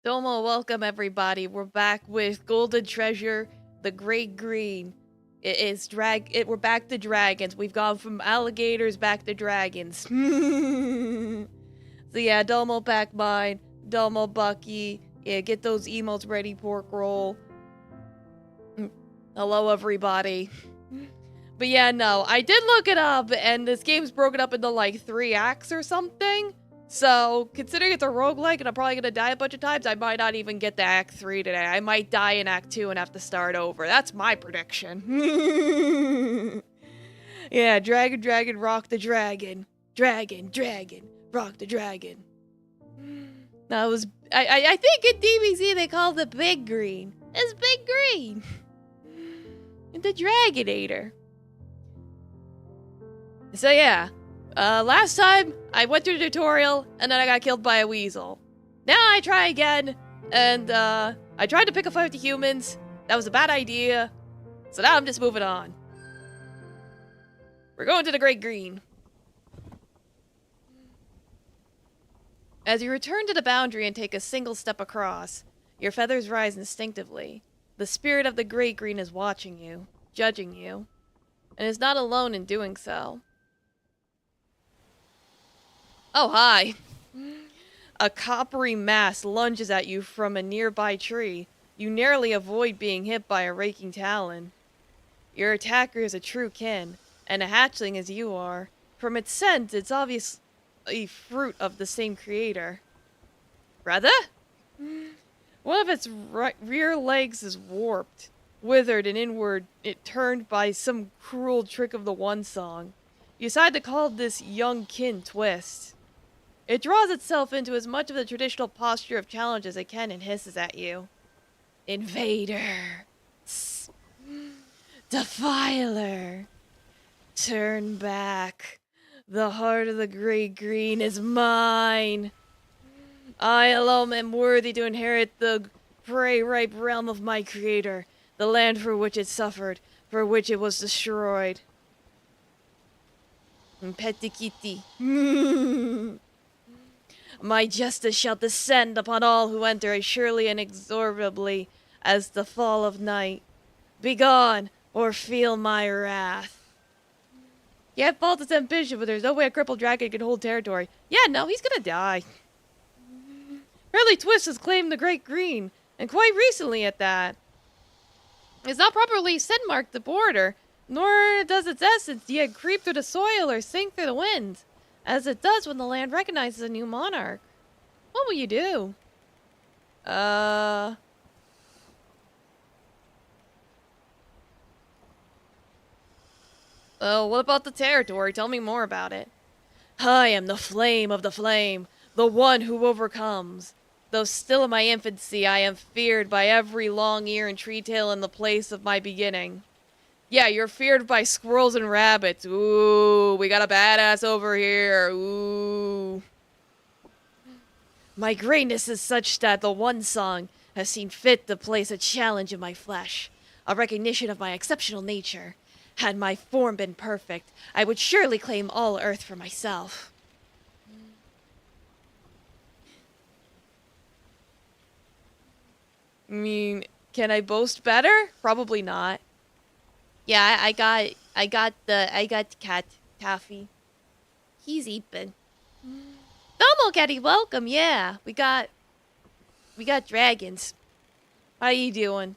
Domo, welcome everybody. We're back with Golden Treasure, the Great Green. We're back to dragons. We've gone from alligators back to dragons. So yeah, Domo pack mine. Domo Bucky. Yeah, get those emotes ready, pork roll. Hello everybody. But yeah, no, I did look it up, and this game's broken up into like 3 acts or something. So, considering it's a roguelike and I'm probably gonna die a bunch of times, I might not even get to Act 3 today. I might die in Act 2 and have to start over. That's my prediction. Yeah, dragon, rock the dragon. Dragon, rock the dragon. That was... I think in DBZ they call it Big Green. It's Big Green. The Dragonator. So yeah, last time I went through the tutorial and then I got killed by a weasel. Now I try again, and I tried to pick a fight with the humans. That was a bad idea. So now I'm just moving on. We're going to the Great Green. As you return to the boundary and take a single step across, your feathers rise instinctively. The spirit of the Great Green is watching you, judging you, and is not alone in doing so. Oh, hi. A coppery mass lunges at you from a nearby tree. You narrowly avoid being hit by a raking talon. Your attacker is a true kin, and a hatchling as you are. From its scent, it's obviously a fruit of the same creator. Rather? One of its rear legs is warped, withered, and inward it turned by some cruel trick of the One Song. You decide to call this young kin Twist. It draws itself into as much of the traditional posture of challenge as it can and hisses at you. Invader. Defiler. Turn back. The heart of the Great Green is mine. I alone am worthy to inherit the prey-ripe realm of my creator, the land for which it suffered, for which it was destroyed. Petikiti. My justice shall descend upon all who enter as surely and inexorably as the fall of night. Begone, or feel my wrath. Yeah, fault its ambition, but there's no way a crippled dragon can hold territory. Yeah, no, he's gonna die. Apparently Twist has claimed the Great Green, and quite recently at that. It's not properly scent-marked the border, nor does its essence yet creep through the soil or sink through the wind, as it does when the land recognizes a new monarch. What will you do? Oh, what about the territory? Tell me more about it. I am the flame of the flame, the one who overcomes. Though still in my infancy, I am feared by every long ear and tree tail in the place of my beginning. Yeah, you're feared by squirrels and rabbits. Ooh, we got a badass over here. Ooh. My greatness is such that the One Song has seen fit to place a challenge in my flesh, a recognition of my exceptional nature. Had my form been perfect, I would surely claim all Earth for myself. I mean, can I boast better? Probably not. Yeah, I got cat, Taffy. He's eating. Domo Catty, welcome, yeah. We got dragons. How you doing?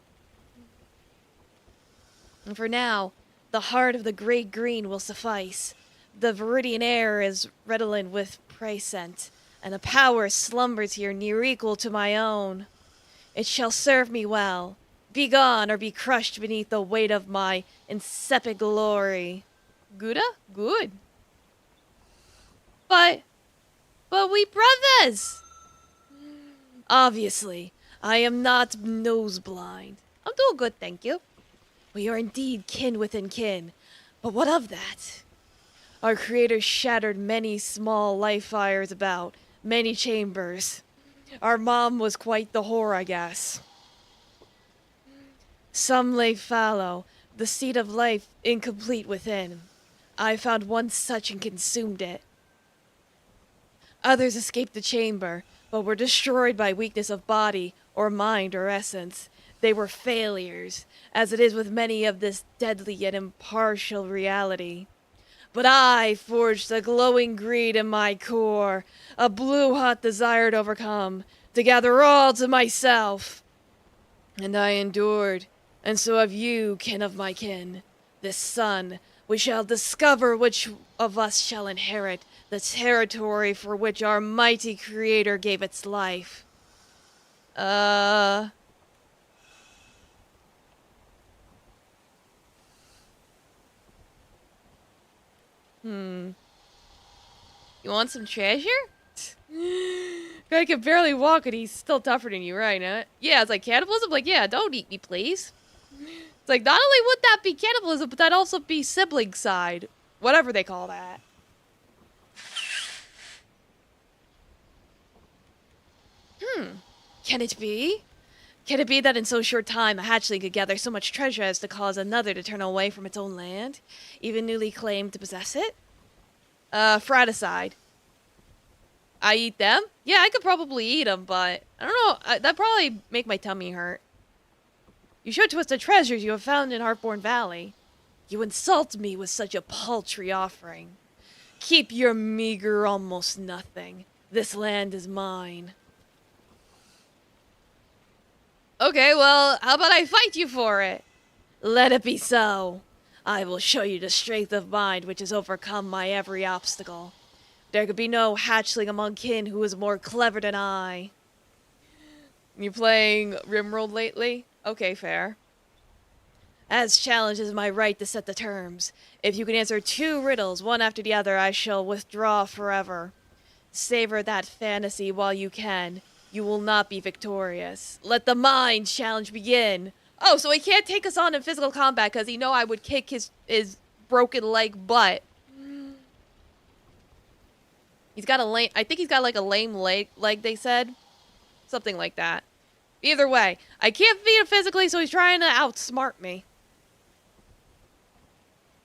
And for now, the heart of the Great Green will suffice. The Viridian air is redolent with prey scent, and the power slumbers here near equal to my own. It shall serve me well. Be gone or be crushed beneath the weight of my incipient glory. Gouda? Good. But we brothers! Obviously, I am not nose blind. I'm doing good, thank you. We are indeed kin within kin, but what of that? Our creator shattered many small life fires about, many chambers. Our mom was quite the whore, I guess. Some lay fallow, the seed of life incomplete within. I found one such and consumed it. Others escaped the chamber, but were destroyed by weakness of body, or mind, or essence. They were failures, as it is with many of this deadly yet impartial reality. But I forged a glowing greed in my core, a blue-hot desire to overcome, to gather all to myself. And I endured, and so have you, kin of my kin. This son, we shall discover which of us shall inherit the territory for which our mighty creator gave its life. You want some treasure? Guy can barely walk and he's still tougher than you, right? Yeah, it's like cannibalism. Like, yeah, don't eat me, please. It's like, not only would that be cannibalism, but that'd also be sibling side. Whatever they call that. Can it be? Can it be that in so short time a hatchling could gather so much treasure as to cause another to turn away from its own land, even newly claimed to possess it? Fraticide. I eat them? Yeah, I could probably eat them, but I don't know. That'd probably make my tummy hurt. You show to us the treasures you have found in Heartborn Valley. You insult me with such a paltry offering. Keep your meager almost nothing. This land is mine. Okay, well, how about I fight you for it? Let it be so. I will show you the strength of mind which has overcome my every obstacle. There could be no hatchling among kin who is more clever than I. You playing Rimworld lately? Okay, fair. As challenge is my right to set the terms. If you can answer 2 riddles, one after the other, I shall withdraw forever. Savor that fantasy while you can. You will not be victorious. Let the mind challenge begin. Oh, so he can't take us on in physical combat because he know I would kick his broken leg butt. He's got a lame... I think he's got like a lame leg, they said. Something like that. Either way, I can't beat him physically, so he's trying to outsmart me.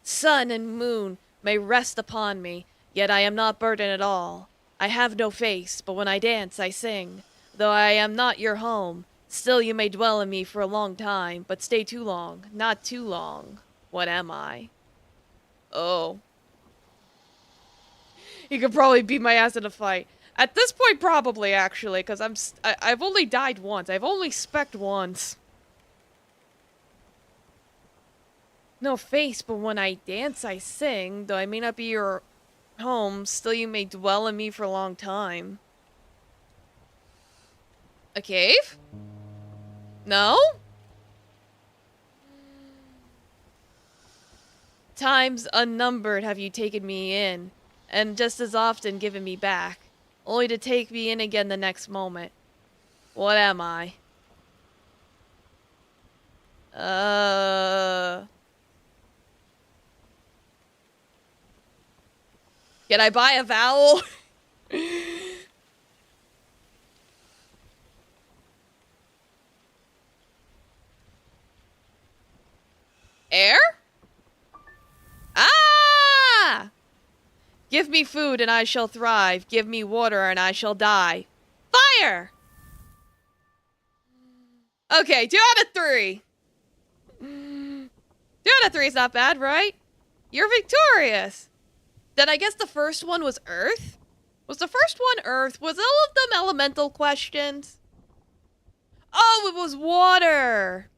Sun and moon may rest upon me, yet I am not burdened at all. I have no face, but when I dance, I sing. Though I am not your home, still you may dwell in me for a long time, but stay too long, not too long. What am I? Oh. He could probably beat my ass in a fight. At this point, probably, actually, because I've only died once. I've only specced once. No face, but when I dance, I sing. Though I may not be your home, still you may dwell in me for a long time. A cave? No? Times unnumbered have you taken me in, and just as often given me back, only to take me in again the next moment. What am I? Can I buy a vowel? Air? Ah! Give me food and I shall thrive. Give me water and I shall die. Fire! Okay, 2 out of 3. 2 out of 3 is not bad, right? You're victorious. Then I guess the first one was Earth? Was the first one Earth? Was all of them elemental questions? Oh, it was water!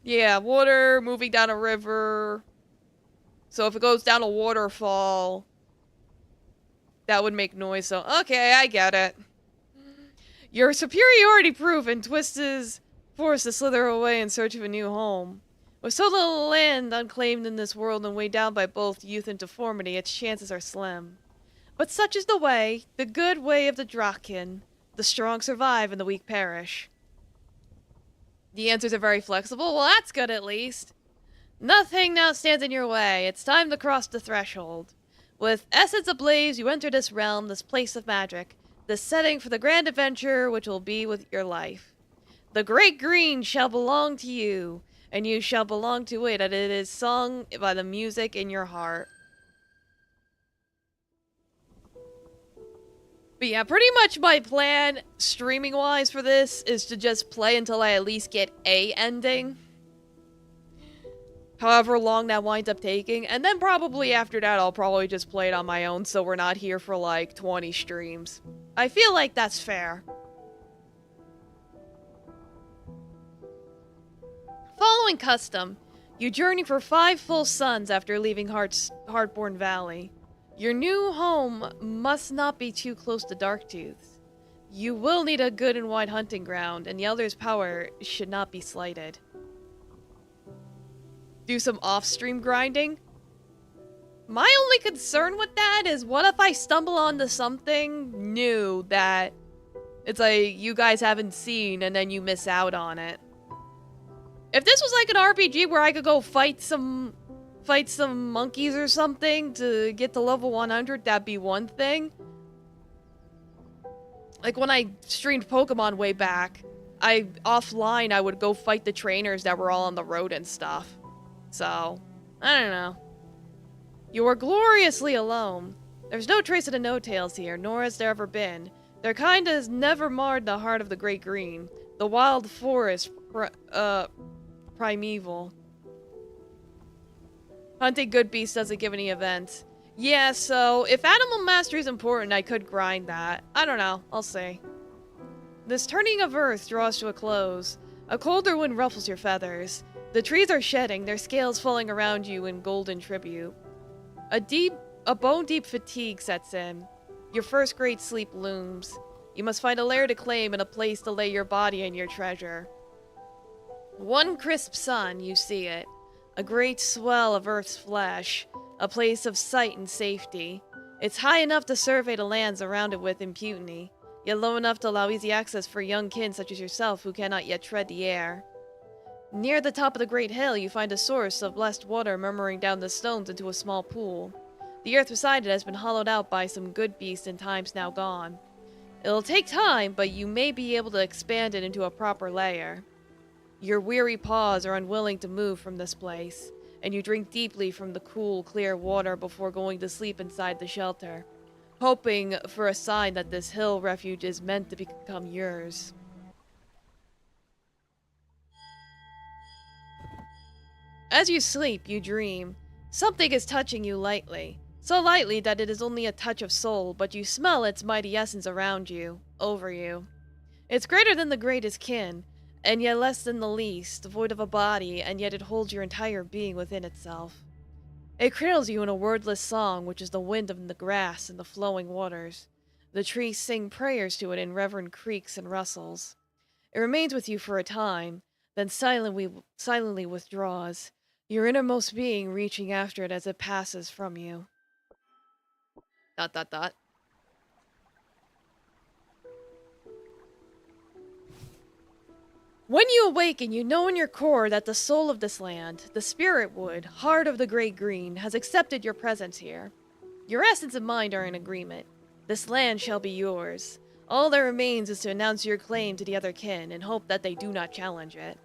Yeah, water, moving down a river. So if it goes down a waterfall, that would make noise, so okay, I get it. Your superiority proven, Twist is forced to slither away in search of a new home. With so little land unclaimed in this world and weighed down by both youth and deformity, its chances are slim. But such is the way, the good way of the Draken. The strong survive and the weak perish. The answers are very flexible. Well, that's good at least. Nothing now stands in your way. It's time to cross the threshold. With essence ablaze, you enter this realm, this place of magic, this setting for the grand adventure which will be with your life. The great green shall belong to you, and you shall belong to it, and it is sung by the music in your heart. But yeah, pretty much my plan, streaming-wise for this, is to just play until I at least get a ending. However long that winds up taking. And then probably after that, I'll probably just play it on my own so we're not here for like 20 streams. I feel like that's fair. Following custom, you journey for 5 full suns after leaving Heartborn Valley. Your new home must not be too close to Darktooth's. You will need a good and wide hunting ground, and the Elder's power should not be slighted. Do some off-stream grinding. My only concern with that is what if I stumble onto something new that it's like you guys haven't seen and then you miss out on it. If this was like an RPG where I could go fight some monkeys or something to get to level 100, that'd be one thing. Like when I streamed Pokemon way back, offline I would go fight the trainers that were all on the road and stuff. So, I don't know. You are gloriously alone. There's no trace of the no-tails here, nor has there ever been. Their kind has never marred the heart of the Great Green, the wild forest, primeval. Hunting good beasts doesn't give any events. Yeah, so if Animal Mastery is important, I could grind that. I don't know. I'll see. This turning of earth draws to a close. A colder wind ruffles your feathers. The trees are shedding, their scales falling around you in golden tribute. A bone-deep fatigue sets in. Your first great sleep looms. You must find a lair to claim and a place to lay your body and your treasure. One crisp sun, you see it. A great swell of Earth's flesh. A place of sight and safety. It's high enough to survey the lands around it with impunity, yet low enough to allow easy access for young kin such as yourself who cannot yet tread the air. Near the top of the great hill, you find a source of blessed water murmuring down the stones into a small pool. The earth beside it has been hollowed out by some good beast in times now gone. It'll take time, but you may be able to expand it into a proper lair. Your weary paws are unwilling to move from this place, and you drink deeply from the cool, clear water before going to sleep inside the shelter, hoping for a sign that this hill refuge is meant to become yours. As you sleep, you dream. Something is touching you lightly. So lightly that it is only a touch of soul, but you smell its mighty essence around you, over you. It's greater than the greatest kin, and yet less than the least, void of a body, and yet it holds your entire being within itself. It cradles you in a wordless song, which is the wind in the grass and the flowing waters. The trees sing prayers to it in reverent creaks and rustles. It remains with you for a time, then silently withdraws, your innermost being reaching after it as it passes from you. ... When you awaken, you know in your core that the soul of this land, the spirit wood, heart of the Great Green, has accepted your presence here. Your essence and mind are in agreement. This land shall be yours. All that remains is to announce your claim to the other kin and hope that they do not challenge it.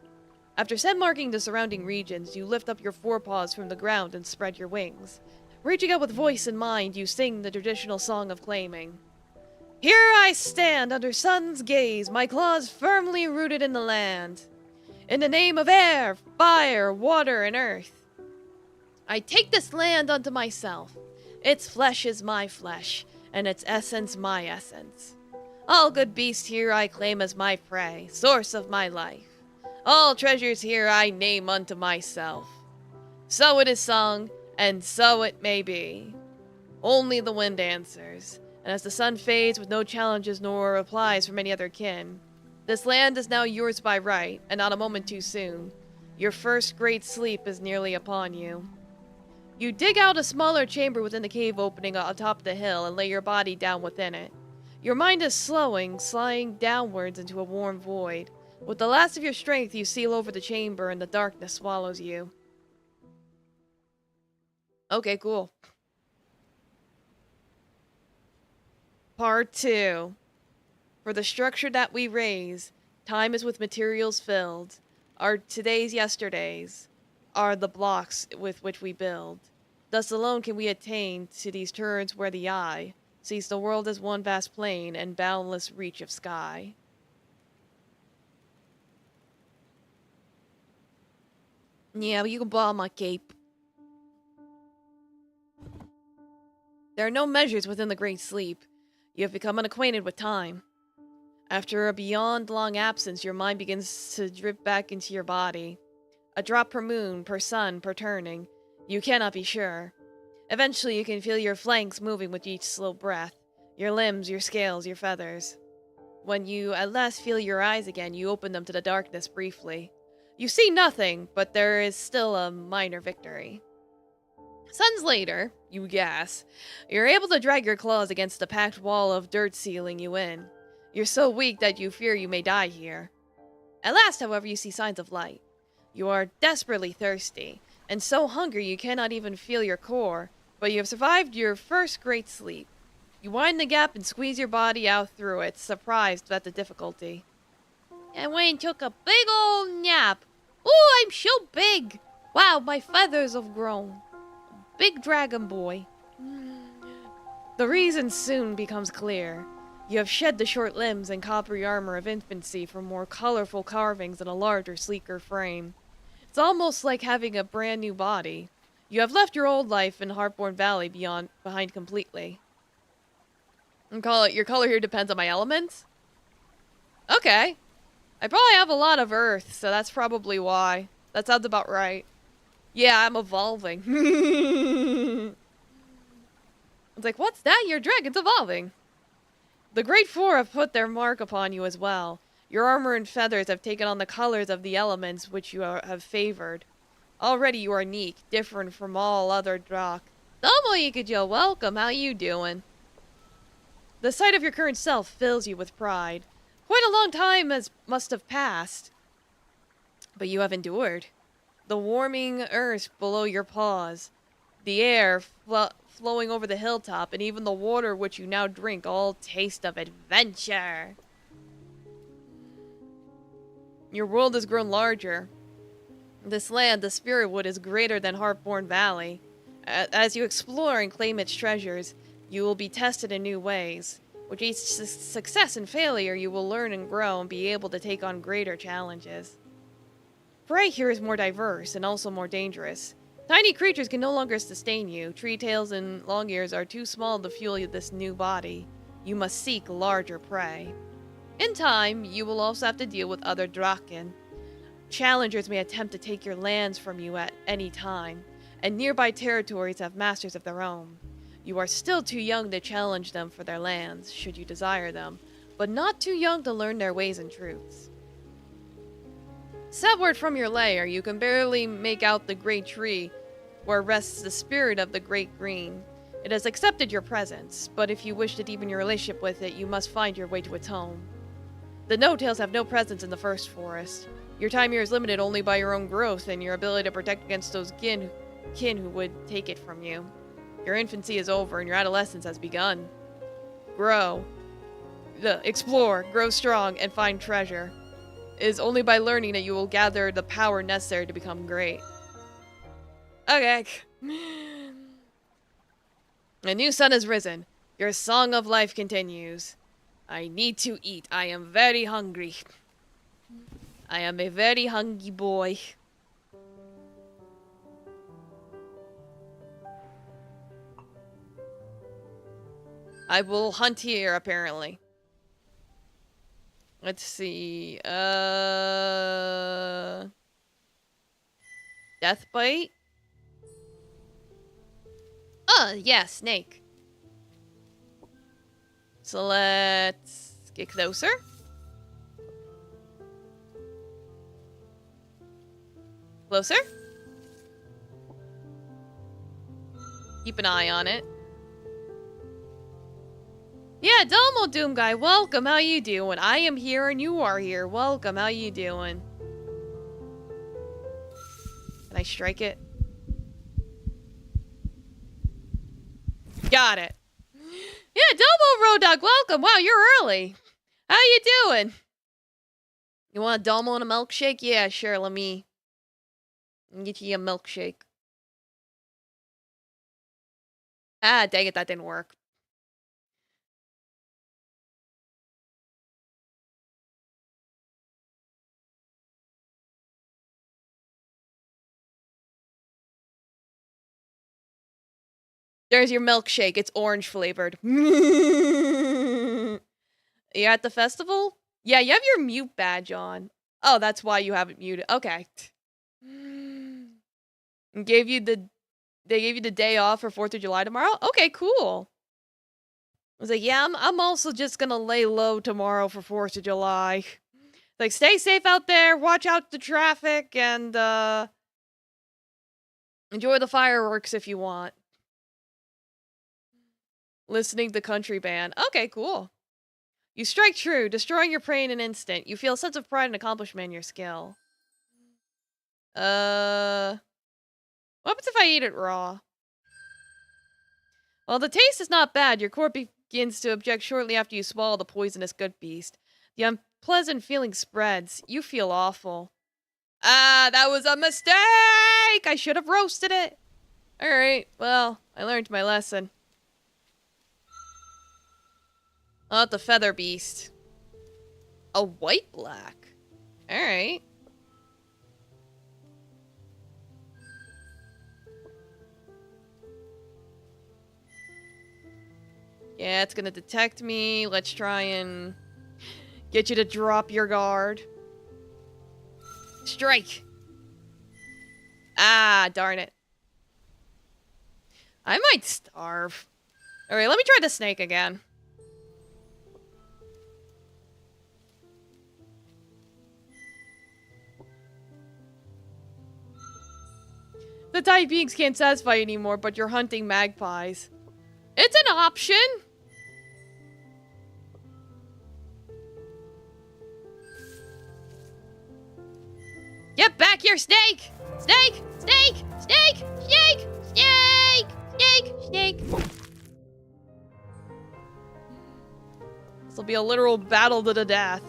After marking the surrounding regions, you lift up your forepaws from the ground and spread your wings. Reaching out with voice and mind, you sing the traditional song of claiming. Here I stand under sun's gaze, my claws firmly rooted in the land. In the name of air, fire, water, and earth. I take this land unto myself. Its flesh is my flesh, and its essence my essence. All good beasts here I claim as my prey, source of my life. All treasures here I name unto myself. So it is sung, and so it may be. Only the wind answers, and as the sun fades with no challenges nor replies from any other kin, this land is now yours by right, and not a moment too soon. Your first great sleep is nearly upon you. You dig out a smaller chamber within the cave opening atop the hill and lay your body down within it. Your mind is sliding downwards into a warm void. With the last of your strength, you seal over the chamber and the darkness swallows you. Okay, cool. Part 2. For the structure that we raise, time is with materials filled. Our todays, yesterdays, are the blocks with which we build. Thus alone can we attain to these turns where the eye, sees the world as one vast plain and boundless reach of sky. Yeah, but you can borrow my cape. There are no measures within the Great Sleep. You have become unacquainted with time. After a beyond long absence, your mind begins to drift back into your body. A drop per moon, per sun, per turning. You cannot be sure. Eventually, you can feel your flanks moving with each slow breath. Your limbs, your scales, your feathers. When you at last feel your eyes again, you open them to the darkness briefly. You see nothing, but there is still a minor victory. Suns later, you gas. You're able to drag your claws against the packed wall of dirt sealing you in. You're so weak that you fear you may die here. At last, however, you see signs of light. You are desperately thirsty, and so hungry you cannot even feel your core, but you have survived your first great sleep. You wind the gap and squeeze your body out through it, surprised at the difficulty. I went and took a big old nap. Ooh, I'm so big! Wow, my feathers have grown. Big dragon boy. The reason soon becomes clear. You have shed the short limbs and coppery armor of infancy for more colorful carvings and a larger, sleeker frame. It's almost like having a brand new body. You have left your old life in Heartborn Valley behind completely. And your color here depends on my elements? Okay. I probably have a lot of earth, so that's probably why. That sounds about right. Yeah, I'm evolving. It's like, what's that? Your dragon's evolving. The Great Four have put their mark upon you as well. Your armor and feathers have taken on the colors of the elements which you have favored. Already you are unique, different from all other Drak. Domo Ikajo, welcome, how you doing? The sight of your current self fills you with pride. Quite a long time must have passed. But you have endured. The warming earth below your paws, the air flowing over the hilltop, and even the water which you now drink all taste of adventure. Your world has grown larger. This land, the Spirit Wood, is greater than Heartborn Valley. As you explore and claim its treasures, you will be tested in new ways. With each success and failure, you will learn and grow and be able to take on greater challenges. Prey here is more diverse and also more dangerous. Tiny creatures can no longer sustain you. Tree tails and long ears are too small to fuel this new body. You must seek larger prey. In time, you will also have to deal with other Draken. Challengers may attempt to take your lands from you at any time, and nearby territories have masters of their own. You are still too young to challenge them for their lands, should you desire them, but not too young to learn their ways and truths. Southward from your lair, you can barely make out the great tree where rests the spirit of the Great Green. It has accepted your presence, but if you wish to deepen your relationship with it, you must find your way to its home. The No-Tails have no presence in the First Forest. Your time here is limited only by your own growth and your ability to protect against those kin who would take it from you. Your infancy is over and your adolescence has begun. Grow. Explore, grow strong, and find treasure. It is only by learning that you will gather the power necessary to become great. Okay. A new sun has risen. Your song of life continues. I need to eat. I am very hungry. I am a very hungry boy. I will hunt here, apparently. Let's see. Death bite? Yeah, snake. So let's get closer. Closer. Keep an eye on it. Yeah, Domo Doom Guy, welcome, how you doing? I am here and you are here. Welcome, how you doing? Can I strike it? Got it. Yeah, Domo Road Dog, welcome. Wow, you're early. How you doing? You want a Domo and a milkshake? Yeah, sure, let me get you a milkshake. Ah, dang it, that didn't work. There's your milkshake. It's orange flavored. You at the festival? Yeah, you have your mute badge on. Oh, that's why you have it muted. Okay. And they gave you the day off for 4th of July tomorrow? Okay, cool. I was like, yeah, I'm also just gonna lay low tomorrow for 4th of July. Like, stay safe out there, watch out the traffic, and enjoy the fireworks if you want. Listening to country band. Okay, cool. You strike true, destroying your prey in an instant. You feel a sense of pride and accomplishment in your skill. What happens if I eat it raw? Well, the taste is not bad. Your core begins to object shortly after you swallow the poisonous good beast. The unpleasant feeling spreads. You feel awful. Ah, that was a mistake! I should have roasted it. Alright, well, I learned my lesson. Oh, the feather beast. A white black. Alright. Yeah, it's gonna detect me. Let's try and get you to drop your guard. Strike! Ah, darn it. I might starve. Alright, let me try the snake again. The tiny beings can't satisfy you anymore, but you're hunting magpies. It's an option! Get back here, snake! Snake! Snake! Snake! Snake! Snake! Snake! Snake! This will be a literal battle to the death.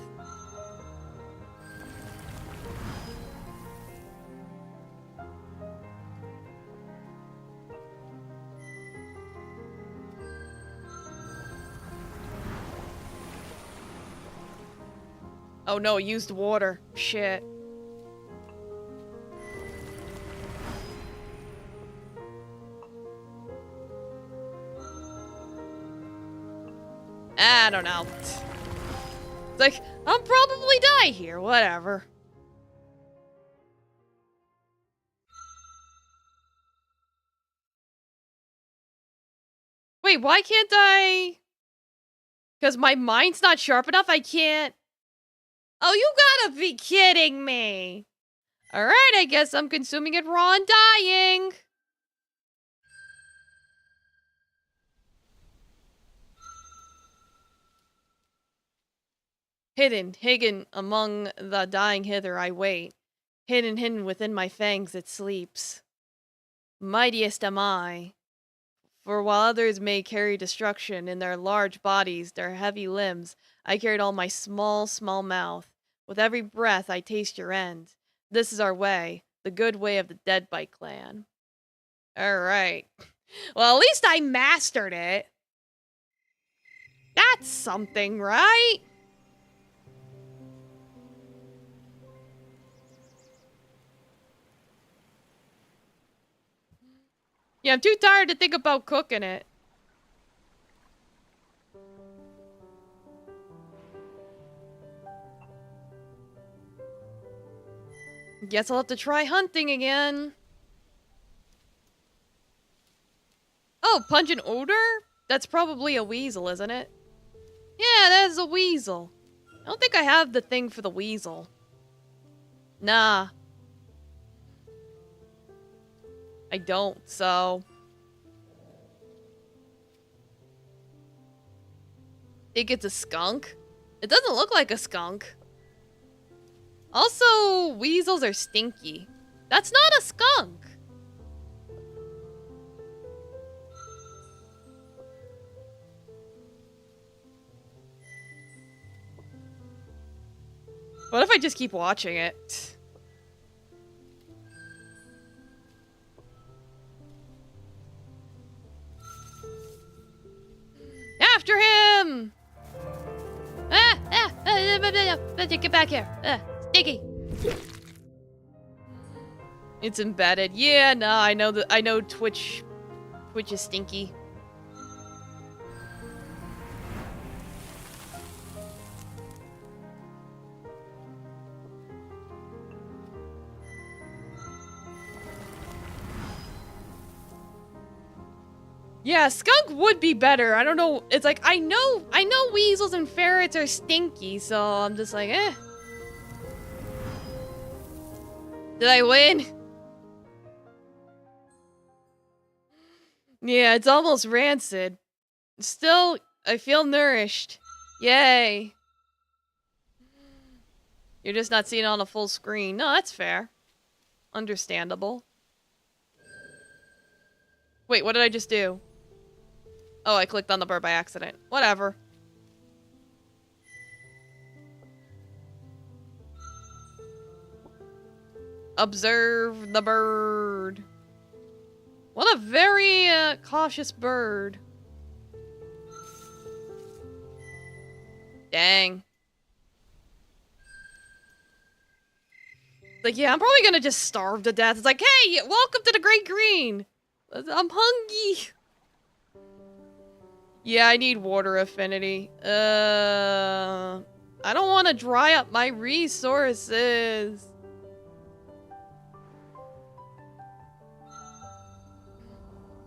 Oh no, it used water. Shit. I don't know. It's like, I'll probably die here, whatever. Wait, why can't I? Because my mind's not sharp enough, I can't. Oh, you gotta be kidding me. Alright, I guess I'm consuming it raw and dying. Hidden among the dying hither I wait. Hidden within my fangs it sleeps. Mightiest am I. For while others may carry destruction in their large bodies, their heavy limbs, I carried all my small mouth. With every breath I taste your end. This is our way, the good way of the Deadbite clan. Alright. Well, at least I mastered it. That's something, right? Yeah, I'm too tired to think about cooking it. Guess I'll have to try hunting again. Oh, pungent odor? That's probably a weasel, isn't it? Yeah, that is a weasel. I don't think I have the thing for the weasel. Nah. I don't, so... Think it's a skunk? It doesn't look like a skunk. Also, weasels are stinky. That's not a skunk. What if I just keep watching it? After him! Get back here. Stinky. It's embedded. Yeah, no, I know Twitch which is stinky. Yeah, skunk would be better. I don't know. It's like, I know weasels and ferrets are stinky, so I'm just like, eh. Did I win? Yeah, it's almost rancid. Still, I feel nourished. Yay. You're just not seeing it on a full screen. No, that's fair. Understandable. Wait, what did I just do? Oh, I clicked on the bird by accident. Whatever. Observe the bird. What a very cautious bird. Dang. Like, yeah, I'm probably gonna just starve to death. It's like, hey, welcome to the Great Green. I'm hungry. Yeah, I need water affinity. I don't want to dry up my resources.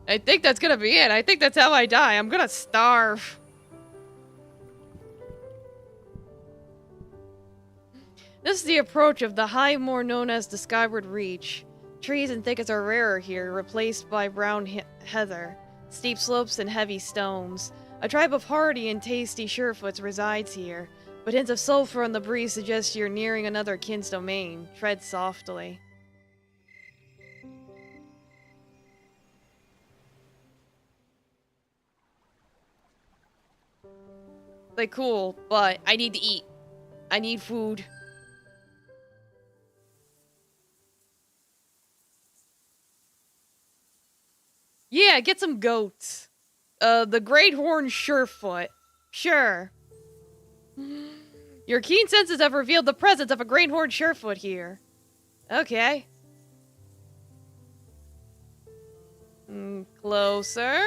I think that's gonna be it. I think that's how I die. I'm gonna starve. This is the approach of the high moor known as the Skyward Reach. Trees and thickets are rarer here, replaced by brown heather, steep slopes and heavy stones. A tribe of hardy and tasty surefoots resides here, but hints of sulfur on the breeze suggest you're nearing another kin's domain. Tread softly. Like, cool, but I need to eat. I need food. Yeah, get some goats. The Great Horn Surefoot. Sure. Your keen senses have revealed the presence of a Great Horn Surefoot here. Okay. Closer.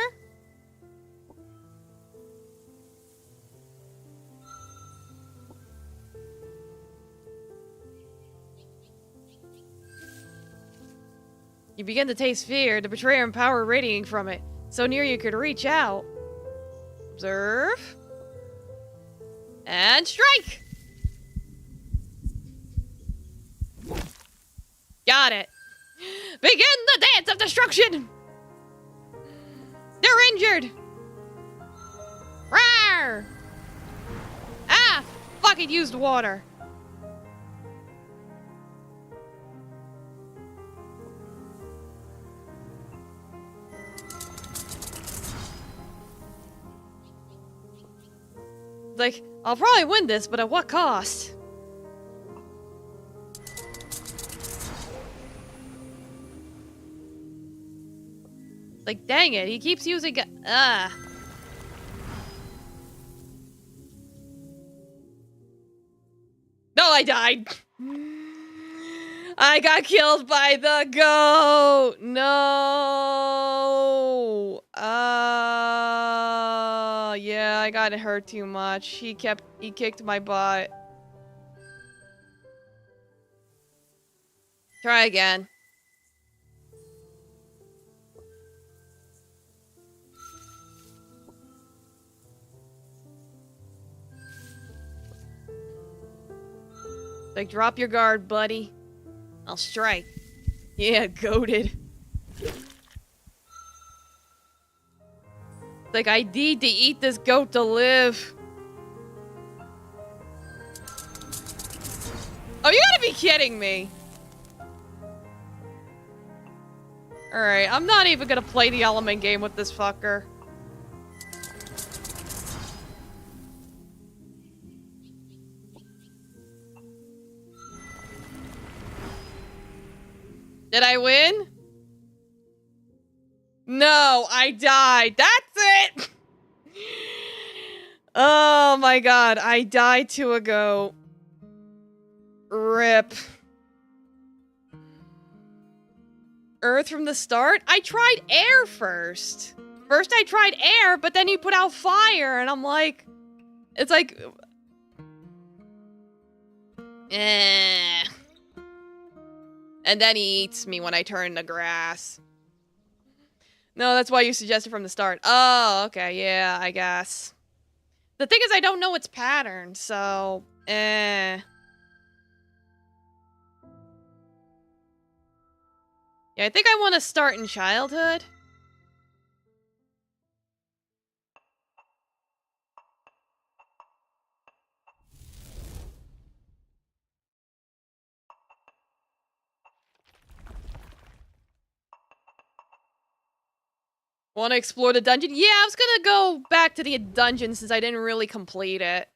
You begin to taste fear, the betrayer and power radiating from it. So near you could reach out. Observe. And strike! Got it. Begin the dance of destruction! They're injured! Rawr! Ah! Fuck, it used water. Like, I'll probably win this, but at what cost? Like, dang it, he keeps using... No, I died. I got killed by the goat. No. Yeah, I got hurt too much. He kicked my butt. Try again. Like, drop your guard, buddy. I'll strike. Yeah, goated. Like, I need to eat this goat to live. Oh, you gotta be kidding me. Alright, I'm not even gonna play the element game with this fucker. Did I win? No, I died. That's it! Oh my god, I died to a goat. RIP. Earth from the start? I tried air first. First I tried air, but then you put out fire, and I'm like... It's like... Eh. And then he eats me when I turn to grass. No, that's why you suggested from the start. Oh, okay, yeah, I guess. The thing is, I don't know its pattern, so... Yeah, I think I want to start in childhood. Want to explore the dungeon? Yeah, I was gonna go back to the dungeon since I didn't really complete it.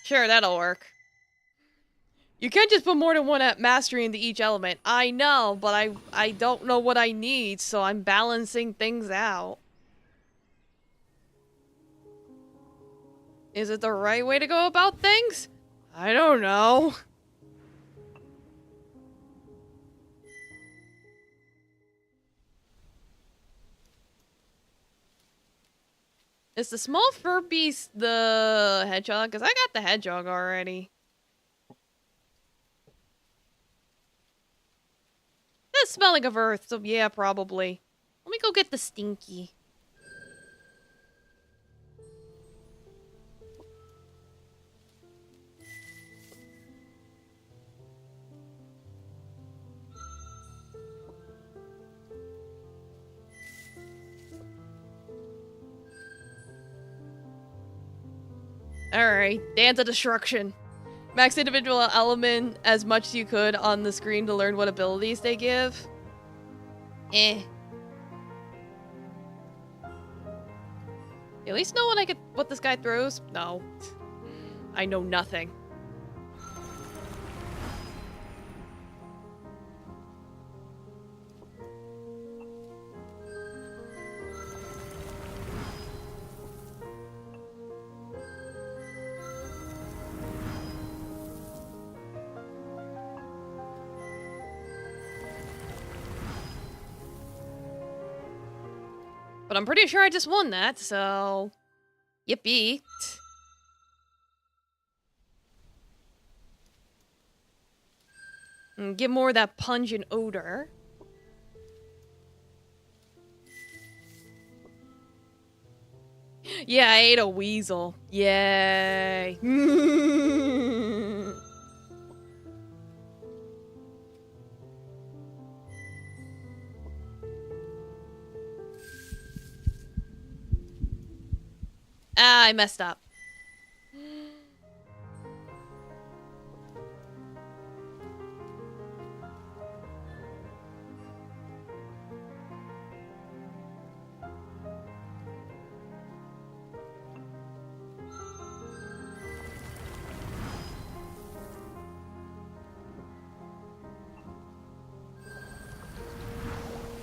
Sure, that'll work. You can't just put more than one mastery into each element. I know, but I don't know what I need, so I'm balancing things out. Is it the right way to go about things? I don't know. Is the small fur beast the hedgehog? Because I got the hedgehog already. That's smelling of earth, so yeah, probably. Let me go get the stinky. Alright, dance of destruction. Max individual element as much as you could on the screen to learn what abilities they give. At least know what this guy throws? No. I know nothing. But I'm pretty sure I just won that, so... Yippee. And get more of that pungent odor. Yeah, I ate a weasel. Yay. Ah, I messed up.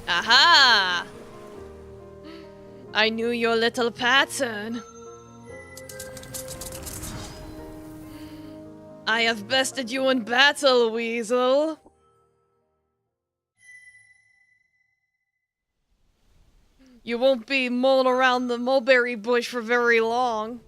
Aha! I knew your little pattern. I have bested you in battle, Weasel. You won't be mulling around the mulberry bush for very long.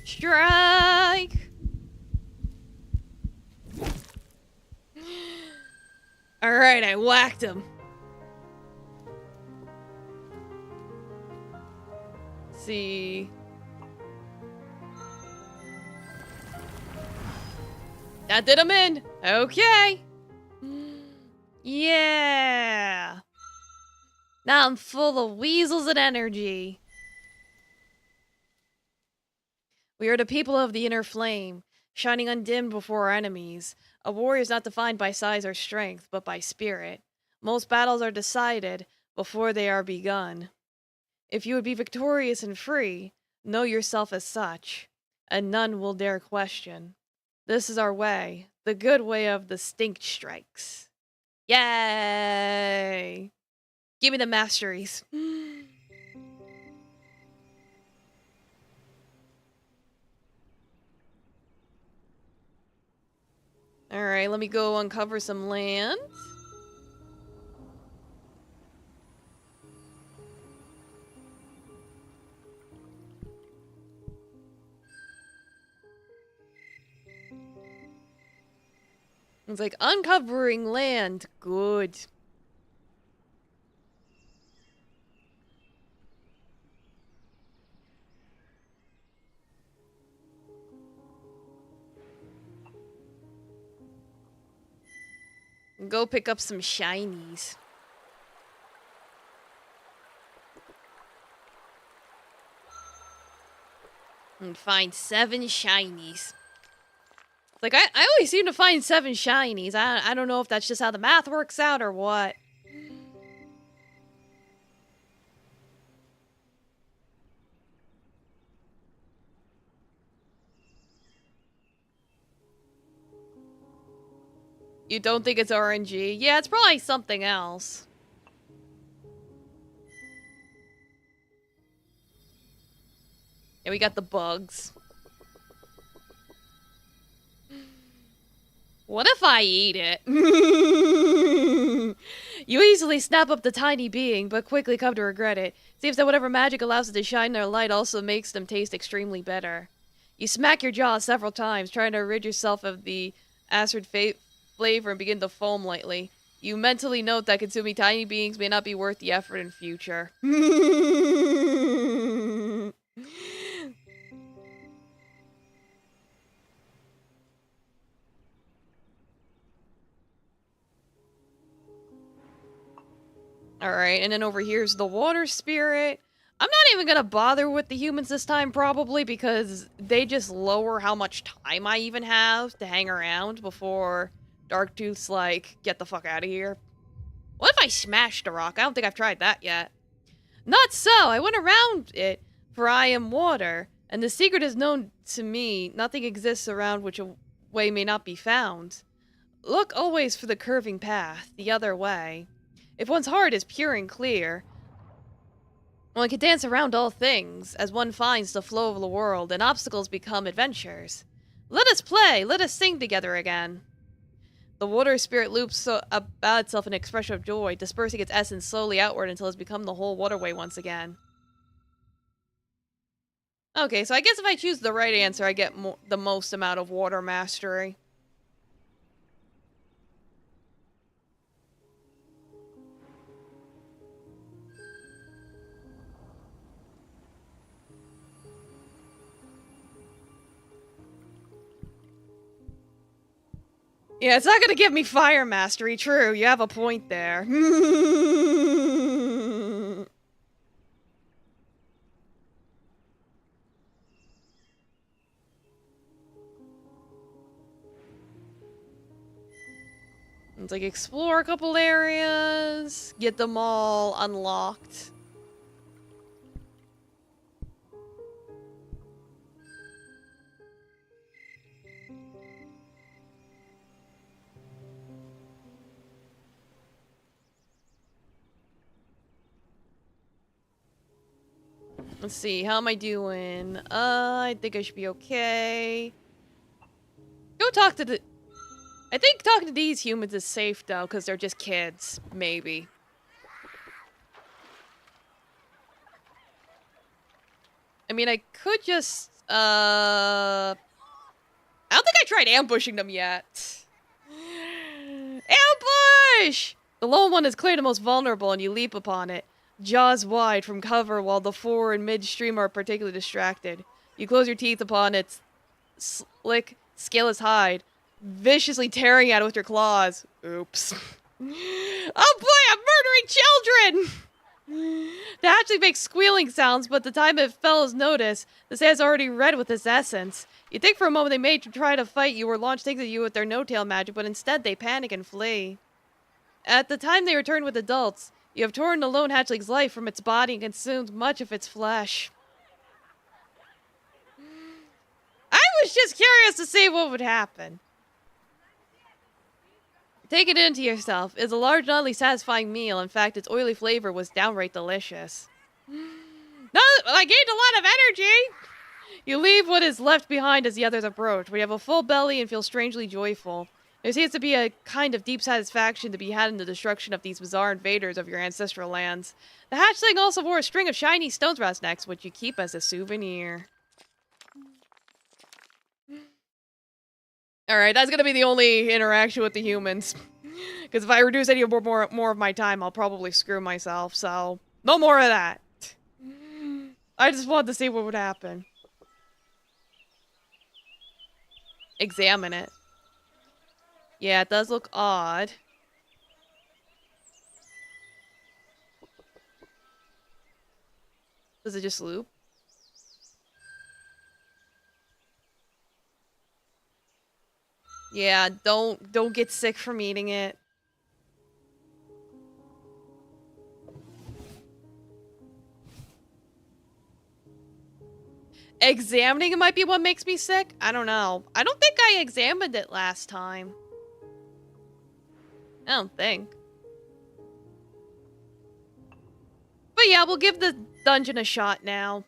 Strike! Alright, I whacked him. Let's see. That did him in. Okay. Yeah. Now I'm full of weasels and energy. We are the people of the inner flame, shining undimmed before our enemies. A warrior is not defined by size or strength, but by spirit. Most battles are decided before they are begun. If you would be victorious and free, know yourself as such, and none will dare question. This is our way, the good way of the stink strikes. Yay! Give me the masteries. Alright, let me go uncover some land. It's like uncovering land. Good. Go pick up some shinies. And find 7 shinies. Like, I always seem to find 7 shinies. I don't know if that's just how the math works out or what. You don't think it's RNG? Yeah, it's probably something else. Yeah, we got the bugs. What if I eat it? You easily snap up the tiny being, but quickly come to regret it. Seems that whatever magic allows it to shine their light also makes them taste extremely bitter. You smack your jaw several times, trying to rid yourself of the acid flavor and begin to foam lightly. You mentally note that consuming tiny beings may not be worth the effort in future. Alright, and then over here's the water spirit. I'm not even gonna bother with the humans this time, probably, because they just lower how much time I even have to hang around before Darktooth's like, get the fuck out of here. What if I smashed a rock? I don't think I've tried that yet. Not so! I went around it, for I am water, and the secret is known to me. Nothing exists around which a way may not be found. Look always for the curving path, the other way. If one's heart is pure and clear, one can dance around all things, as one finds the flow of the world, and obstacles become adventures. Let us play, let us sing together again. The water spirit loops about itself in an expression of joy, dispersing its essence slowly outward until it's become the whole waterway once again. Okay, so I guess if I choose the right answer, I get the most amount of water mastery. Yeah, it's not gonna give me fire mastery, true, you have a point there. It's like explore a couple areas, get them all unlocked. Let's see, how am I doing? I think I should be okay. Go talk to the... I think talking to these humans is safe, though, because they're just kids. Maybe. I mean, I could just, I don't think I tried ambushing them yet. Ambush! The lone one is clearly the most vulnerable, and you leap upon it. Jaws wide from cover, while the fore and midstream are particularly distracted. You close your teeth upon its slick, scaleless hide, viciously tearing at it with your claws. Oops. Oh boy, I'm murdering children! The hatchling makes squealing sounds, but the time it fellows notice, the sand's already red with its essence. You think for a moment they may try to fight you or launch things at you with their no-tail magic, but instead they panic and flee. At the time they returned with adults, you have torn the lone hatchling's life from its body and consumed much of its flesh. I was just curious to see what would happen. Take it into yourself. It's a large, oddly satisfying meal. In fact, its oily flavor was downright delicious. No, I gained a lot of energy! You leave what is left behind as the others approach, where you have a full belly and feel strangely joyful. There seems to be a kind of deep satisfaction to be had in the destruction of these bizarre invaders of your ancestral lands. The hatchling also wore a string of shiny stones around its neck, which you keep as a souvenir. Alright, that's gonna be the only interaction with the humans. Because if I reduce any more of my time, I'll probably screw myself, so... no more of that. I just wanted to see what would happen. Examine it. Yeah, it does look odd. Does it just loop? Yeah, don't get sick from eating it. Examining it might be what makes me sick? I don't know. I don't think I examined it last time. I don't think. But yeah, we'll give the dungeon a shot now.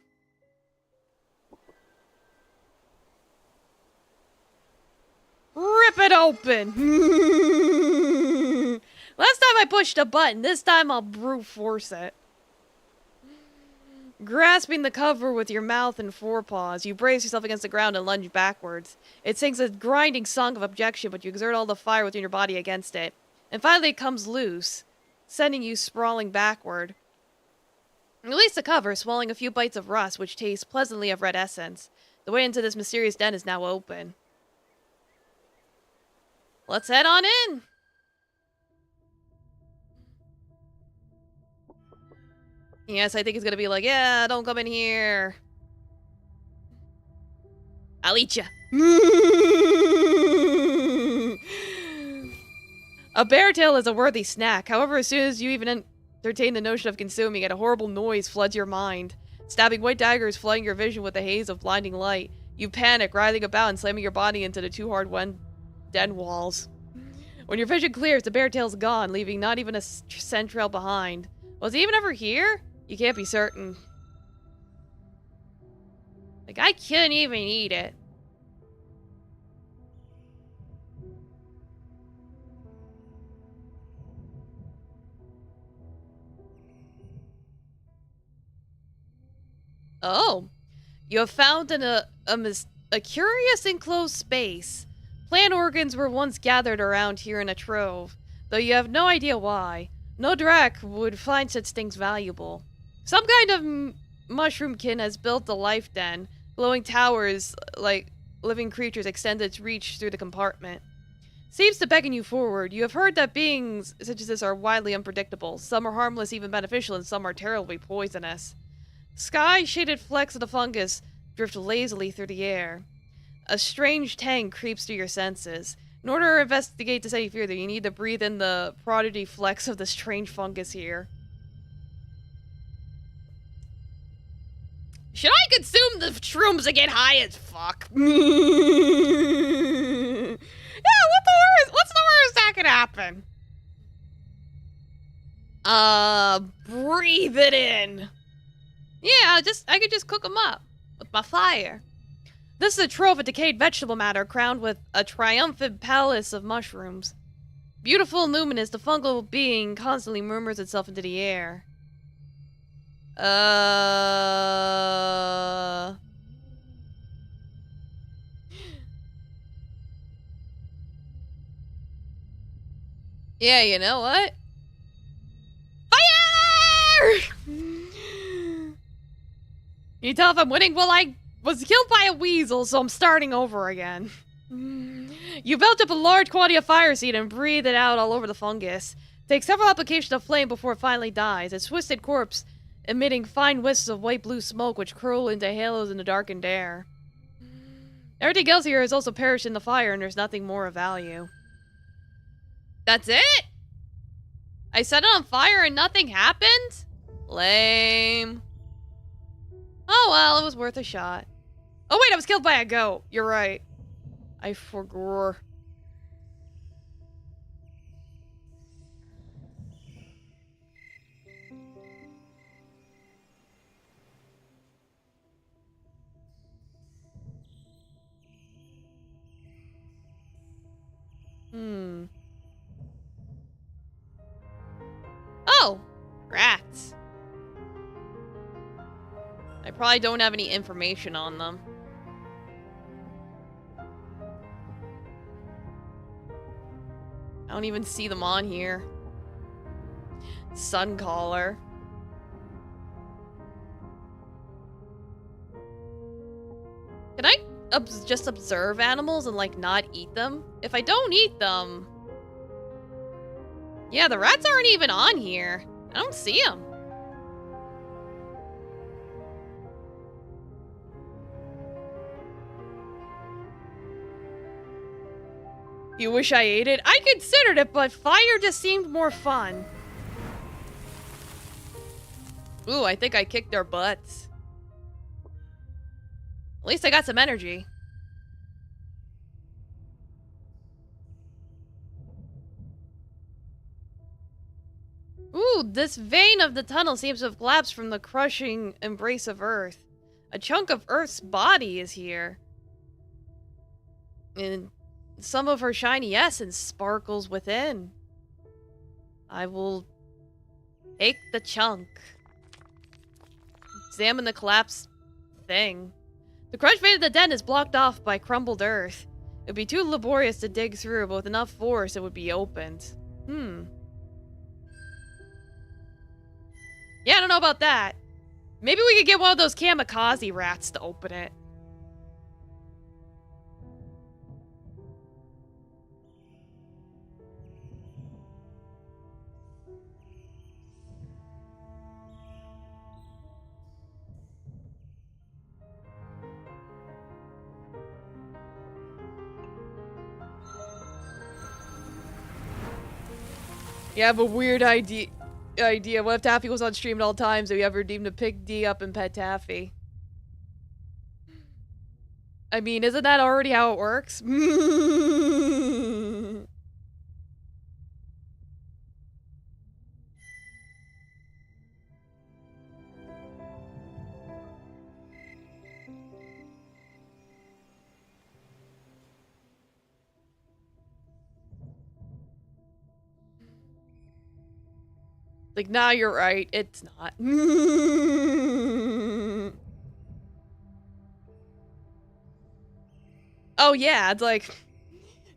Rip it open! Last time I pushed a button, this time I'll brute force it. Grasping the cover with your mouth and forepaws, you brace yourself against the ground and lunge backwards. It sings a grinding song of objection, but you exert all the fire within your body against it. And finally it comes loose, sending you sprawling backward. Release the cover, swallowing a few bites of rust, which tastes pleasantly of red essence. The way into this mysterious den is now open. Let's head on in! Yes, I think he's gonna be like, yeah, don't come in here. I'll eat ya. A bear tail is a worthy snack. However, as soon as you even entertain the notion of consuming it, a horrible noise floods your mind. Stabbing white daggers flooding your vision with a haze of blinding light. You panic, writhing about and slamming your body into the too hard den walls. When your vision clears, the bear tail's gone, leaving not even a scent trail behind. Was he even ever here? You can't be certain. Like, I couldn't even eat it. Oh. You have found a curious enclosed space. Plant organs were once gathered around here in a trove, though you have no idea why. No Drac would find such things valuable. Some kind of mushroomkin has built a life den. Glowing towers, like living creatures, extend its reach through the compartment. Seems to beckon you forward. You have heard that beings such as this are widely unpredictable. Some are harmless, even beneficial, and some are terribly poisonous. Sky-shaded flecks of the fungus drift lazily through the air. A strange tang creeps through your senses. In order to investigate this any further, you need to breathe in the prodigy flecks of the strange fungus here. Should I consume the shrooms and get high as fuck? Yeah, what's the worst that could happen? Breathe it in. Yeah, I could just cook them up with my fire. This is a trove of decayed vegetable matter crowned with a triumphant palace of mushrooms. Beautiful and luminous, the fungal being constantly murmurs itself into the air. Yeah, you know what? Fire! You tell if I'm winning? Well, I was killed by a weasel, so I'm starting over again. You built up a large quantity of fire seed and breathe it out all over the fungus. Take several applications of flame before it finally dies. Its twisted corpse emitting fine wisps of white-blue smoke which curl into halos in the darkened air. Everything else here has also perished in the fire, and there's nothing more of value. That's it? I set it on fire and nothing happened? Lame. Oh well, it was worth a shot. Oh wait, I was killed by a goat. You're right. I forgot. Oh! Rats. I probably don't have any information on them. I don't even see them on here. Suncaller. Can I just observe animals and, like, not eat them? If I don't eat them... Yeah, the rats aren't even on here. I don't see them. You wish I ate it? I considered it, but fire just seemed more fun. Ooh, I think I kicked their butts. At least I got some energy. Ooh, this vein of the tunnel seems to have collapsed from the crushing embrace of Earth. A chunk of Earth's body is here. And some of her shiny essence sparkles within. I will take the chunk. Examine the collapsed thing. The crushed vein of the den is blocked off by crumbled earth. It would be too laborious to dig through, but with enough force it would be opened. Yeah, I don't know about that. Maybe we could get one of those kamikaze rats to open it. You have a weird idea. What if Taffy was on stream at all times? Have you ever deemed to pick D up and pet Taffy? I mean, isn't that already how it works? Like, nah, you're right. It's not. Oh, yeah. It's like,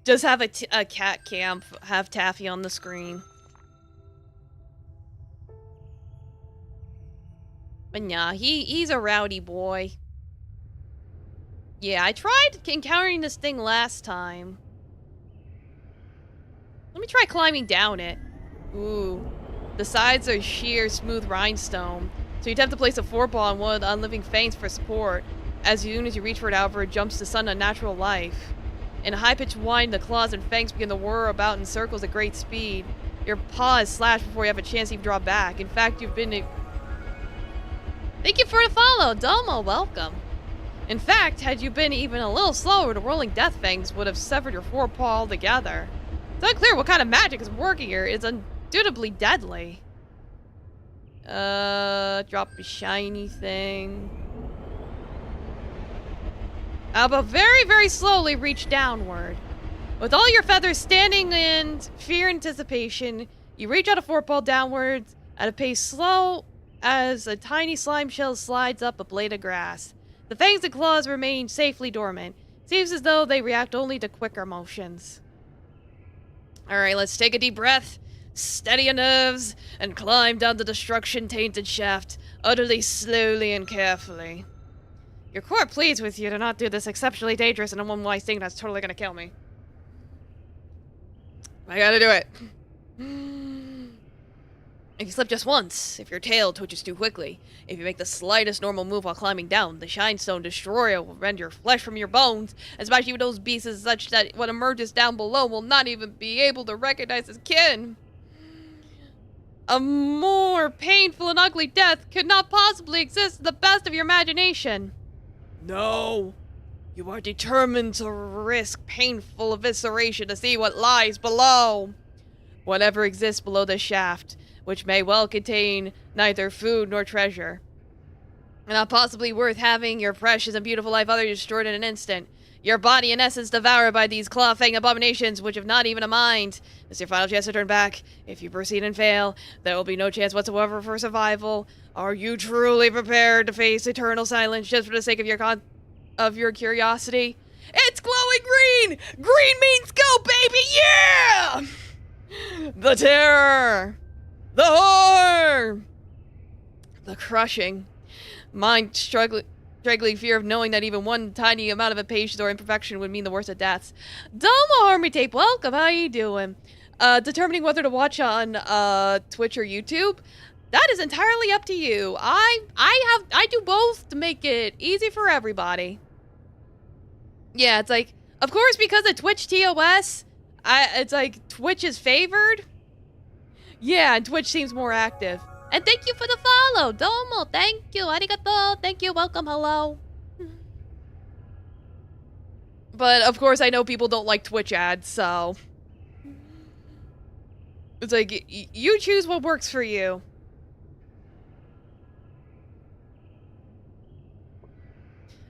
just have a cat camp, have Taffy on the screen. But nah, he's a rowdy boy. Yeah, I tried encountering this thing last time. Let me try climbing down it. Ooh. The sides are sheer, smooth rhinestone, so you'd have to place a forepaw on one of the unliving fangs for support. As soon as you reach for it, however, it jumps to sudden unnatural life. In a high-pitched whine, the claws and fangs begin to whir about in circles at great speed. Your paw is slashed before you have a chance to even draw back. In fact, you've been... Thank you for the follow, Domo, welcome. In fact, had you been even a little slower, the whirling death fangs would have severed your forepaw altogether. It's unclear what kind of magic is working here. It's undoubtedly deadly. Drop a shiny thing. But very, very slowly reach downward. With all your feathers standing in fear and anticipation, you reach out a forepaw downwards at a pace slow as a tiny slime shell slides up a blade of grass. The fangs and claws remain safely dormant. Seems as though they react only to quicker motions. Alright, let's take a deep breath, steady your nerves, and climb down the destruction-tainted shaft, utterly slowly and carefully. Your core pleads with you to not do this exceptionally dangerous and unwise thing that's totally gonna kill me. I gotta do it. If you slip just once, if your tail twitches too quickly, if you make the slightest normal move while climbing down, the Shinestone Destroyer will rend your flesh from your bones, and smash even those beasts such that what emerges down below will not even be able to recognize his kin. A more painful and ugly death could not possibly exist to the best of your imagination. No. You are determined to risk painful evisceration to see what lies below. Whatever exists below the shaft, which may well contain neither food nor treasure. Not possibly worth having your precious and beautiful life utterly destroyed in an instant. Your body, in essence, devoured by these claw-fanged abominations, which have not even a mind. This is your final chance to turn back. If you proceed and fail, there will be no chance whatsoever for survival. Are you truly prepared to face eternal silence just for the sake of your curiosity? It's glowing green! Green means go, baby! Yeah! The terror! The horror! The crushing, mind-struggling fear of knowing that even one tiny amount of impatience or imperfection would mean the worst of deaths. Domo Army Tape, welcome, how you doing? Determining whether to watch on Twitch or YouTube, that is entirely up to you. I do both to make it easy for everybody. Yeah, it's like, of course, because of Twitch TOS, it's like Twitch is favored. Yeah, and Twitch seems more active. And thank you for the follow, Domo. Thank you, arigato. Thank you, welcome, hello. But of course, I know people don't like Twitch ads, so it's like you choose what works for you.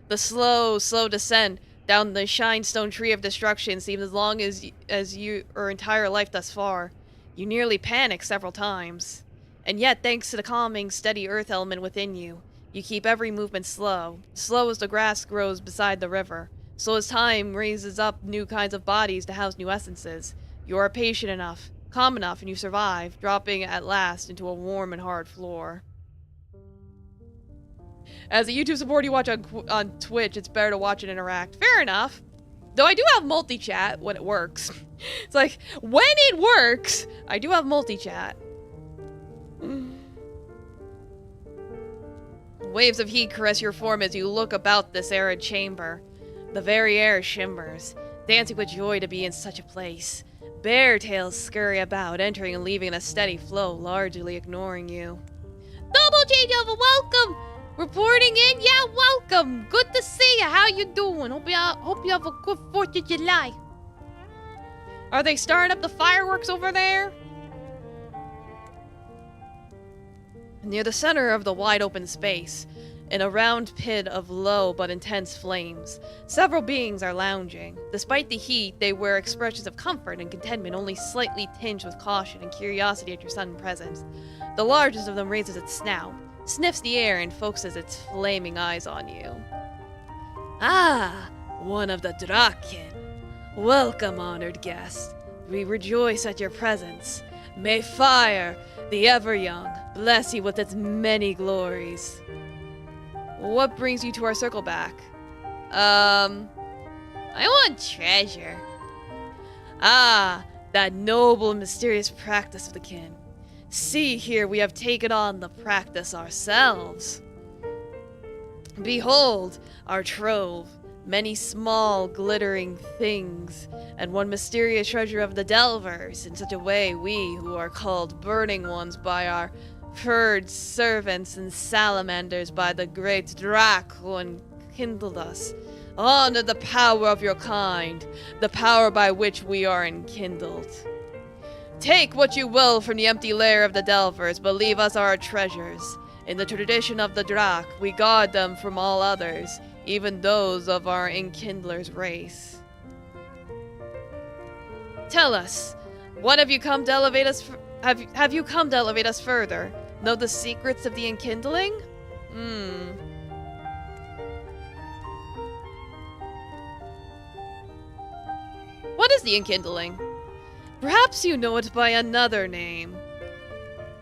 The slow descent down the shinestone tree of destruction seemed as long as your entire life thus far. You nearly panicked several times. And yet, thanks to the calming, steady earth element within you, you keep every movement slow. Slow as the grass grows beside the river. Slow as time raises up new kinds of bodies to house new essences. You are patient enough, calm enough, and you survive, dropping at last into a warm and hard floor. As a YouTube supporter you watch on Twitch, it's better to watch and interact. Fair enough. Though I do have multi-chat when it works. It's like, when it works, I do have multi-chat. Waves of heat caress your form as you look about this arid chamber. The very air shimmers, dancing with joy to be in such a place. Bear tails scurry about, entering and leaving in a steady flow, largely ignoring you. Double changeover, welcome! Reporting in, yeah, welcome! Good to see you, how you doing? Hope you have a good 4th of July. Are they starting up the fireworks over there? Near the center of the wide open space, in a round pit of low but intense flames, several beings are lounging. Despite the heat, they wear expressions of comfort and contentment, only slightly tinged with caution and curiosity at your sudden presence. The largest of them raises its snout, sniffs the air, and focuses its flaming eyes on you. Ah, one of the Draken. Welcome, honored guest. We rejoice at your presence. May fire, the ever-young, bless you with its many glories. What brings you to our circle back? I want treasure. Ah, that noble and mysterious practice of the kin. See here, we have taken on the practice ourselves. Behold, our trove, many small, glittering things, and one mysterious treasure of the Delvers. In such a way, we, who are called Burning Ones by our furred servants and salamanders by the great Drak who enkindled us, honor the power of your kind, the power by which we are enkindled. Take what you will from the empty lair of the Delvers, but leave us our treasures. In the tradition of the Drak, we guard them from all others, even those of our enkindler's race. Tell us, what have you come to elevate us? Have you come to elevate us further? Know the secrets of the enkindling? What is the enkindling? Perhaps you know it by another name.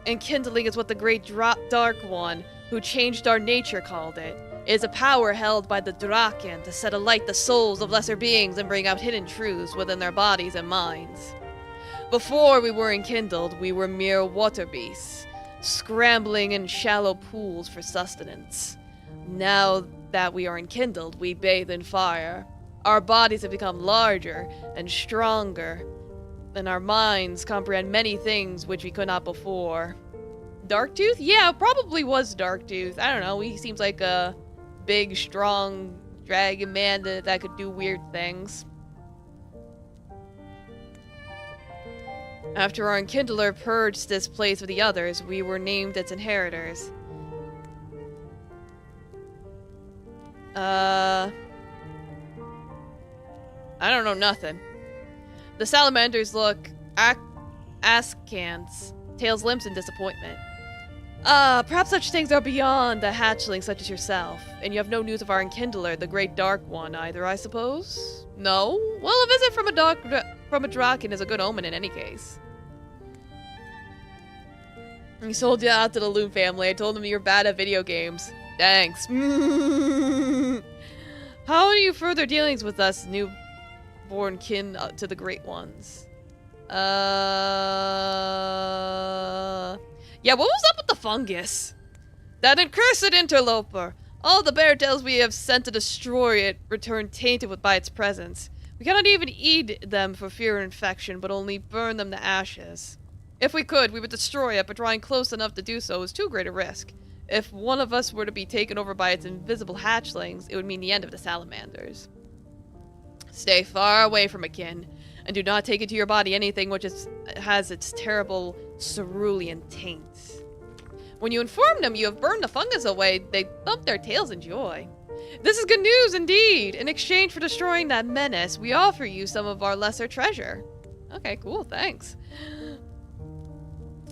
Enkindling is what the great Dark One, who changed our nature, called it. It is a power held by the Draken to set alight the souls of lesser beings and bring out hidden truths within their bodies and minds. Before we were enkindled, we were mere water beasts, scrambling in shallow pools for sustenance. Now that we are enkindled, we bathe in fire. Our bodies have become larger and stronger, and our minds comprehend many things which we could not before. Darktooth? Yeah, probably was Darktooth. I don't know. He seems like a big, strong dragon man that could do weird things. After our Enkindler purged this place with the others, we were named its inheritors. I don't know nothing. The salamanders look askance, tails limps in disappointment. Perhaps such things are beyond the hatchling such as yourself, and you have no news of our Enkindler, the Great Dark One, either, I suppose? No? Well, a visit from a Draken is a good omen in any case. He sold you out to the Loom family. I told him you're bad at video games. Thanks. How are you further dealings with us newborn kin to the Great Ones? Yeah, what was up with the fungus? That accursed interloper. All the bear tails we have sent to destroy it return tainted by its presence. We cannot even eat them for fear of infection, but only burn them to ashes. If we could, we would destroy it, but drawing close enough to do so is too great a risk. If one of us were to be taken over by its invisible hatchlings, it would mean the end of the salamanders. Stay far away from akin, and do not take into your body anything which has its terrible cerulean taint. When you inform them you have burned the fungus away, they thump their tails in joy. This is good news indeed! In exchange for destroying that menace, we offer you some of our lesser treasure. Okay, cool, thanks.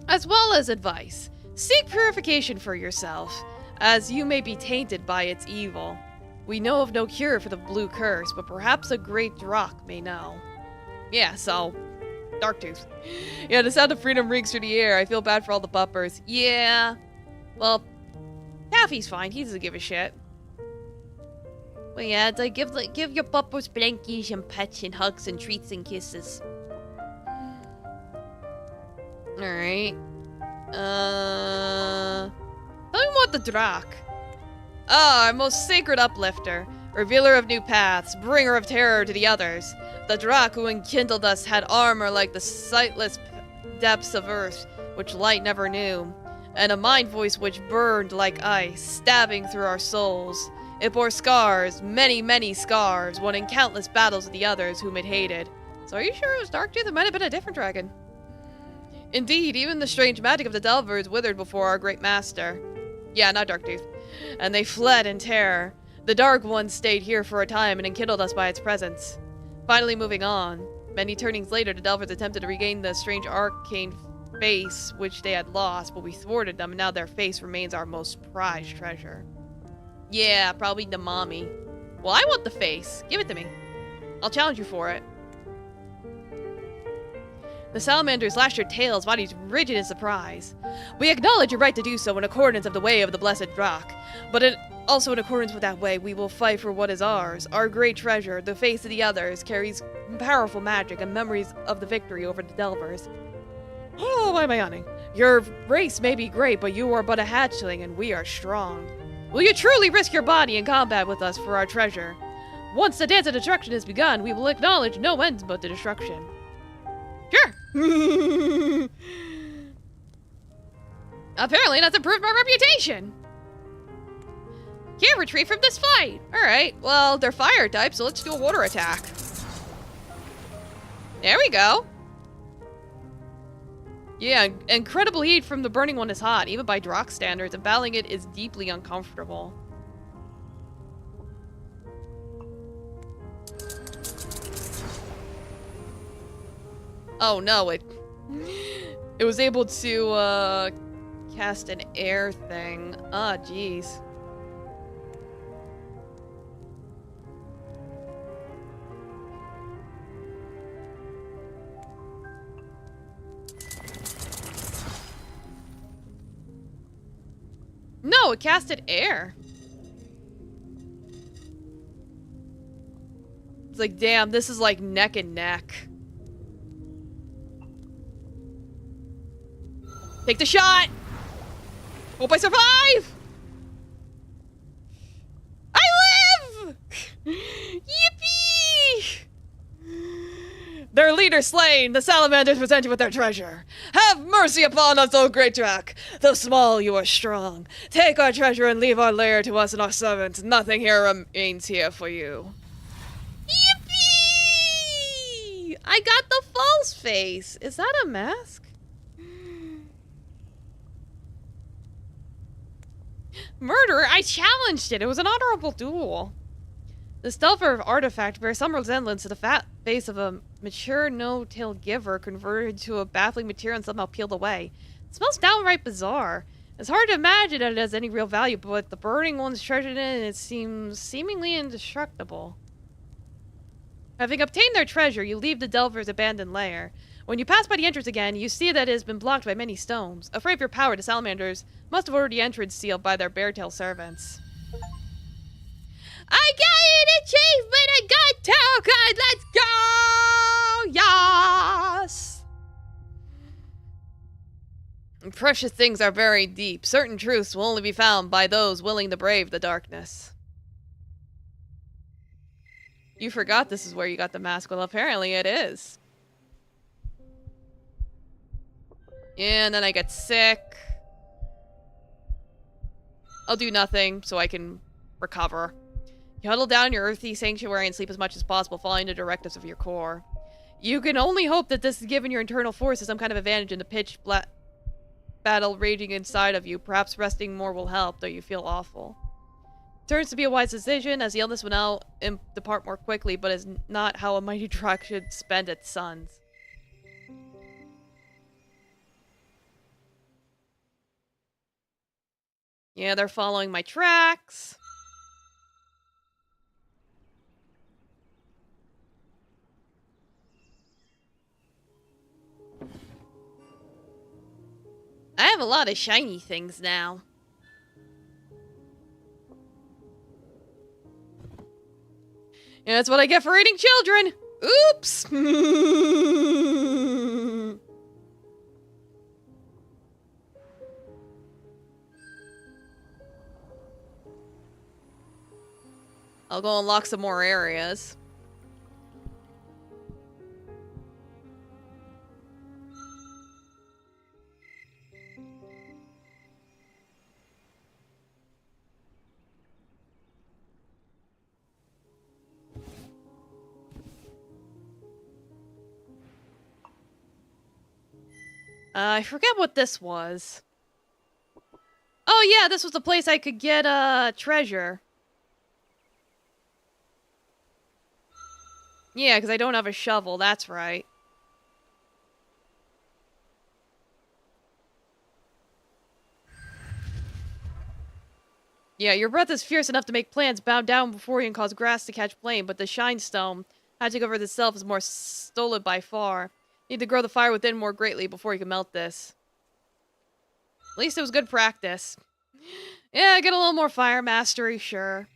As well as advice. Seek purification for yourself, as you may be tainted by its evil. We know of no cure for the blue curse, but perhaps a great Drak may know. Yeah, so, Darktooth. Yeah, the sound of freedom rings through the air. I feel bad for all the buppers. Yeah. Well, Taffy's fine. He doesn't give a shit. Well, yeah, it's like give your buppers blankies and pets and hugs and treats and kisses. Alright. Tell me about the Drak. Ah, our most sacred uplifter, revealer of new paths, bringer of terror to the others. The Drak who enkindled us had armor like the sightless depths of earth, which light never knew, and a mind voice which burned like ice, stabbing through our souls. It bore scars, many, many scars, won in countless battles with the others whom it hated. So are you sure it was Darktooth? It might have been a different dragon. Indeed, even the strange magic of the Delvers withered before our great master. Yeah, not Darktooth. And they fled in terror. The Dark One stayed here for a time and enkindled us by its presence. Finally moving on. Many turnings later, the Delvers attempted to regain the strange arcane face which they had lost, but we thwarted them, and now their face remains our most prized treasure. Yeah, probably the mommy. Well, I want the face. Give it to me. I'll challenge you for it. The salamanders lashed their tails, bodies rigid in surprise. We acknowledge your right to do so in accordance of the way of the blessed Drak, but also in accordance with that way, we will fight for what is ours. Our great treasure, the face of the others, carries powerful magic and memories of the victory over the Delvers. Oh, why am I yawning? Your race may be great, but you are but a hatchling, and we are strong. Will you truly risk your body in combat with us for our treasure? Once the dance of destruction has begun, we will acknowledge no ends but the destruction. Sure. Apparently that's improved my reputation. Can't retreat from this fight. Alright, well, they're fire type, so let's do a water attack. There we go. Yeah, incredible heat from the burning one is hot, even by Drak standards, and battling it is deeply uncomfortable. Oh no, it was able to cast an air thing. Ah, jeez. No, it casted air. It's like, damn, this is like neck and neck. Take the shot! Hope I survive! I live! Yippee! Their leader slain, the salamanders present you with their treasure. Have mercy upon us, O great Drac! Though small, you are strong. Take our treasure and leave our lair to us and our servants. Nothing here remains here for you. Yippee! I got the false face. Is that a mask? Murder? I challenged it. It was an honorable duel. The Stelfer artifact bears some resemblance to the fat face of a mature no-till giver converted to a baffling material and somehow peeled away. It smells downright bizarre. It's hard to imagine that it has any real value, but the burning one's treasured in it seems seemingly indestructible. Having obtained their treasure, you leave the Delver's abandoned lair. When you pass by the entrance again, you see that it has been blocked by many stones. Afraid of your power, the salamanders must have ordered the entrance sealed by their bear-tail servants. I got an achievement! I got Tarot card! Let's go! Yes! Precious things are buried deep. Certain truths will only be found by those willing to brave the darkness. You forgot this is where you got the mask. Well, apparently it is. And then I get sick. I'll do nothing so I can recover. You huddle down in your earthy sanctuary and sleep as much as possible, following the directives of your core. You can only hope that this has given your internal forces some kind of advantage in the pitch black battle raging inside of you. Perhaps resting more will help, though you feel awful. Turns to be a wise decision, as the illness will now depart more quickly, but is not how a mighty drac should spend its sons. Yeah, they're following my tracks. I have a lot of shiny things now. And that's what I get for eating children. Oops. I'll go unlock some more areas. I forget what this was. Oh yeah, this was the place I could get treasure. Yeah, because I don't have a shovel, that's right. Yeah, your breath is fierce enough to make plants bow down before you and cause grass to catch flame, but the shine stone, magic over itself, is more stolid by far. Need to grow the fire within more greatly before you can melt this. At least it was good practice. Yeah, get a little more fire mastery, sure.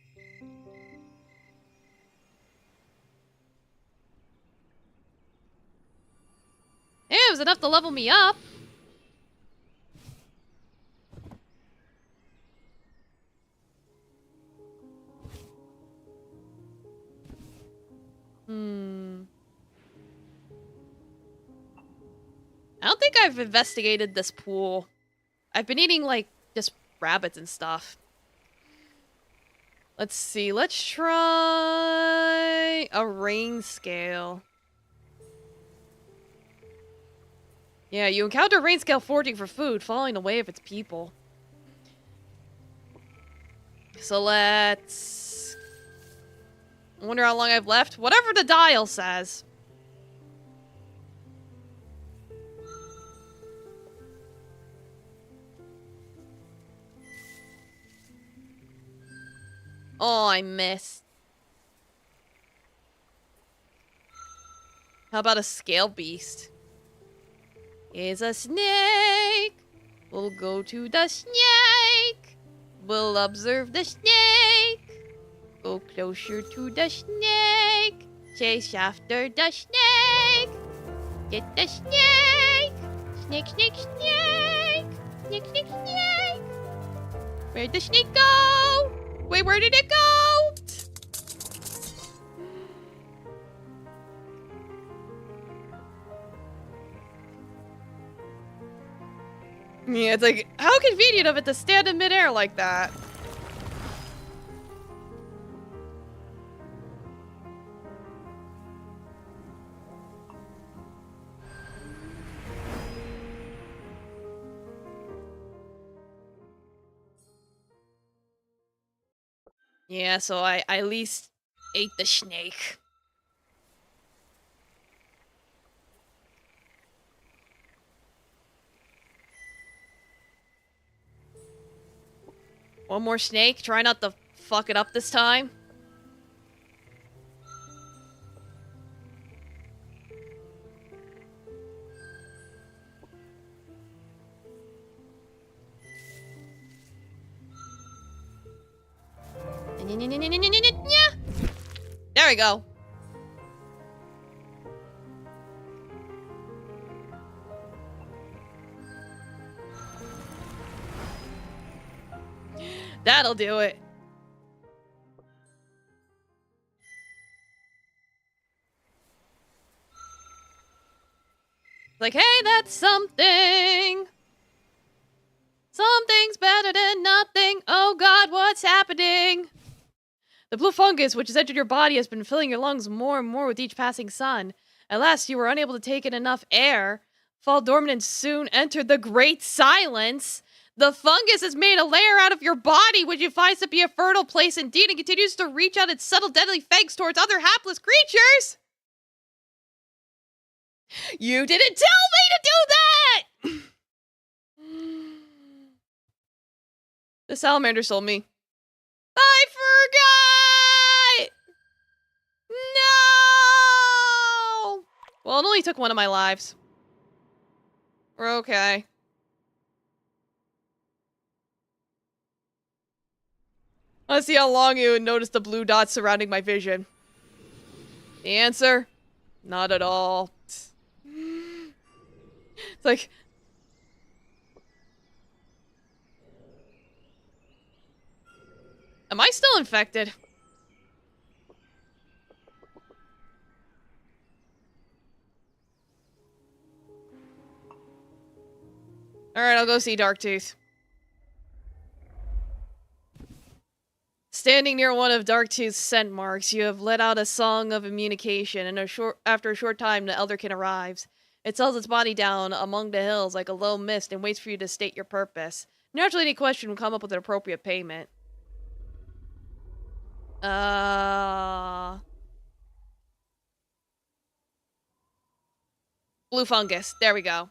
Yeah, it was enough to level me up. I don't think I've investigated this pool. I've been eating, like, just rabbits and stuff. Let's see. Let's try a rain scale. Yeah, you encounter rain scale foraging for food, following the way of its people. So let's... I wonder how long I've left. Whatever the dial says. Oh, I missed. How about a scale beast? Is a snake. We'll go to the snake. We'll observe the snake. Go closer to the snake. Chase after the snake. Get the snake. Snake, snake, snake. Snake, snake, snake. Where'd the snake go? Wait, where did it go? Yeah, it's like, how convenient of it to stand in midair like that. Yeah, so I at least ate the snake. One more snake. Try not to fuck it up this time. There we go. That'll do it. Like, hey, that's something. Something's better than nothing. Oh god, what's happening? The blue fungus which has entered your body has been filling your lungs more and more with each passing sun. At last, you were unable to take in enough air, fall dormant, and soon entered the great silence. The fungus has made a layer out of your body, which it finds to be a fertile place indeed, and continues to reach out its subtle, deadly fangs towards other hapless creatures. You didn't tell me to do that! The salamander sold me. I forgot! No! Well, it only took one of my lives. We're okay. Let's see how long you would notice the blue dots surrounding my vision. The answer? Not at all. It's like... Am I still infected? Alright, I'll go see Darktooth. Standing near one of Darktooth's scent marks, you have let out a song of communication, and after a short time, the Elderkin arrives. It settles its body down among the hills like a low mist and waits for you to state your purpose. Naturally, any question will come up with an appropriate payment. Blue fungus. There we go.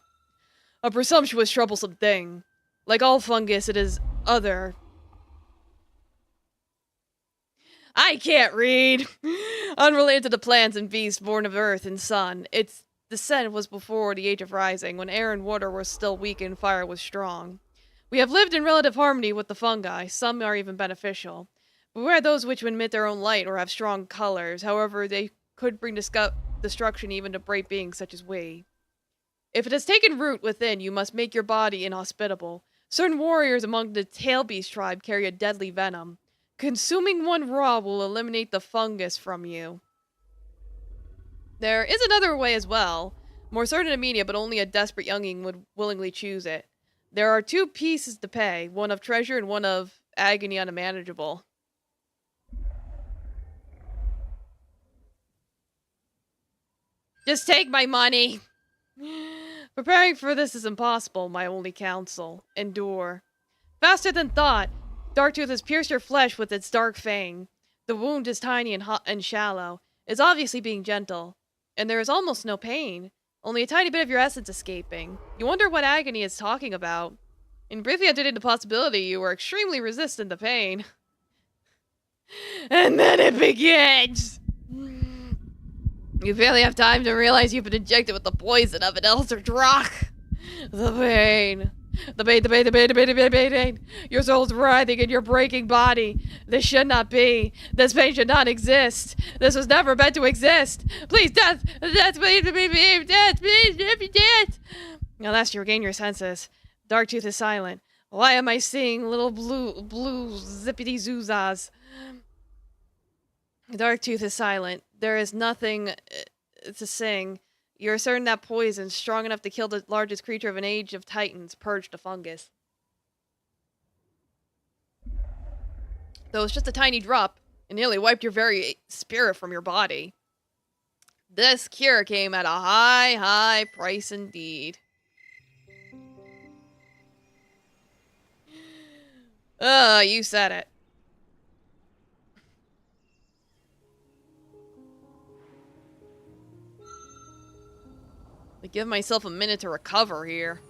A presumptuous, troublesome thing. Like all fungus, it is other. I can't read! Unrelated to the plants and beasts born of earth and sun. Its descent was before the age of rising, when air and water were still weak and fire was strong. We have lived in relative harmony with the fungi. Some are even beneficial. Beware those which emit their own light or have strong colors. However, they could bring destruction even to bright beings such as we. If it has taken root within, you must make your body inhospitable. Certain warriors among the tailbeast tribe carry a deadly venom. Consuming one raw will eliminate the fungus from you. There is another way as well. More certain immediate, but only a desperate youngling would willingly choose it. There are 2 pieces to pay, one of treasure and one of agony unmanageable. Just take my money! Preparing for this is impossible, my only counsel. Endure. Faster than thought, Darktooth has pierced your flesh with its dark fang. The wound is tiny and hot and shallow. It's obviously being gentle. And there is almost no pain. Only a tiny bit of your essence escaping. You wonder what agony it's talking about. And briefly entertained the possibility you were extremely resistant to pain. And then it begins! You barely have time to realize you've been injected with the poison of an Elder Drock. The pain. The pain, the pain, the pain, the pain, the pain, the pain. Your soul's writhing in your breaking body. This should not be. This pain should not exist. This was never meant to exist. Please, death, death, please, please, death, please, death. Now last you regain your senses. Darktooth is silent. Why am I seeing little blue zippity zoozahs? Darktooth is silent. There is nothing to sing. You're certain that poison, strong enough to kill the largest creature of an age of titans, purged the fungus. Though it's just a tiny drop, it nearly wiped your very spirit from your body. This cure came at a high, high price indeed. You said it. I give myself a minute to recover here.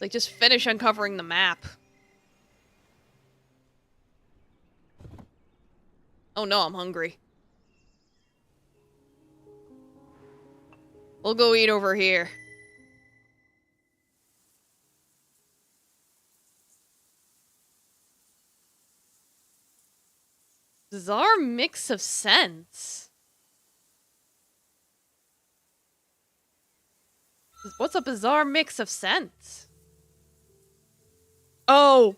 Like, just finish uncovering the map. Oh no, I'm hungry. We'll go eat over here. Bizarre mix of scents. What's a bizarre mix of scents? Oh!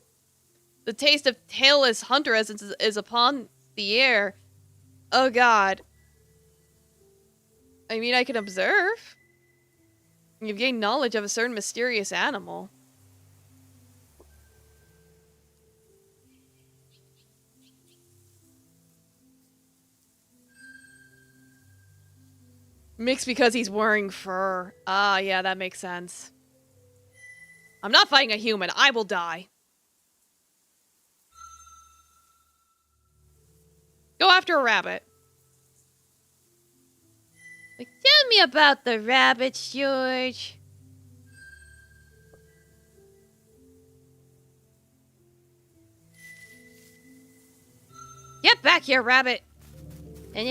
The taste of tailless hunter essence is upon the air. Oh god. I mean, I can observe. You've gained knowledge of a certain mysterious animal. Mixed because he's wearing fur. Ah, yeah, that makes sense. I'm not fighting a human. I will die. Go after a rabbit. Like, tell me about the rabbits, George. Get back here, rabbit. Yeah.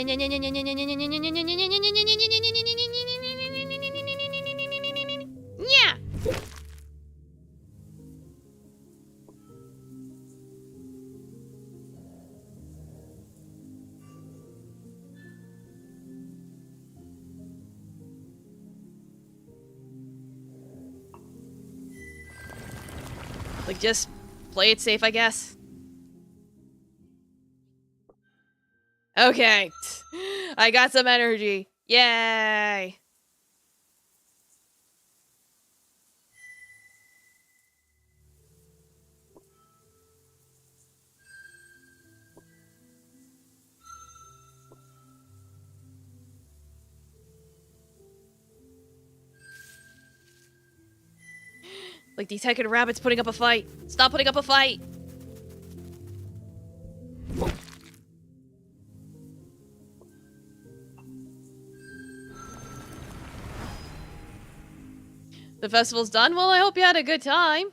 Like, just play it safe, I guess. Okay. I got some energy. Yay! Like these heckin' rabbits putting up a fight. Stop putting up a fight! The festival's done? Well, I hope you had a good time.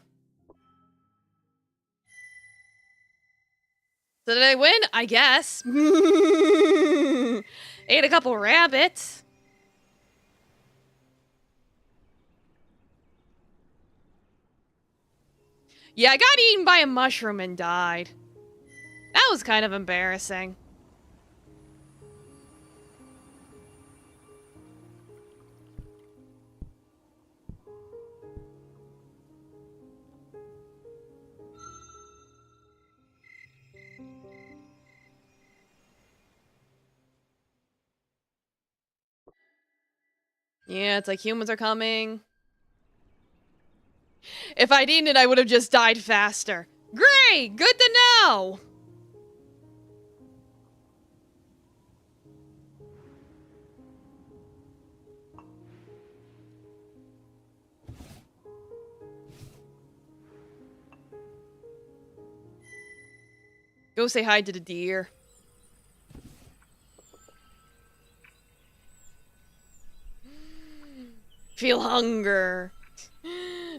So did I win? I guess. Ate a couple rabbits. Yeah, I got eaten by a mushroom and died. That was kind of embarrassing. Yeah, it's like humans are coming. If I'd eaten it, I would have just died faster. Great! Good to know! Go say hi to the deer. Feel hunger.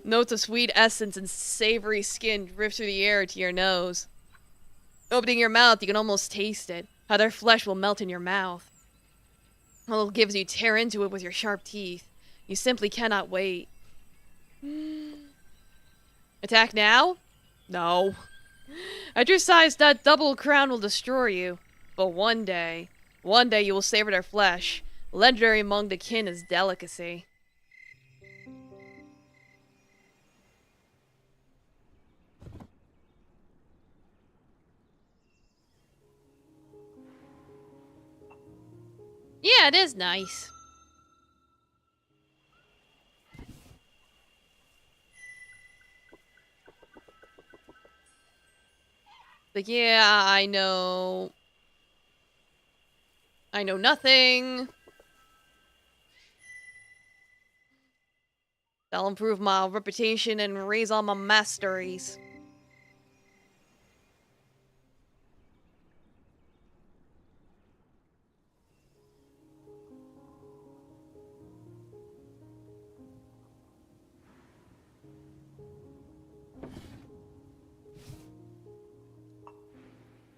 Notes of sweet essence and savory skin drift through the air to your nose. Opening your mouth, you can almost taste it. How their flesh will melt in your mouth. All it gives you tear into it with your sharp teeth. You simply cannot wait. Attack now? No. At your size, that double crown will destroy you. But one day you will savor their flesh. Legendary among the kin is delicacy. Yeah, it is nice. Like, yeah, I know nothing. That'll improve my reputation and raise all my masteries.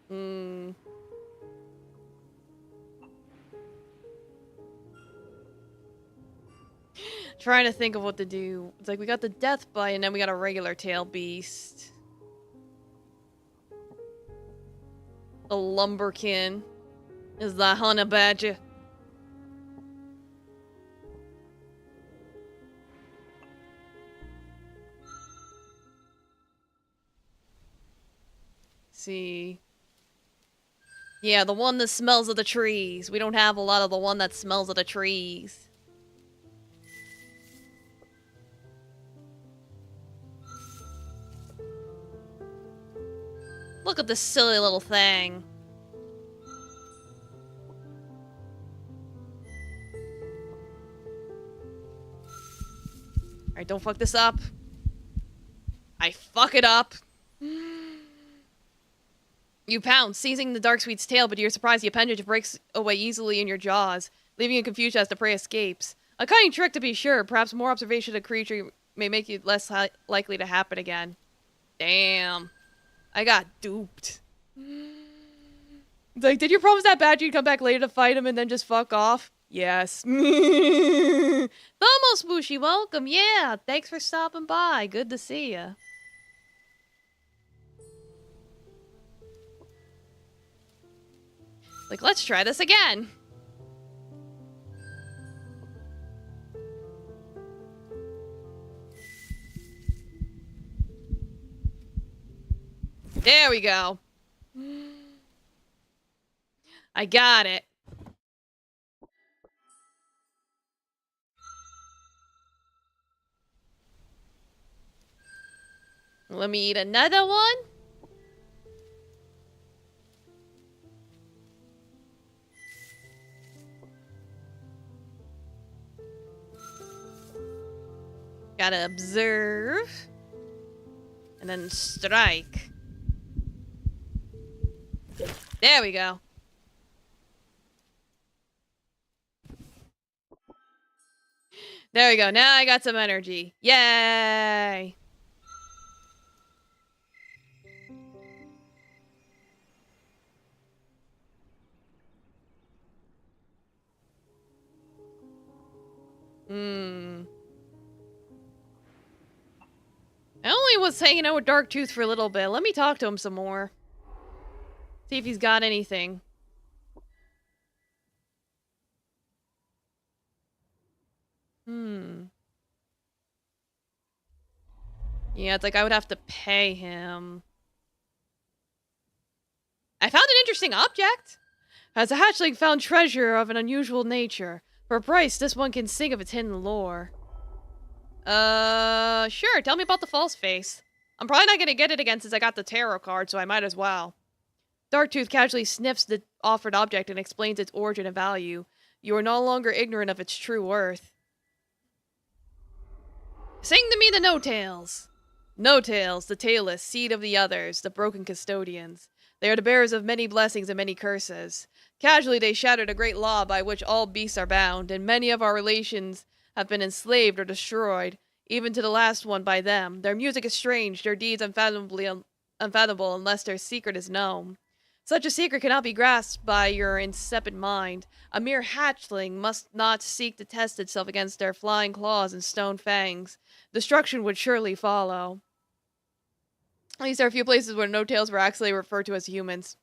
Hmm. Trying to think of what to do. It's like we got the death bite and then we got a regular tail beast. The lumberkin is the honey badger. See. Yeah, the one that smells of the trees. We don't have a lot of the one that smells of the trees. Look at this silly little thing. Alright, don't fuck this up. I fuck it up. You pounce, seizing the Darksweet's tail, but to your surprise, the appendage breaks away easily in your jaws, leaving you confused as the prey escapes. A cunning trick to be sure, perhaps more observation of the creature may make you less likely to happen again. Damn. I got duped. It's like, did you promise that badger you'd come back later to fight him and then just fuck off? Yes. Thomo Swooshy, welcome. Yeah, thanks for stopping by. Good to see ya. Like, let's try this again. There we go. I got it. Let me eat another one. Gotta observe. And then strike. There we go. There we go. Now I got some energy. Yay! I only was hanging out with Darktooth for a little bit. Let me talk to him some more. See if he's got anything. Yeah, it's like I would have to pay him. I found an interesting object. Has a hatchling found treasure of an unusual nature. For a price, this one can sing of its hidden lore. Sure. Tell me about the false face. I'm probably not gonna get it again since I got the tarot card, so I might as well. Darktooth casually sniffs the offered object and explains its origin and value. You are no longer ignorant of its true worth. Sing to me the no-tails. No-tails, the tailless, seed of the others, the broken custodians. They are the bearers of many blessings and many curses. Casually they shattered a great law by which all beasts are bound, and many of our relations have been enslaved or destroyed, even to the last one by them. Their music is strange, their deeds unfathomable unless their secret is known. Such a secret cannot be grasped by your insipid mind. A mere hatchling must not seek to test itself against their flying claws and stone fangs. Destruction would surely follow. At least there are a few places where no-tails were actually referred to as humans.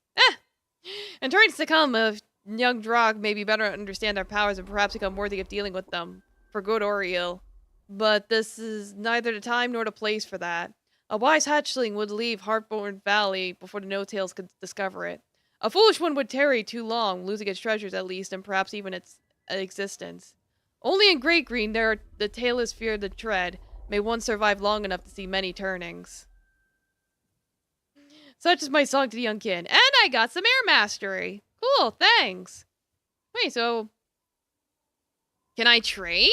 In turns to come, a young Drog may be better understand their powers and perhaps become worthy of dealing with them, for good or ill. But this is neither the time nor the place for that. A wise hatchling would leave Heartborn Valley before the no-tails could discover it. A foolish one would tarry too long, losing its treasures at least, and perhaps even its existence. Only in Great Green the tailors fear the tread. May one survive long enough to see many turnings. Such is my song to the young kin. And I got some air mastery. Cool, thanks. Wait, so... Can I trade?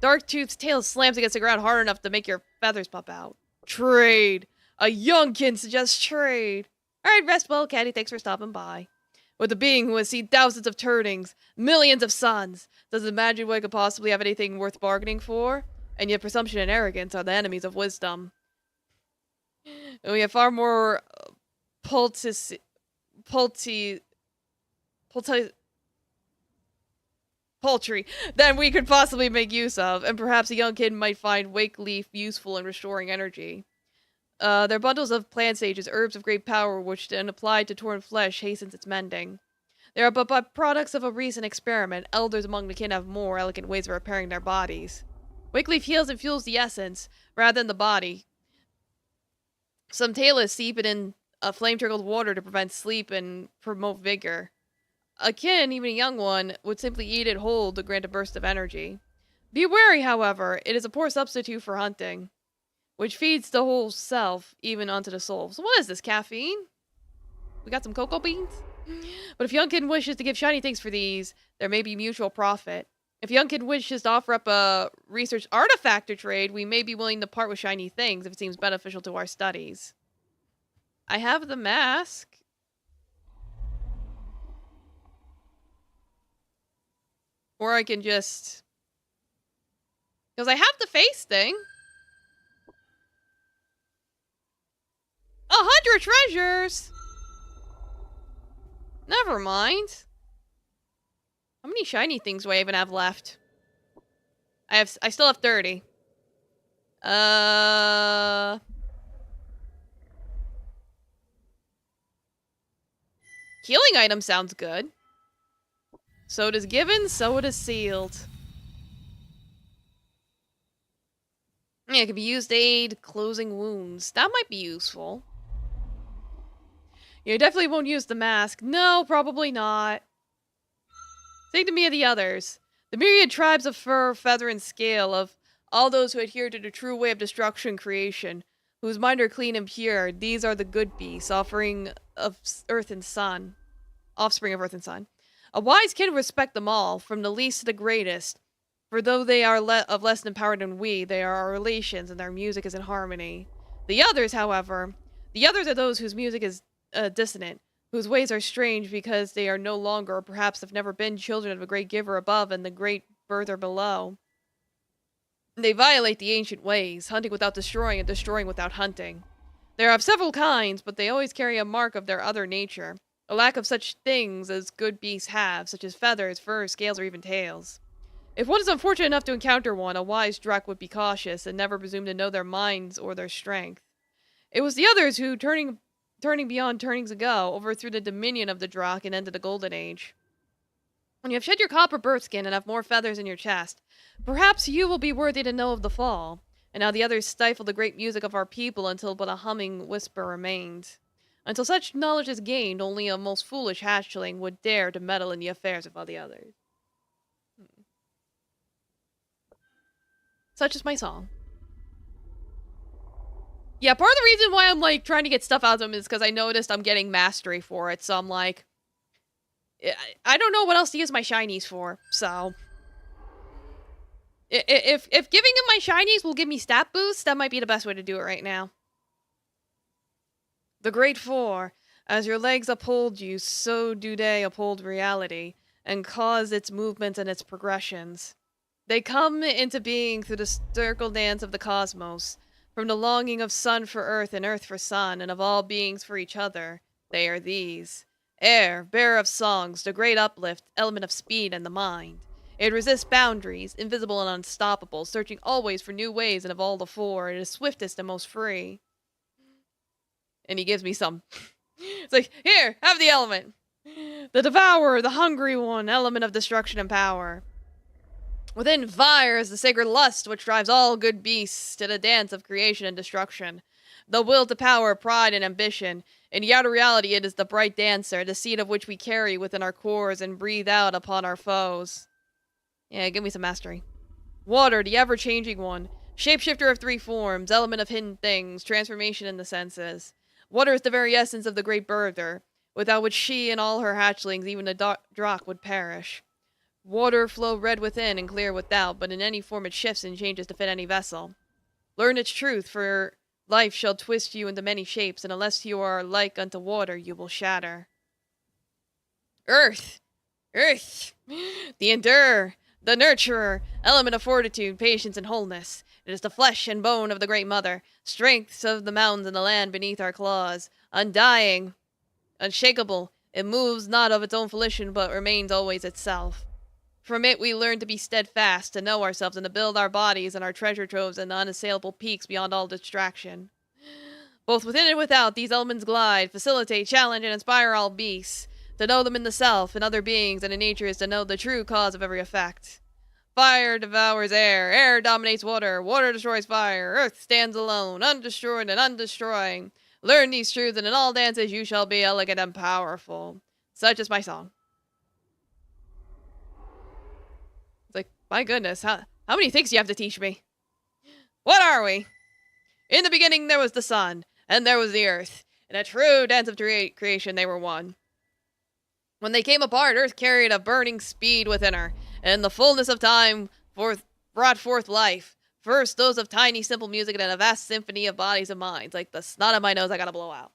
Darktooth's tail slams against the ground hard enough to make your feathers pop out. Trade. A youngkin suggests trade. Alright, rest well, Caddy. Thanks for stopping by. With a being who has seen thousands of turnings, millions of suns, does the magic boy could possibly have anything worth bargaining for? And yet presumption and arrogance are the enemies of wisdom. And we have far more poultry than we could possibly make use of, and perhaps a young kid might find wake leaf useful in restoring energy. They're bundles of plant sages, herbs of great power, which, when applied to torn flesh, hastens its mending. They are but products of a recent experiment. Elders among the kin have more elegant ways of repairing their bodies. Wake leaf heals and fuels the essence, rather than the body. Some tailors steep it in flame-trickled water to prevent sleep and promote vigor. A kin, even a young one, would simply eat it whole to grant a burst of energy. Be wary, however, it is a poor substitute for hunting, which feeds the whole self, even onto the soul. So what is this, caffeine? We got some cocoa beans? But if youngkin wishes to give shiny things for these, there may be mutual profit. If youngkin wishes to offer up a research artifact or trade, we may be willing to part with shiny things if it seems beneficial to our studies. I have the mask. Or I can just... Because I have the face thing. 100 treasures! Never mind. How many shiny things do I even have left? I still have 30. Healing item sounds good. So it is given, so it is sealed. Yeah, it can be used to aid closing wounds. That might be useful. You definitely won't use the mask. No, probably not. Think to me of the others. The myriad tribes of fur, feather, and scale, of all those who adhere to the true way of destruction creation, whose mind are clean and pure. These are the good beasts, offering of earth and sun. Offspring of earth and sun. A wise kin respect them all, from the least to the greatest. For though they are of less than power than we, they are our relations, and their music is in harmony. The others, however, are those whose music is dissonant, whose ways are strange because they are no longer, or perhaps have never been, children of a great giver above and the great birther below. They violate the ancient ways, hunting without destroying and destroying without hunting. They are of several kinds, but they always carry a mark of their other nature, a lack of such things as good beasts have, such as feathers, fur, scales, or even tails. If one is unfortunate enough to encounter one, a wise Drak would be cautious and never presume to know their minds or their strength. It was the others who, turning beyond turnings ago, overthrew the dominion of the Drak and ended the Golden Age. When you have shed your copper bird skin and have more feathers in your chest, perhaps you will be worthy to know of the fall, and how the others stifled the great music of our people until but a humming whisper remained. Until such knowledge is gained, only a most foolish hatchling would dare to meddle in the affairs of all the others. Such is my song. Yeah, part of the reason why I'm, like, trying to get stuff out of them is because I noticed I'm getting mastery for it, so I'm like... I don't know what else to use my shinies for, so... If giving them my shinies will give me stat boosts, that might be the best way to do it right now. The Great Four. As your legs uphold you, so do they uphold reality, and cause its movements and its progressions. They come into being through the circle dance of the cosmos, from the longing of sun for earth and earth for sun, and of all beings for each other. They are these. Air, bearer of songs, the great uplift, element of speed and the mind. It resists boundaries, invisible and unstoppable, searching always for new ways, and of all the four, it is swiftest and most free. And he gives me some. It's like, here, have the element. The devourer, the hungry one, element of destruction and power. Within fire is the sacred lust which drives all good beasts to the dance of creation and destruction. The will to power, pride, and ambition. In the outer reality, it is the bright dancer, the seed of which we carry within our cores and breathe out upon our foes. Yeah, give me some mastery. Water, the ever-changing one. Shapeshifter of three forms, element of hidden things, transformation in the senses. Water is the very essence of the great birther, without which she and all her hatchlings, even the Drakh, would perish. Water flow red within and clear without, but in any form it shifts and changes to fit any vessel. Learn its truth, for life shall twist you into many shapes, and unless you are like unto water, you will shatter. Earth! Earth! The endurer, the nurturer, element of fortitude, patience, and wholeness. It is the flesh and bone of the great mother, strength of the mountains and the land beneath our claws, undying, unshakable. It moves not of its own volition, but remains always itself. From it we learn to be steadfast, to know ourselves, and to build our bodies and our treasure troves and unassailable peaks beyond all distraction. Both within and without, these elements glide, facilitate, challenge, and inspire all beasts. To know them in the self, and other beings, and in nature is to know the true cause of every effect. Fire devours air, air dominates water, water destroys fire, earth stands alone, undestroyed and undestroying. Learn these truths, and in all dances you shall be elegant and powerful. Such is my song. It's like, my goodness, how many things do you have to teach me? What are we? In the beginning there was the sun, and there was the earth. In a true dance of creation they were one. When they came apart, earth carried a burning speed within her, and in the fullness of time brought forth life. First, those of tiny, simple music, and then a vast symphony of bodies and minds. Like the snot on my nose, I gotta blow out.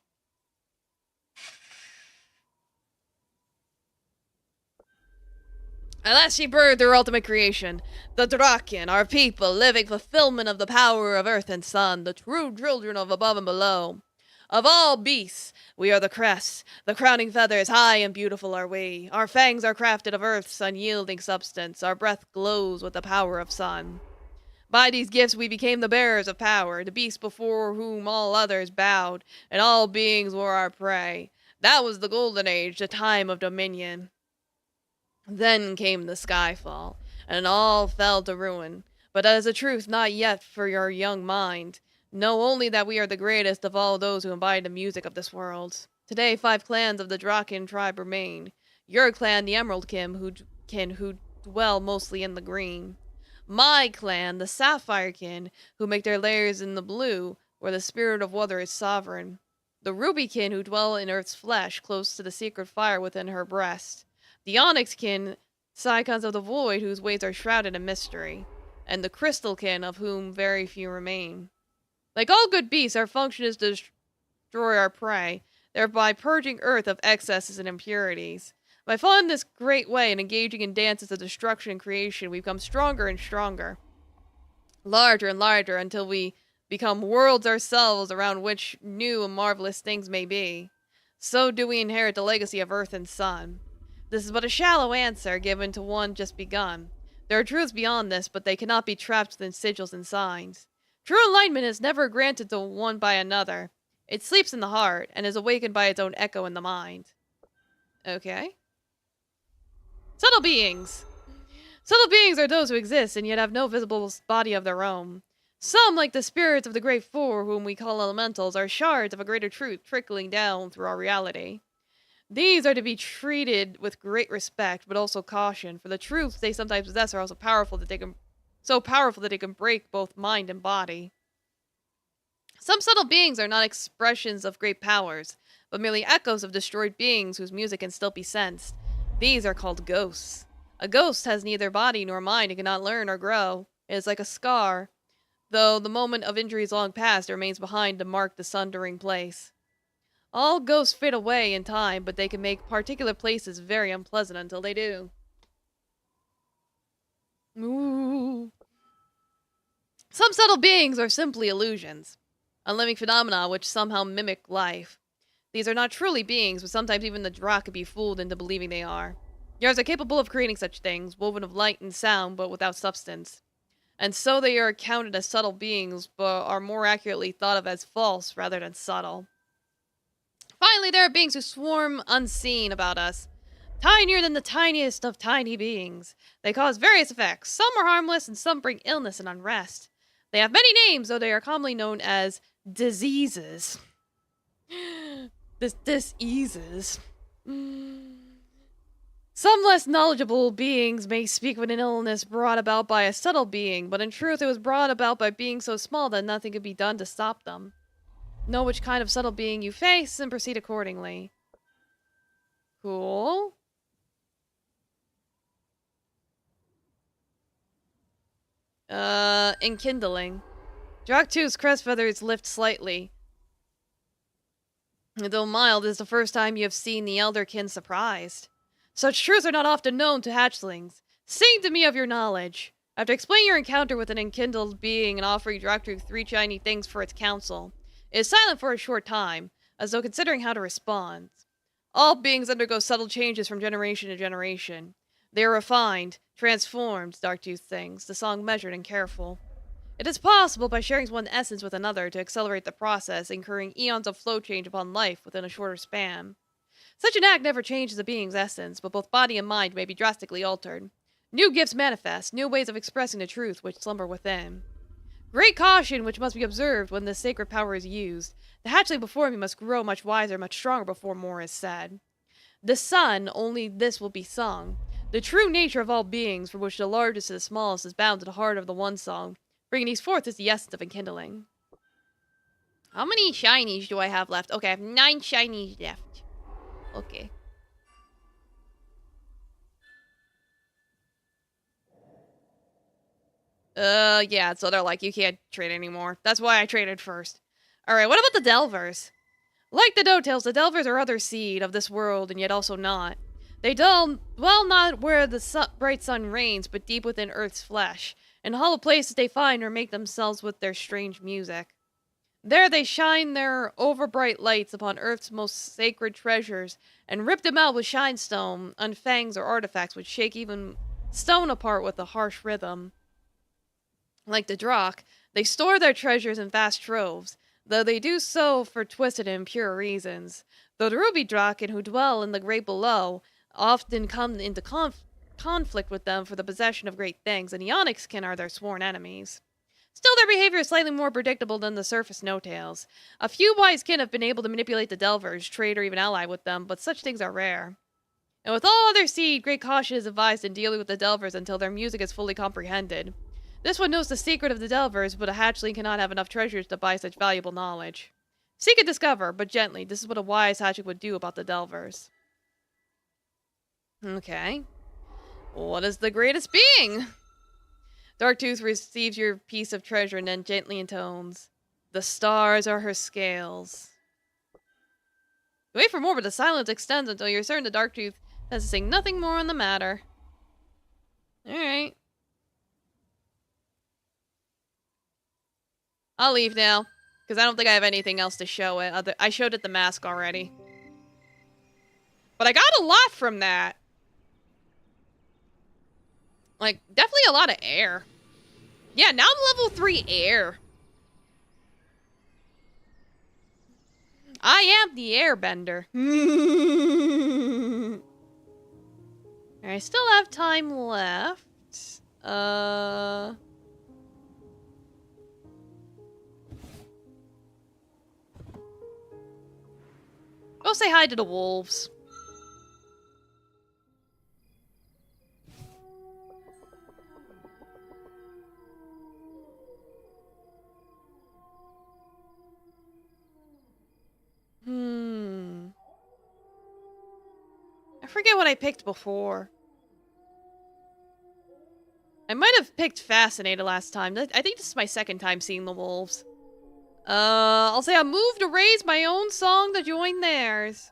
At last she birthed her ultimate creation, the Draken, our people, living fulfillment of the power of earth and sun, the true children of above and below. Of all beasts, we are the crest, the crowning feathers, high and beautiful are we. Our fangs are crafted of earth's unyielding substance, our breath glows with the power of sun. By these gifts we became the bearers of power, the beasts before whom all others bowed, and all beings were our prey. That was the golden age, the time of dominion. Then came the skyfall, and all fell to ruin. But as a truth not yet for your young mind. Know only that we are the greatest of all those who embody the music of this world. Today 5 clans of the Draken tribe remain. Your clan, the Emerald who dwell mostly in the green. My clan, the Sapphire kin, who make their lairs in the blue, where the spirit of water is sovereign. The Ruby kin, who dwell in earth's flesh, close to the secret fire within her breast. The Onyx kin, Scions of the void, whose ways are shrouded in mystery. And the Crystal kin, of whom very few remain. Like all good beasts, our function is to destroy our prey, thereby purging earth of excesses and impurities. By following this great way and engaging in dances of destruction and creation, we become stronger and stronger. Larger and larger until we become worlds ourselves around which new and marvelous things may be. So do we inherit the legacy of earth and sun. This is but a shallow answer given to one just begun. There are truths beyond this, but they cannot be trapped within sigils and signs. True enlightenment is never granted to one by another. It sleeps in the heart, and is awakened by its own echo in the mind. Okay. Subtle beings. Subtle beings are those who exist, and yet have no visible body of their own. Some, like the spirits of the great four, whom we call elementals, are shards of a greater truth trickling down through our reality. These are to be treated with great respect, but also caution, for the truths they sometimes possess are also powerful that they can break both mind and body. Some subtle beings are not expressions of great powers, but merely echoes of destroyed beings whose music can still be sensed. These are called ghosts. A ghost has neither body nor mind and cannot learn or grow. It is like a scar. Though the moment of injury is long past, it remains behind to mark the sundering place. All ghosts fade away in time, but they can make particular places very unpleasant until they do. Ooh. Some subtle beings are simply illusions, unliving phenomena which somehow mimic life. These are not truly beings, but sometimes even the Drakh can be fooled into believing they are. Yours are capable of creating such things, woven of light and sound, but without substance. And so they are counted as subtle beings, but are more accurately thought of as false rather than subtle. Finally, there are beings who swarm unseen about us, tinier than the tiniest of tiny beings. They cause various effects. Some are harmless, and some bring illness and unrest. They have many names, though they are commonly known as diseases. This eases. Some less knowledgeable beings may speak of an illness brought about by a subtle being, but in truth it was brought about by being so small that nothing could be done to stop them. Know which kind of subtle being you face and proceed accordingly. Cool. Enkindling. Draktu's crest feathers lift slightly. Though mild, it is the first time you have seen the elderkin surprised. Such truths are not often known to hatchlings. Sing to me of your knowledge. After explaining your encounter with an enkindled being and offering Draktu 3 shiny things for its counsel, it is silent for a short time, as though considering how to respond. All beings undergo subtle changes from generation to generation. They are refined, transformed, Darktooth thinks, the song measured and careful. It is possible, by sharing one essence with another, to accelerate the process, incurring eons of flow change upon life within a shorter span. Such an act never changes a being's essence, but both body and mind may be drastically altered. New gifts manifest, new ways of expressing the truth which slumber within. Great caution which must be observed when this sacred power is used. The hatchling before me must grow much wiser, much stronger before more is said. The sun, only this will be sung. The true nature of all beings, from which the largest to the smallest is bound to the heart of the one song. Bringing these forth is the essence of enkindling. How many shinies do I have left? Okay, I have 9 shinies left. Okay. Yeah, so they're like, you can't trade anymore. That's why I traded first. Alright, what about the Delvers? Like the Dotales, the Delvers are other seed of this world, and yet also not. They dwell not where the bright sun reigns, but deep within Earth's flesh. In hollow places they find or make themselves with their strange music. There they shine their overbright lights upon Earth's most sacred treasures, and rip them out with shinestone, unfangs, or artifacts which shake even stone apart with a harsh rhythm. Like the Drakh, they store their treasures in vast troves, though they do so for twisted and impure reasons. Though the Ruby Draken who dwell in the great below often come into conflict with them for the possession of great things, and the Onyxkin are their sworn enemies. Still, their behavior is slightly more predictable than the surface no-tails. A few wise kin have been able to manipulate the Delvers, trade, or even ally with them, but such things are rare. And with all other seed, great caution is advised in dealing with the Delvers until their music is fully comprehended. This one knows the secret of the Delvers, but a hatchling cannot have enough treasures to buy such valuable knowledge. Seek and discover, but gently. This is what a wise hatchling would do about the Delvers. Okay. What is the greatest being? Darktooth receives your piece of treasure and then gently intones. The stars are her scales. You wait for more, but the silence extends until you're certain the Darktooth has to say nothing more on the matter. Alright. I'll leave now, because I don't think I have anything else to show it. I showed it the mask already. But I got a lot from that. Like, definitely a lot of air. Yeah, now I'm level 3 air. I am the airbender. I still have time left. Go say hi to the wolves. I forget what I picked before. I might have picked Fascinated last time. I think this is my second time seeing the wolves. I'll say I moved to raise my own song to join theirs.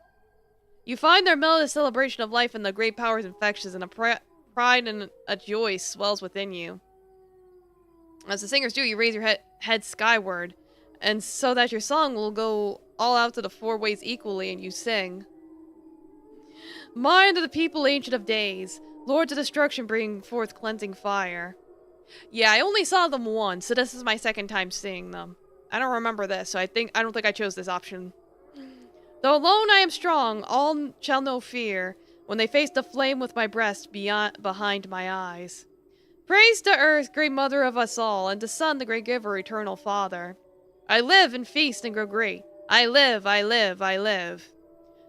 You find their melodious celebration of life and the great powers infectious, and a pride and a joy swells within you. As the singers do, you raise your head skyward, and so that your song will go all out to the 4 ways equally, and you sing. Mind of the people ancient of days, lords of destruction bring forth cleansing fire. Yeah, I only saw them once, so this is my second time seeing them. I don't remember this, so I don't think I chose this option. Though alone I am strong, all shall know fear, when they face the flame with my breast behind my eyes. Praise to Earth, great mother of us all, and to Sun, the great giver, eternal Father. I live and feast and grow great. I live, I live, I live.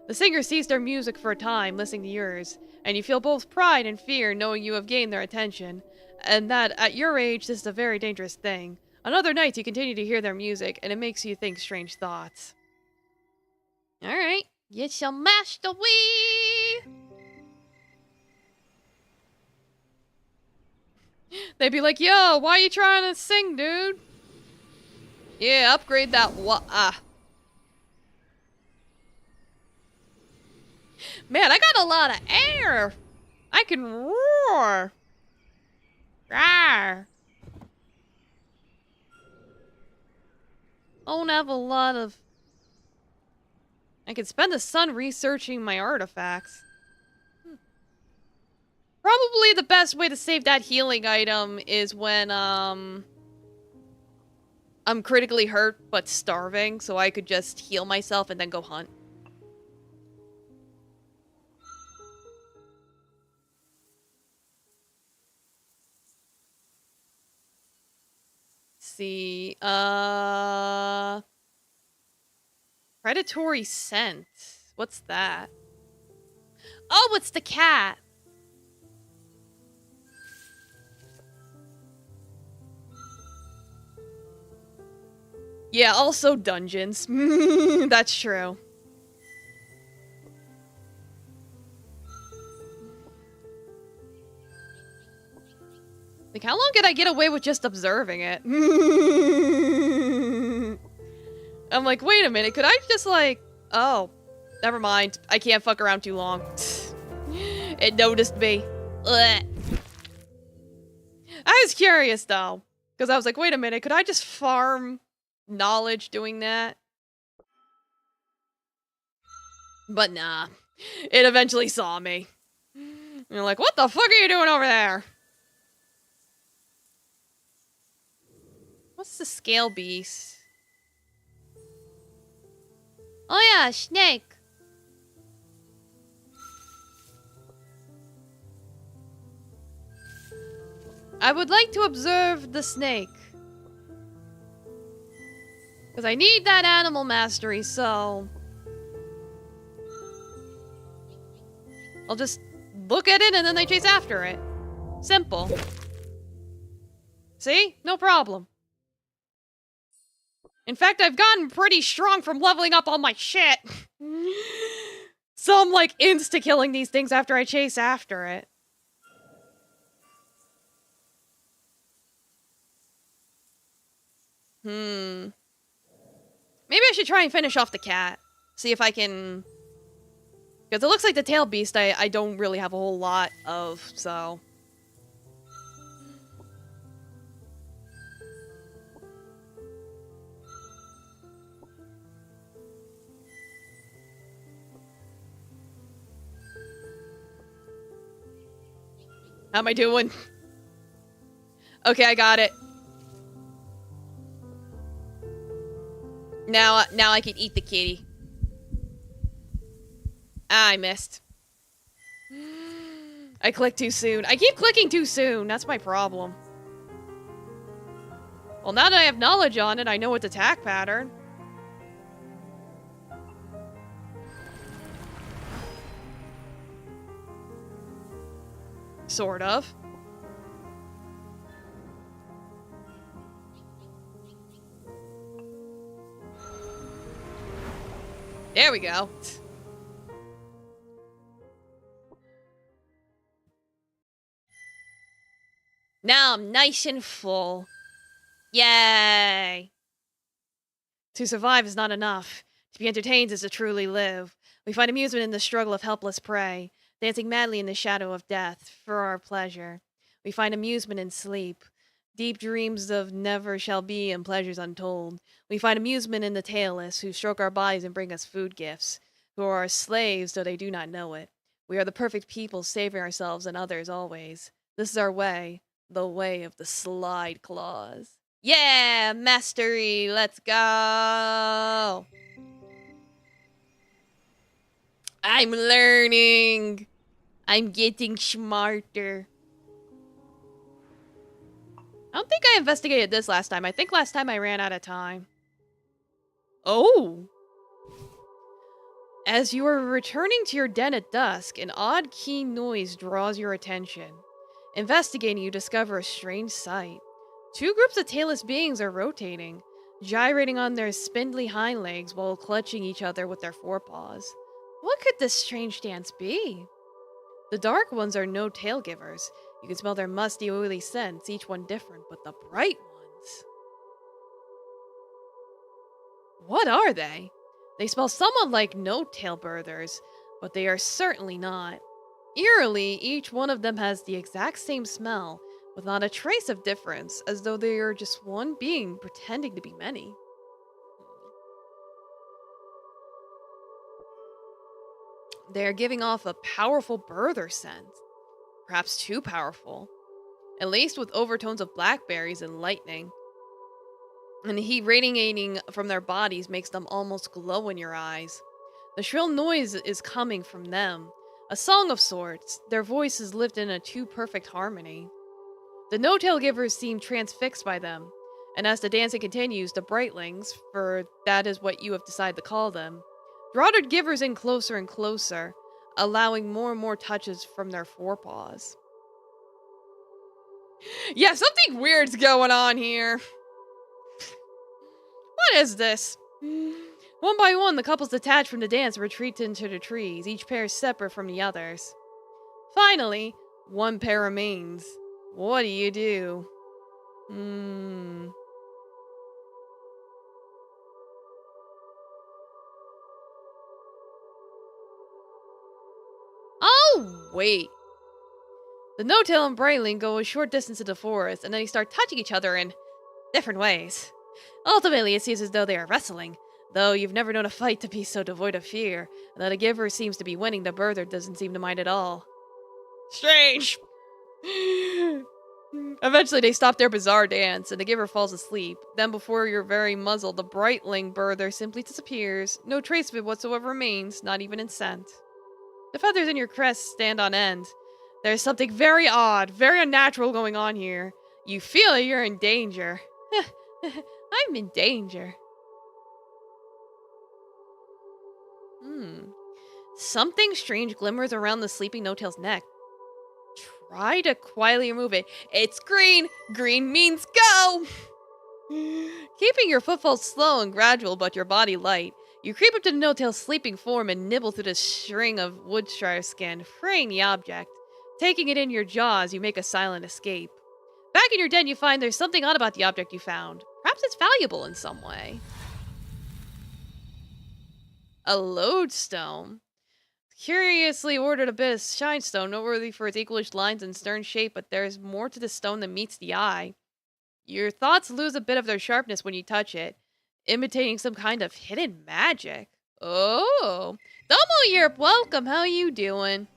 The singers cease their music for a time, listening to yours, and you feel both pride and fear knowing you have gained their attention, and that at your age this is a very dangerous thing. On other nights you continue to hear their music, and it makes you think strange thoughts. Alright, you shall mash the Wii! They'd be like, yo, why are you trying to sing, dude? Yeah, upgrade that Man, I got a lot of air! I can roar! Rawr! Don't have a lot of... I could spend the sun researching my artifacts. Probably the best way to save that healing item is when, I'm critically hurt but starving, so I could just heal myself and then go hunt. See, predatory scent. What's that? Oh, it's the cat. Yeah, also dungeons. That's true. Like, how long could I get away with just observing it? I'm like, wait a minute, could I just like... Oh, never mind. I can't fuck around too long. It noticed me. Ugh. I was curious, though. Because I was like, wait a minute, could I just farm knowledge doing that? But nah. It eventually saw me. And you're like, what the fuck are you doing over there? What's the scale beast? Oh yeah, snake. I would like to observe the snake. Because I need that animal mastery, so... I'll just look at it and then I chase after it. Simple. See? No problem. In fact, I've gotten pretty strong from leveling up all my shit. So I'm like insta-killing these things after I chase after it. Maybe I should try and finish off the cat. See if I can... Because it looks like the tail beast I don't really have a whole lot of, so... How am I doing? Okay, I got it. Now I can eat the kitty. Ah, I missed. I clicked too soon. I keep clicking too soon. That's my problem. Well, now that I have knowledge on it, I know its attack pattern. Sort of. There we go. Now I'm nice and full. Yay! To survive is not enough. To be entertained is to truly live. We find amusement in the struggle of helpless prey, dancing madly in the shadow of death for our pleasure. We find amusement in sleep, deep dreams of never shall be and pleasures untold. We find amusement in the tailless, who stroke our bodies and bring us food gifts, who are our slaves though they do not know it. We are the perfect people, saving ourselves and others always. This is our way, the way of the slide claws. Yeah, mastery, let's go! I'm learning! I'm getting smarter. I don't think I investigated this last time. I think last time I ran out of time. Oh! As you are returning to your den at dusk, an odd keen noise draws your attention. Investigating, you discover a strange sight. Two groups of tailless beings are rotating, gyrating on their spindly hind legs while clutching each other with their forepaws. What could this strange dance be? The dark ones are no tail givers. You can smell their musty, oily scents, each one different, but the bright ones. What are they? They smell somewhat like no-tail birthers, but they are certainly not. Eerily, each one of them has the exact same smell, with not a trace of difference, as though they are just one being pretending to be many. They are giving off a powerful birther scent. Perhaps too powerful. At least with overtones of blackberries and lightning. And the heat radiating from their bodies makes them almost glow in your eyes. The shrill noise is coming from them. A song of sorts, their voices lived in a too perfect harmony. The no-tail givers seem transfixed by them, and as the dancing continues, the brightlings, for that is what you have decided to call them, draw their givers in closer and closer, allowing more and more touches from their forepaws. Yeah, something weird's going on here. What is this? One by one, the couples detach from the dance and retreat into the trees, each pair separate from the others. Finally, one pair remains. What do you do? Oh, wait. The no-tail and brightling go a short distance into the forest, and then they start touching each other in different ways. Ultimately, it seems as though they are wrestling, though you've never known a fight to be so devoid of fear. And though the giver seems to be winning, the birther doesn't seem to mind at all. Strange! Eventually, they stop their bizarre dance, and the giver falls asleep. Then, before your very muzzle, the brightling birther simply disappears. No trace of it whatsoever remains, not even in scent. The feathers in your crest stand on end. There's something very odd, very unnatural going on here. You feel you're in danger. I'm in danger. Something strange glimmers around the sleeping no-tail's neck. Try to quietly remove it. It's green! Green means go! Keeping your footfalls slow and gradual, but your body light, you creep up to the no-tail's sleeping form and nibble through the string of woodshire skin, fraying the object. Taking it in your jaws, you make a silent escape. Back in your den, you find there's something odd about the object you found. Perhaps it's valuable in some way. A lodestone. Curiously ordered a bit of shinestone, noteworthy for its equalish lines and stern shape, but there's more to the stone than meets the eye. Your thoughts lose a bit of their sharpness when you touch it, imitating some kind of hidden magic. Oh, Domo Yerp, welcome. How you doing?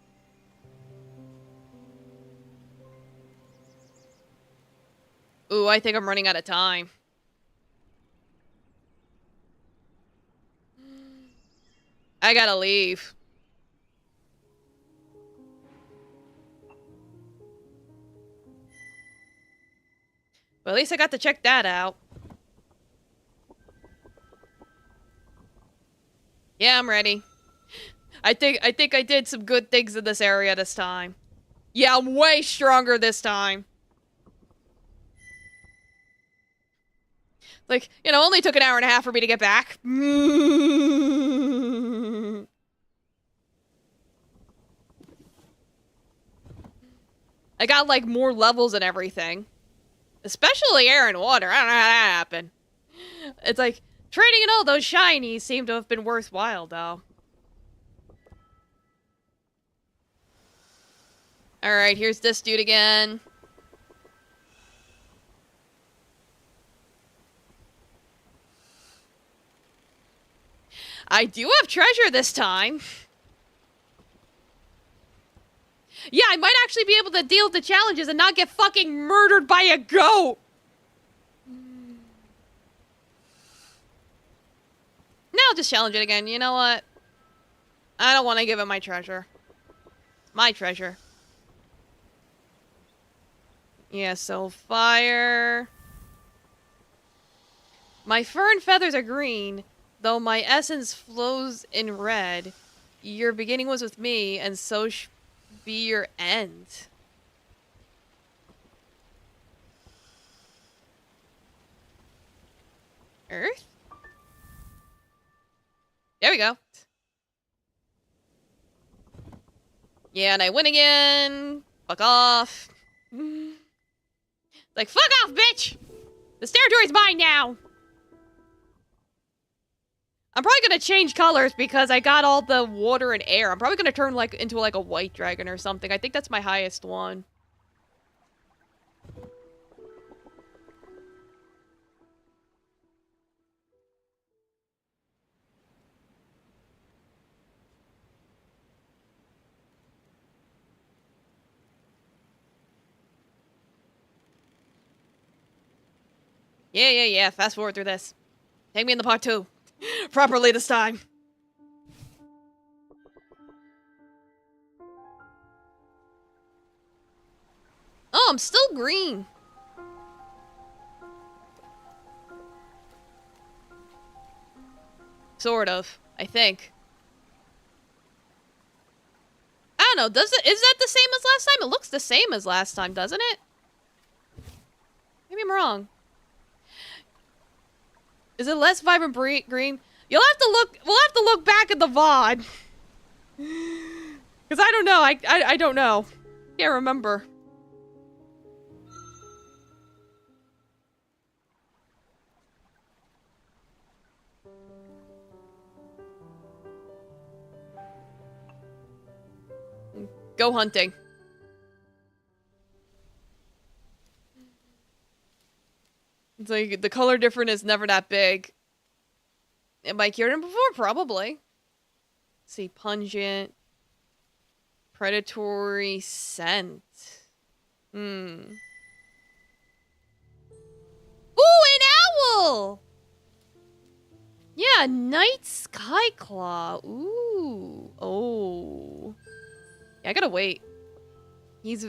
Ooh, I think I'm running out of time. I gotta leave. But at least I got to check that out. Yeah, I'm ready. I think I did some good things in this area this time. Yeah, I'm way stronger this time. Like, you know, only took an hour and a half for me to get back. I got, like, more levels and everything. Especially air and water. I don't know how that happened. It's like, trading in all those shinies seem to have been worthwhile, though. Alright, here's this dude again. I do have treasure this time. Yeah, I might actually be able to deal with the challenges and not get fucking murdered by a goat. Now I'll just challenge it again. You know what? I don't want to give it my treasure. My treasure. Yeah, so fire. My fur and feathers are green. Though my essence flows in red, your beginning was with me, and so be your end. Earth? There we go. Yeah, and I win again. Fuck off. Like, fuck off, bitch! This territory's mine now! I'm probably gonna change colors because I got all the water and air. I'm probably gonna turn like into like a white dragon or something. I think that's my highest one. Yeah. Fast forward through this. Take me in the part 2. Properly this time. Oh, I'm still green. Sort of, I think. I don't know, is that the same as last time? It looks the same as last time, doesn't it? Maybe I'm wrong. Is it less vibrant green? We'll have to look back at the VOD. Because I don't know, I don't know. Can't remember. Go hunting. It's like, the color difference is never that big. Am I cured him before? Probably. Let's see, pungent. Predatory scent. Ooh, an owl! Yeah, night sky claw. Ooh. Oh. Yeah, I gotta wait. He's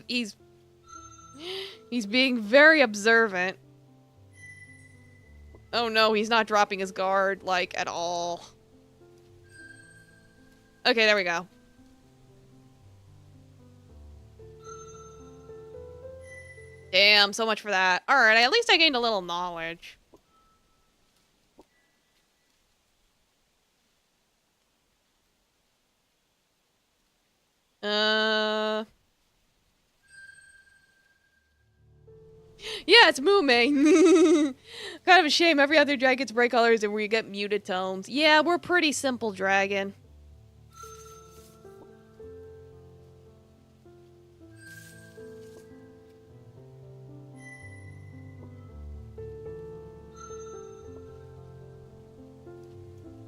being very observant. Oh no, he's not dropping his guard, like, at all. Okay, there we go. Damn, so much for that. Alright, at least I gained a little knowledge. Yeah, it's Mooming. Kind of a shame every other dragon gets bright colors and we get muted tones. Yeah, we're pretty simple dragon.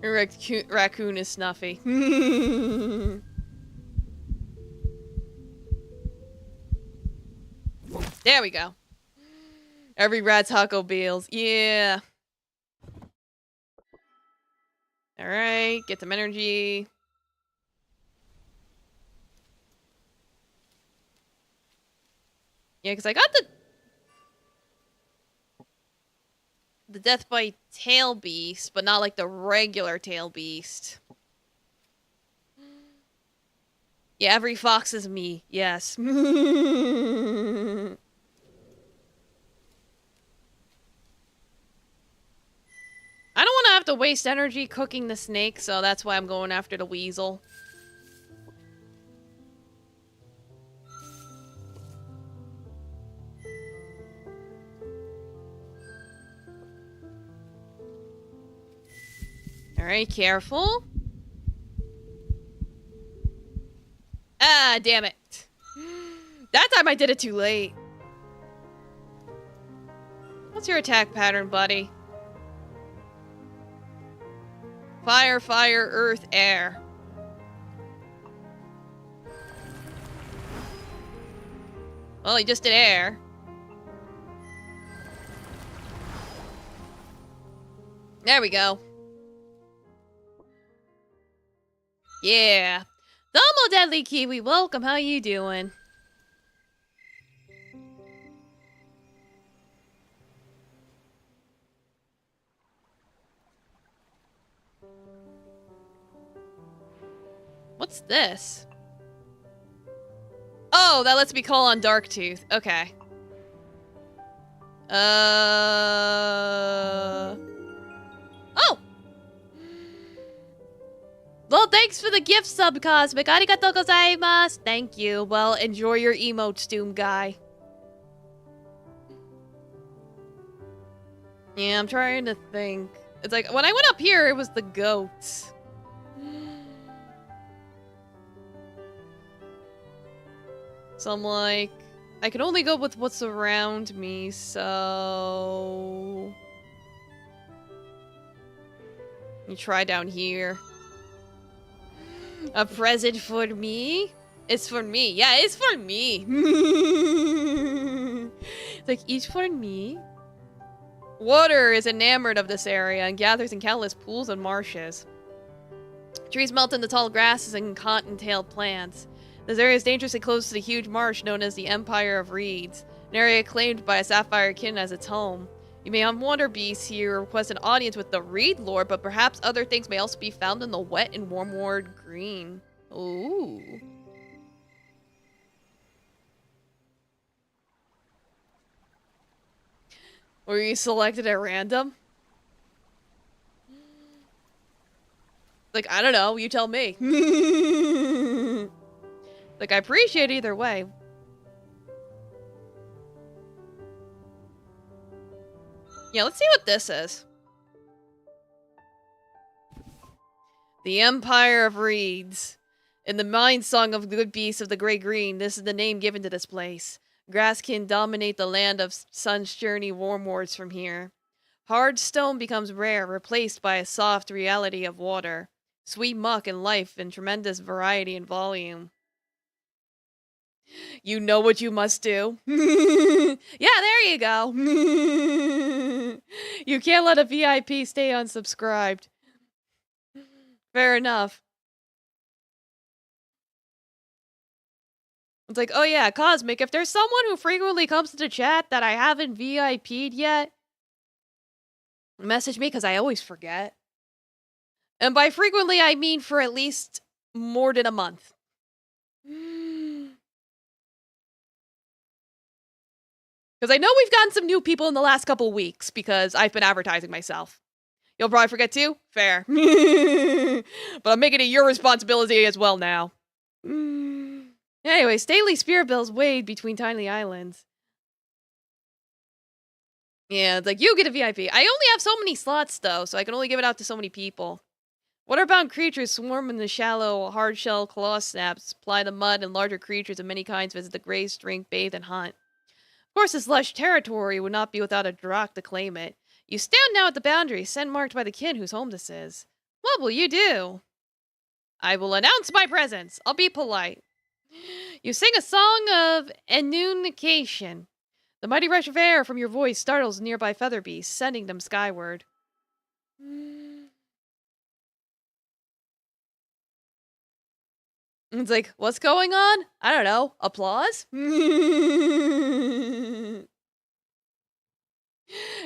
Raccoon is snuffy. There we go. Every rat's Taco Beals. Yeah. Alright, get some energy. Yeah, because I got the death by tail beast, but not like the regular tail beast. Yeah, every fox is me. Yes. I don't want to have to waste energy cooking the snake, so that's why I'm going after the weasel. Alright, careful. Ah, damn it. That time I did it too late. What's your attack pattern, buddy? Fire, fire, earth, air. Well, he just did air. There we go. Yeah. Domo Deadly Kiwi, welcome. How you doing? What's this? Oh, that lets me call on Darktooth. Okay. Oh! Well, thanks for the gift sub, Cosmic. Arigatou gozaimasu. Thank you. Well, enjoy your emotes, Doom guy. Yeah, I'm trying to think. It's like, when I went up here, it was the goats. So I'm like, I can only go with what's around me, so... Let me try down here. A present for me? It's for me. Yeah, it's for me. It's like, each for me. Water is enamored of this area and gathers in countless pools and marshes. Trees melt into tall grasses and cottontailed plants. This area is dangerously close to the huge marsh known as the Empire of Reeds, an area claimed by a sapphire kin as its home. You may have water beasts here or request an audience with the Reed Lord, but perhaps other things may also be found in the wet and warm-ward green. Ooh. Were you selected at random? Like, I don't know, you tell me. Like, I appreciate it either way. Yeah, let's see what this is. The Empire of Reeds. In the Mind Song of Good Beasts of the Grey Green, this is the name given to this place. Grass can dominate the land of Sun's Journey warmwards from here. Hard stone becomes rare, replaced by a soft reality of water. Sweet muck and life in tremendous variety and volume. You know what you must do. Yeah, there you go. You can't let a VIP stay unsubscribed. Fair enough. It's like, oh yeah, Cosmic, if there's someone who frequently comes to the chat that I haven't VIP'd yet, message me because I always forget. And by frequently, I mean for at least more than a month. Because I know we've gotten some new people in the last couple weeks because I've been advertising myself. You'll probably forget too? Fair. But I'm making it your responsibility as well now. Anyway, stately spirit bells wade between tiny islands. Yeah, it's like, you get a VIP. I only have so many slots, though, so I can only give it out to so many people. Waterbound creatures swarm in the shallow, hard-shell claw snaps, ply the mud, and larger creatures of many kinds visit the gray string, bathe, and hunt. Of course, this lush territory would not be without a drak to claim it. You stand now at the boundary, scent marked by the kin whose home this is. What will you do? I will announce my presence. I'll be polite. You sing a song of enunication. The mighty rush of air from your voice startles nearby feather beasts, sending them skyward. It's like, what's going on? I don't know. Applause?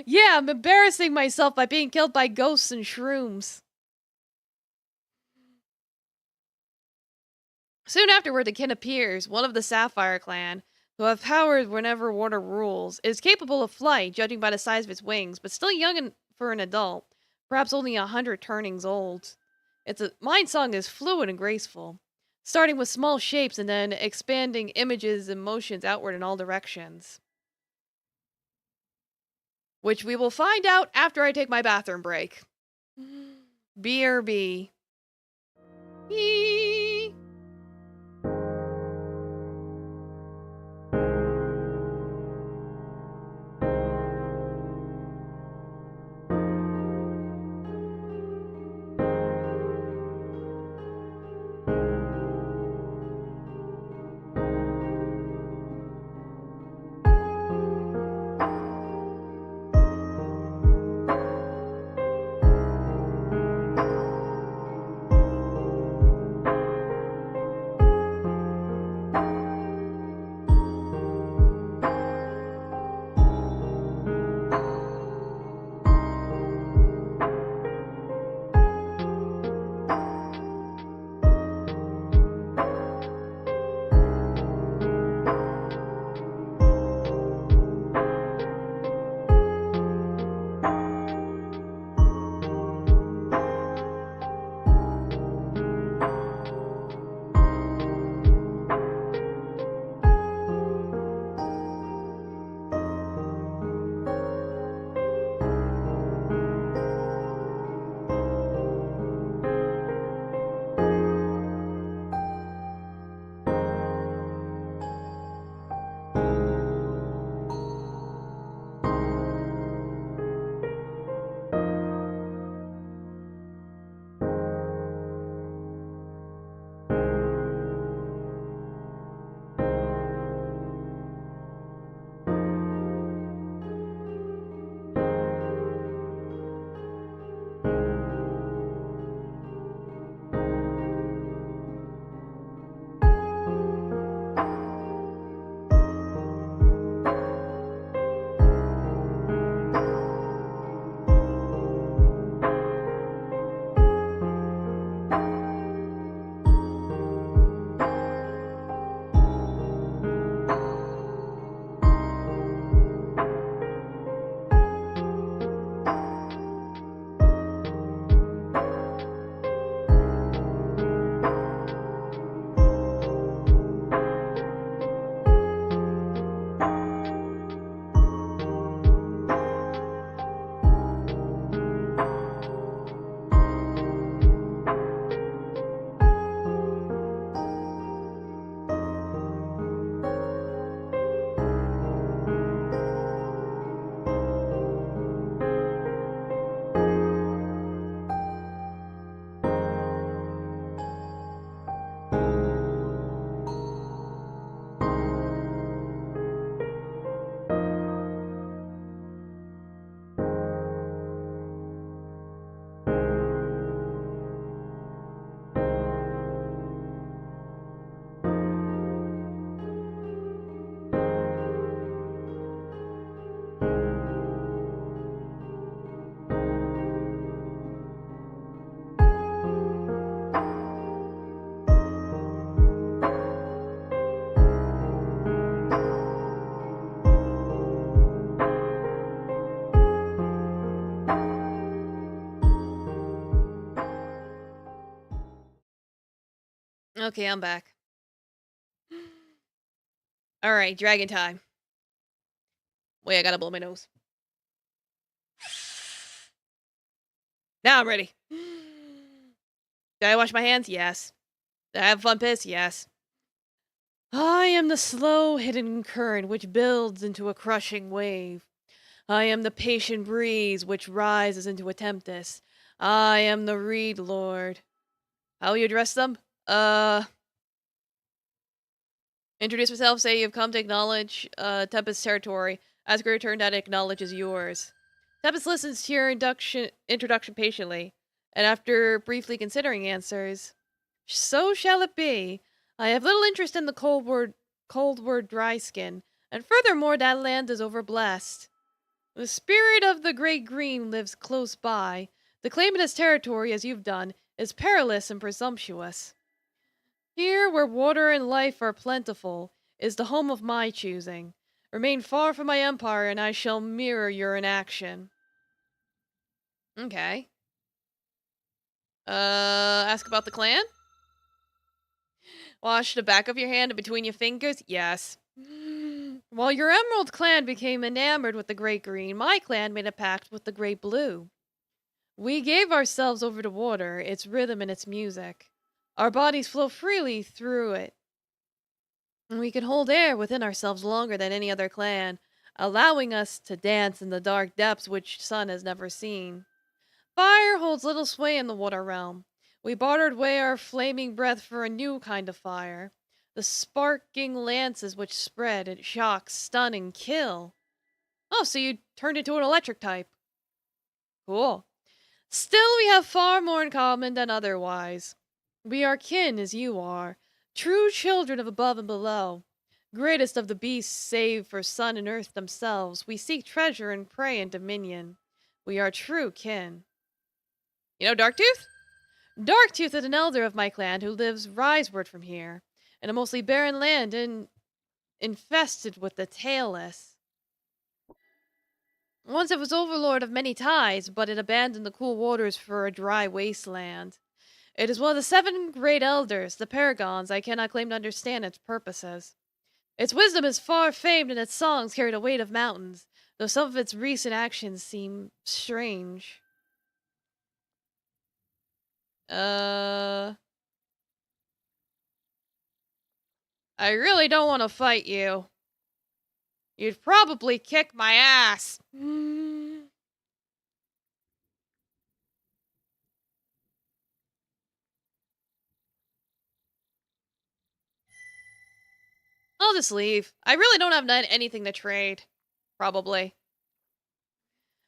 Yeah, I'm embarrassing myself by being killed by ghosts and shrooms. Soon afterward, the kin appears, one of the Sapphire clan, who have powers whenever water rules. It is capable of flight, judging by the size of its wings, but still young for an adult, perhaps only 100 turnings old. Its mind song is fluid and graceful, starting with small shapes and then expanding images and motions outward in all directions. Which we will find out after I take my bathroom break. BRB. Eee. Okay, I'm back. Alright, dragon time. Wait, I gotta blow my nose. Now I'm ready. Did I wash my hands? Yes. Did I have a fun piss? Yes. I am the slow hidden current which builds into a crushing wave. I am the patient breeze which rises into a tempest. I am the reed lord. How will you address them? Introduce yourself, say you've come to acknowledge, Tempest territory. Ask her to turn that acknowledges yours. Tempest listens to your introduction patiently, and after briefly considering answers, so shall it be. I have little interest in the cold word dry skin, and furthermore that land is overblessed. The spirit of the Great Green lives close by. To claim it as territory, as you've done, is perilous and presumptuous. Here, where water and life are plentiful, is the home of my choosing. Remain far from my empire, and I shall mirror your inaction. Okay. Ask about the clan? Wash the back of your hand and between your fingers? Yes. While your Emerald clan became enamored with the Great Green, my clan made a pact with the Great Blue. We gave ourselves over to water, its rhythm and its music. Our bodies flow freely through it. And we can hold air within ourselves longer than any other clan, allowing us to dance in the dark depths which sun has never seen. Fire holds little sway in the water realm. We bartered away our flaming breath for a new kind of fire. The sparking lances which spread and shock, stun, and kill. Oh, so you turned into an electric type. Cool. Still, we have far more in common than otherwise. We are kin as you are, true children of above and below. Greatest of the beasts, save for sun and earth themselves, we seek treasure and prey and dominion. We are true kin. You know Darktooth? Darktooth is an elder of my clan who lives riseward from here, in a mostly barren land infested with the tailless. Once it was overlord of many tides, but it abandoned the cool waters for a dry wasteland. It is one of the 7 great elders, the paragons. I cannot claim to understand its purposes. Its wisdom is far famed and its songs carry the weight of mountains, though some of its recent actions seem strange. I really don't want to fight you. You'd probably kick my ass. I'll just leave. I really don't have anything to trade. Probably.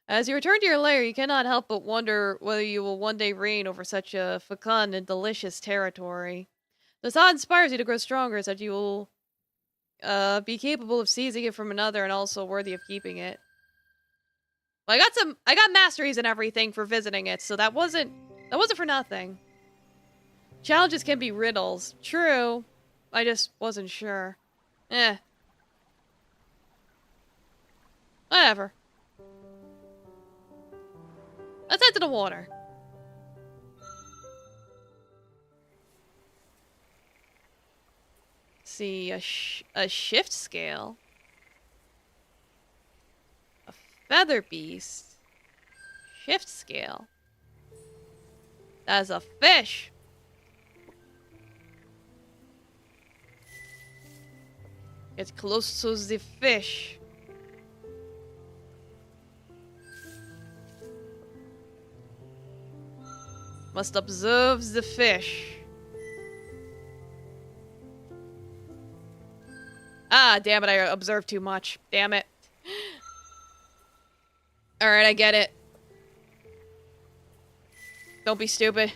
As you return to your lair, you cannot help but wonder whether you will one day reign over such a fecund and delicious territory. The thought inspires you to grow stronger so that you will be capable of seizing it from another and also worthy of keeping it. Well, I got masteries and everything for visiting it, so that wasn't for nothing. Challenges can be riddles. True. I just wasn't sure. Whatever. Let's head to the water. See, a shift scale. A feather beast. Shift scale. That's a fish. Get close to the fish. Must observe the fish. Ah, damn it, I observed too much. Damn it. Alright, I get it. Don't be stupid.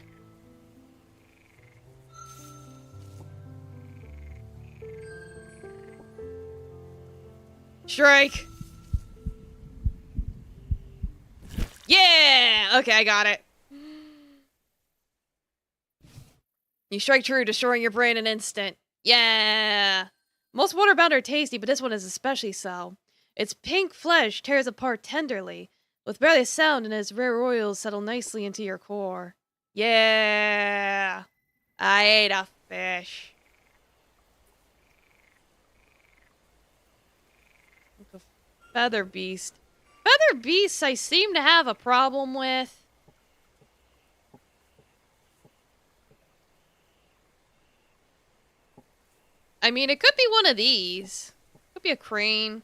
Strike! Yeah! Okay, I got it. You strike true, destroying your brain in an instant. Yeah! Most waterbound are tasty, but this one is especially so. Its pink flesh tears apart tenderly, with barely a sound, and its rare oils settle nicely into your core. Yeah! I ate a fish. Like a feather beast. Feather beasts I seem to have a problem with. I mean, it could be one of these. Could be a crane.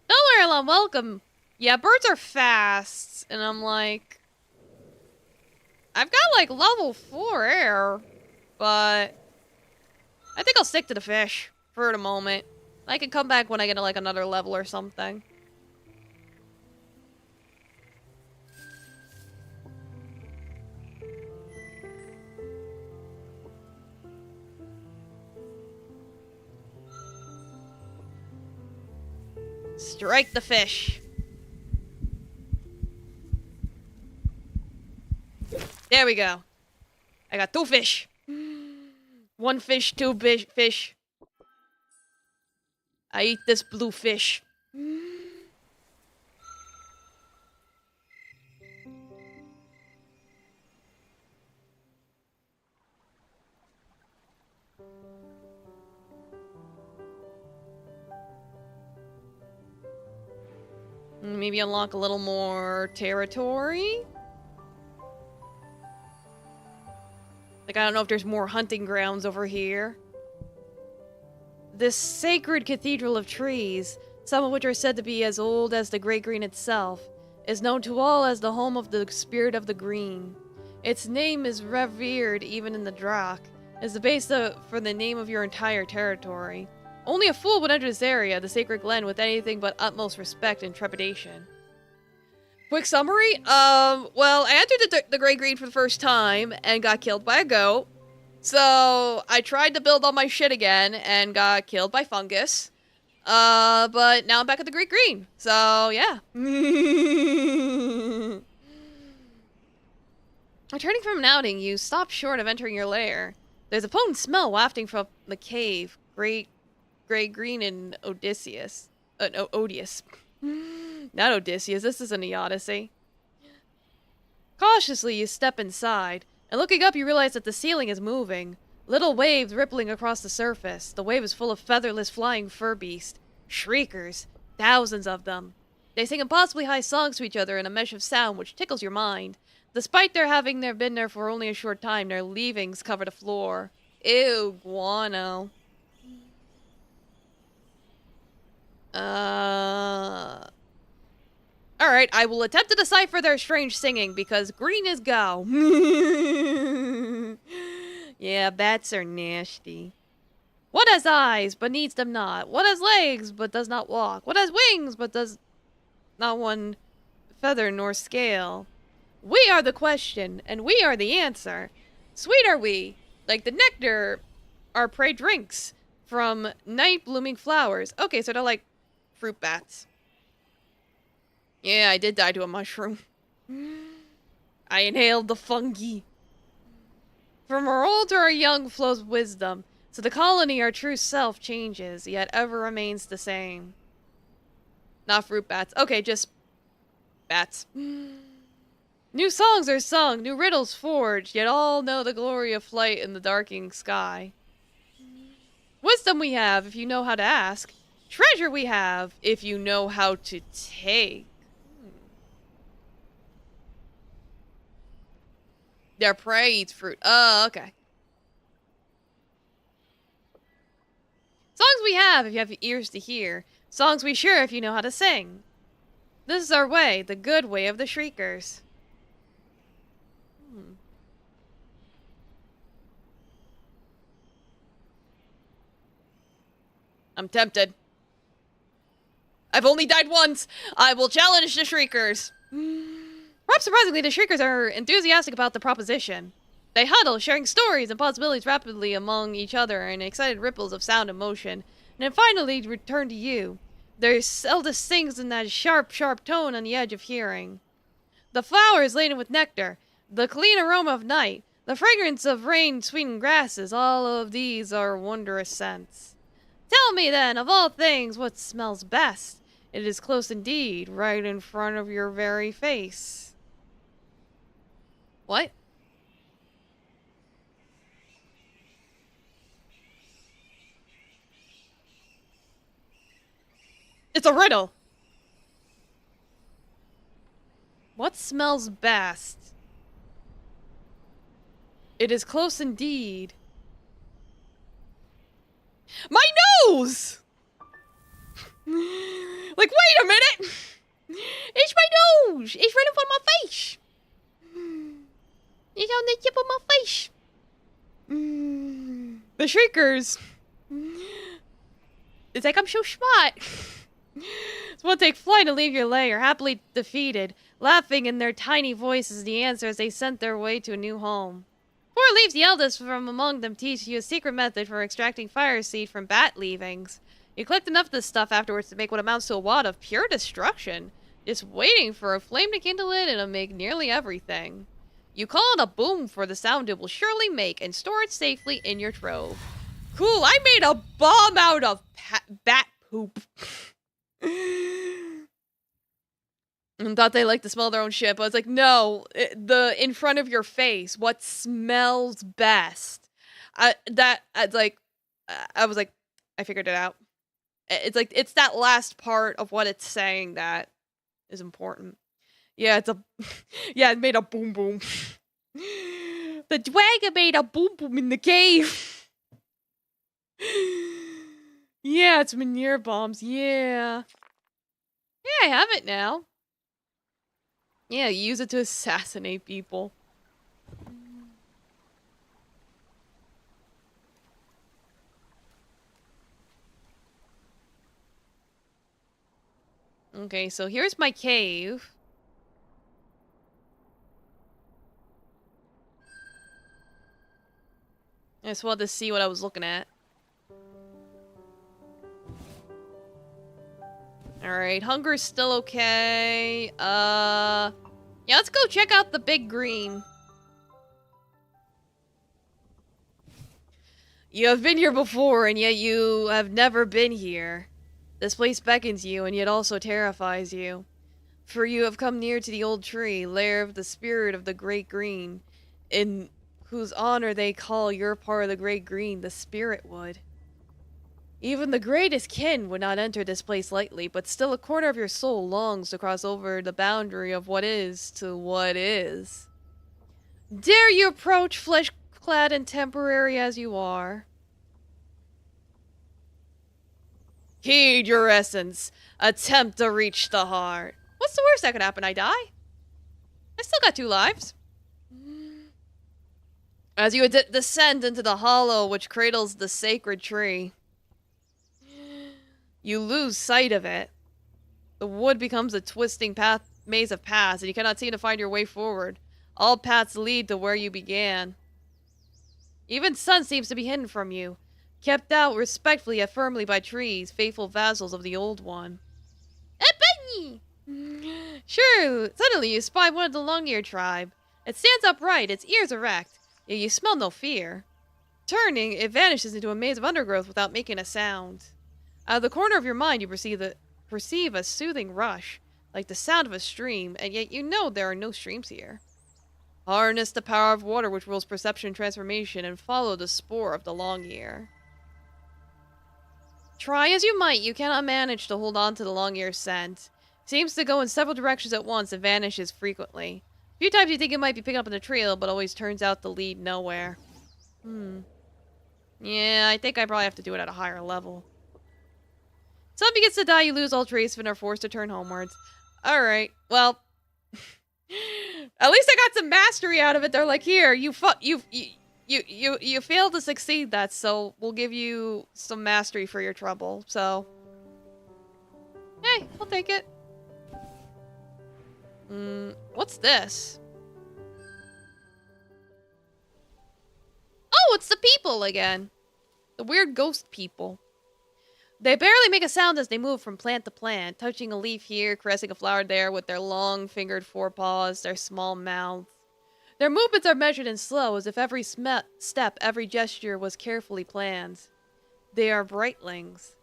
Nowhere unwelcome. Yeah, birds are fast. And I'm like... I've got, like, level 4 air. But... I think I'll stick to the fish. For the moment. I can come back when I get to, like, another level or something. Strike the fish. There we go. I got 2 fish. 1 fish, 2 fish. I eat this blue fish. Maybe unlock a little more territory? Like, I don't know if there's more hunting grounds over here. This sacred cathedral of trees, some of which are said to be as old as the Great Green itself, is known to all as the home of the spirit of the green. Its name is revered even in the Drak, as the base for the name of your entire territory. Only a fool would enter this area, the sacred glen, with anything but utmost respect and trepidation. Quick summary, well, I entered the Great Green for the first time and got killed by a goat. So, I tried to build all my shit again and got killed by fungus. But now I'm back at the Great Green. So, yeah. Returning from an outing, you stop short of entering your lair. There's a potent smell wafting from the cave. Great Green and Odysseus. No, Odious. Not Odysseus, this isn't the Odyssey. Cautiously, you step inside, and looking up, you realize that the ceiling is moving. Little waves rippling across the surface. The wave is full of featherless flying fur beasts. Shriekers. Thousands of them. They sing impossibly high songs to each other in a mesh of sound which tickles your mind. Despite their having been there for only a short time, their leavings cover the floor. Ew, guano. Alright, I will attempt to decipher their strange singing, because green is go. Yeah, bats are nasty. What has eyes, but needs them not? What has legs, but does not walk? What has wings, but does not one feather nor scale? We are the question, and we are the answer. Sweet are we, like the nectar our prey drinks, from night-blooming flowers. Okay, so they're like fruit bats. Yeah, I did die to a mushroom. I inhaled the fungi. From our old to our young flows wisdom, so the colony our true self changes, yet ever remains the same. Not fruit bats. Okay, just bats. New songs are sung, new riddles forged, yet all know the glory of flight in the darkening sky. Wisdom we have, if you know how to ask. Treasure we have, if you know how to take. Their prey eats fruit. Oh, okay. Songs we have, if you have ears to hear. Songs we share, if you know how to sing. This is our way, the good way of the Shriekers. I'm tempted. I've only died once. I will challenge the Shriekers. Perhaps surprisingly, the Shriekers are enthusiastic about the proposition. They huddle, sharing stories and possibilities rapidly among each other in excited ripples of sound and motion, and then finally return to you. Their eldest sings in that sharp, sharp tone on the edge of hearing. The flower is laden with nectar, the clean aroma of night, the fragrance of rain-sweetened grasses, all of these are wondrous scents. Tell me, then, of all things, what smells best? It is close indeed, right in front of your very face. What? It's a riddle! What smells best? It is close indeed. My nose! Like, wait a minute! It's my nose! It's right up on my face! It's on the tip of my face! The Shriekers! It's like I'm so smart! Someone take flight and leave your lair, happily defeated, laughing in their tiny voices the answer as they sent their way to a new home. Before leaves, the eldest from among them teach you a secret method for extracting fire seed from bat leavings. You collect enough of this stuff afterwards to make what amounts to a wad of pure destruction, just waiting for a flame to kindle it and it'll make nearly everything. You call it a boom for the sound it will surely make and store it safely in your trove. Cool, I made a bomb out of bat poop. And thought they liked to smell their own shit, but I was like, no, the in front of your face, what smells best? I was like, I figured it out. It's like, it's that last part of what it's saying that is important. Yeah, yeah, it made a boom boom. The dragon made a boom boom in the cave. Yeah, it's manure bombs, yeah. Yeah, I have it now. Yeah, use it to assassinate people. Okay, so here's my cave. I just wanted to see what I was looking at. Alright, hunger's still okay. Yeah, let's go check out the big green. You have been here before, and yet you have never been here. This place beckons you, and yet also terrifies you. For you have come near to the old tree, lair of the spirit of the Great Green, in whose honor they call your part of the Great Green the Spirit Wood. Even the greatest kin would not enter this place lightly, but still a corner of your soul longs to cross over the boundary of what is to what is. Dare you approach, flesh-clad and temporary as you are? Heed your essence. Attempt to reach the heart. What's the worst that could happen? I die? I still got 2 lives. As you descend into the hollow which cradles the sacred tree, you lose sight of it. The wood becomes a twisting maze of paths, and you cannot seem to find your way forward. All paths lead to where you began. Even sun seems to be hidden from you, kept out respectfully yet firmly by trees, faithful vassals of the old one. Sure, suddenly you spy one of the long-eared tribe. It stands upright, its ears erect, yet you smell no fear. Turning, it vanishes into a maze of undergrowth without making a sound. Out of the corner of your mind, you perceive a soothing rush, like the sound of a stream, and yet you know there are no streams here. Harness the power of water which rules perception and transformation, and follow the spoor of the long ear. Try as you might, you cannot manage to hold on to the long ear scent. It seems to go in several directions at once and vanishes frequently. A few times you think it might be picking up on a trail, but always turns out to lead nowhere. Yeah, I think I probably have to do it at a higher level. Some begins to die, you lose all trace of it and are forced to turn homewards. Alright, well... at least I got some mastery out of it. They're like, here, you failed to succeed that, so we'll give you some mastery for your trouble, so... Hey, I'll take it. What's this? Oh, it's the people again. The weird ghost people. They barely make a sound as they move from plant to plant, touching a leaf here, caressing a flower there with their long-fingered forepaws, their small mouths. Their movements are measured and slow, as if every step, every gesture was carefully planned. They are brightlings.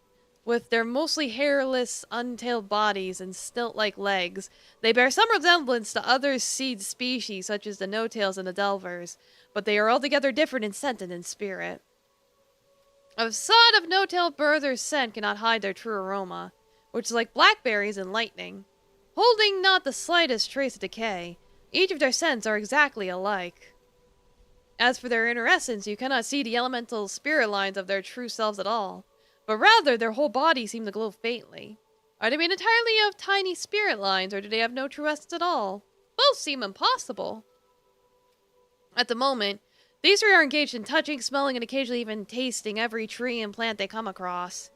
With their mostly hairless, untailed bodies and stilt-like legs, they bear some resemblance to other seed species such as the no-tails and the delvers, but they are altogether different in scent and in spirit. A sod of no-tailed bird or scent cannot hide their true aroma. which is like blackberries and lightning. Holding not the slightest trace of decay, each of their scents are exactly alike. As for their inner essence, you cannot see the elemental spirit lines of their true selves at all, but rather their whole bodies seem to glow faintly. Are they made entirely of tiny spirit lines, or do they have no true essence at all? Both seem impossible. At the moment, these three are engaged in touching, smelling, and occasionally even tasting every tree and plant they come across.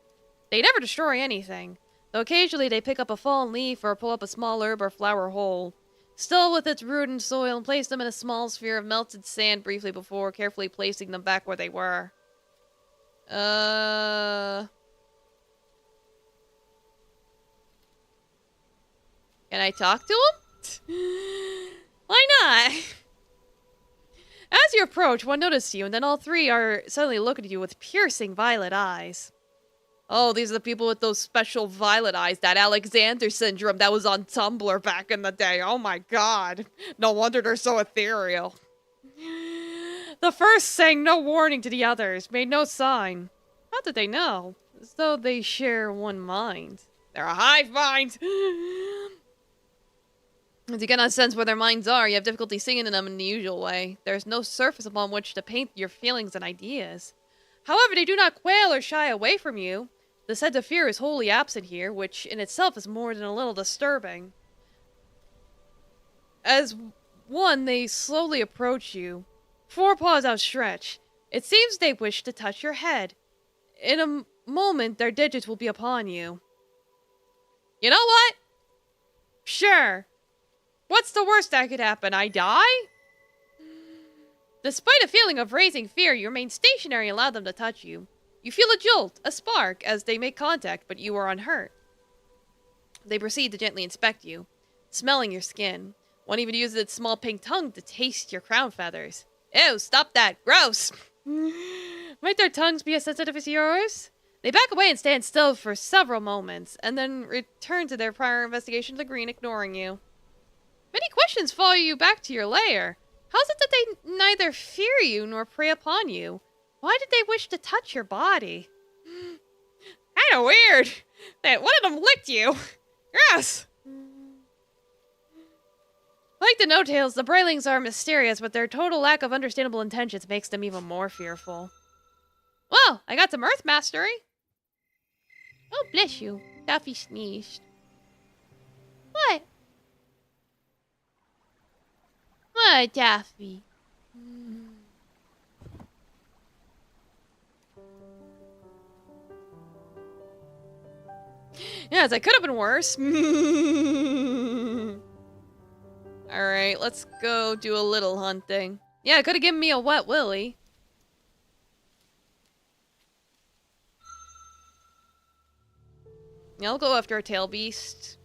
They never destroy anything, though occasionally they pick up a fallen leaf or pull up a small herb or flower whole, still with its root in soil, and place them in a small sphere of melted sand briefly before carefully placing them back where they were. Can I talk to him? Why not? As you approach, one notices you, and then all three are suddenly looking at you with piercing violet eyes. Oh, these are the people with those special violet eyes, that Alexander syndrome that was on Tumblr back in the day. Oh my god. No wonder they're so ethereal. The first sang no warning to the others, made no sign. How did they know? As though they share one mind. They're a hive mind! As you cannot sense where their minds are, you have difficulty seeing them in the usual way. There is no surface upon which to paint your feelings and ideas. However, they do not quail or shy away from you. The sense of fear is wholly absent here, which in itself is more than a little disturbing. As one, they slowly approach you, forepaws outstretched. It seems they wish to touch your head. In a moment, their digits will be upon you. You know what? Sure. What's the worst that could happen? I die? Despite a feeling of raising fear, you remain stationary and allow them to touch you. You feel a jolt, a spark, as they make contact, but you are unhurt. They proceed to gently inspect you, smelling your skin. One even uses its small pink tongue to taste your crown feathers. Ew, stop that. Gross. Might their tongues be as sensitive as yours? They back away and stand still for several moments, and then return to their prior investigation of the green, ignoring you. Many questions follow you back to your lair. How is it that they neither fear you nor prey upon you? Why did they wish to touch your body? Kinda weird that one of them licked you. Gross. Like the no-tails, the Braylings are mysterious, but their total lack of understandable intentions makes them even more fearful. Well, I got some earth mastery. Oh, bless you. Duffy sneezed. What? What, Daffy? Yes, I could have been worse. Alright, let's go do a little hunting. Yeah, it could have given me a wet willy. Yeah, I'll go after a tail beast.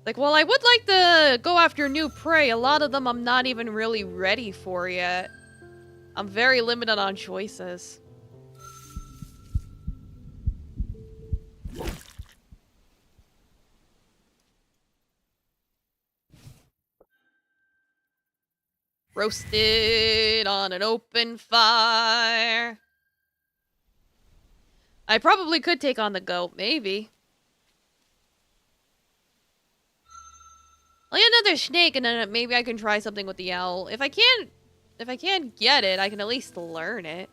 Like, while I would like to go after new prey, a lot of them I'm not even really ready for yet. I'm very limited on choices. Roasted on an open fire. I probably could take on the goat, maybe. I'll get another snake, and then maybe I can try something with the owl. If I can't get it, I can at least learn it.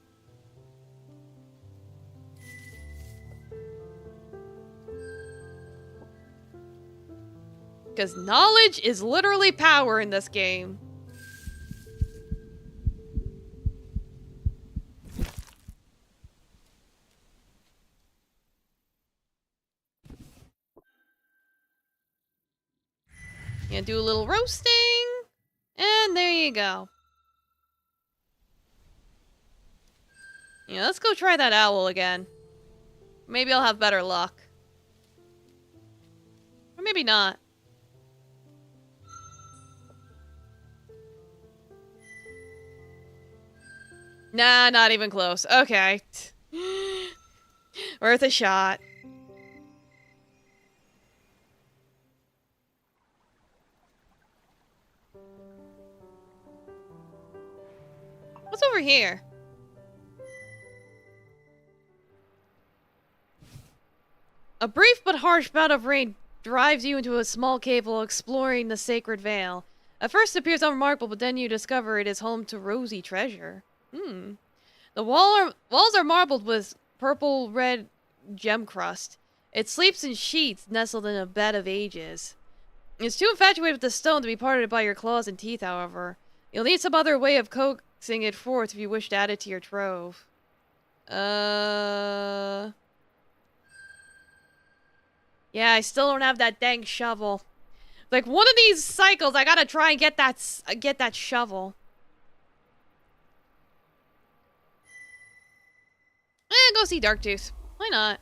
Because knowledge is literally power in this game. Yeah, do a little roasting. And there you go. Yeah, let's go try that owl again. Maybe I'll have better luck. Or maybe not. Nah, not even close. Okay. Worth a shot. What's over here? A brief but harsh bout of rain drives you into a small cave while exploring the sacred vale. At first it appears unremarkable, but then you discover it is home to rosy treasure. The walls are marbled with purple-red gem crust. It sleeps in sheets nestled in a bed of ages. It's too infatuated with the stone to be parted by your claws and teeth, however. You'll need some other way of coaxing it forth if you wish to add it to your trove. Yeah, I still don't have that dang shovel. Like, one of these cycles, I gotta try and get that shovel. Go see Darktooth. Why not?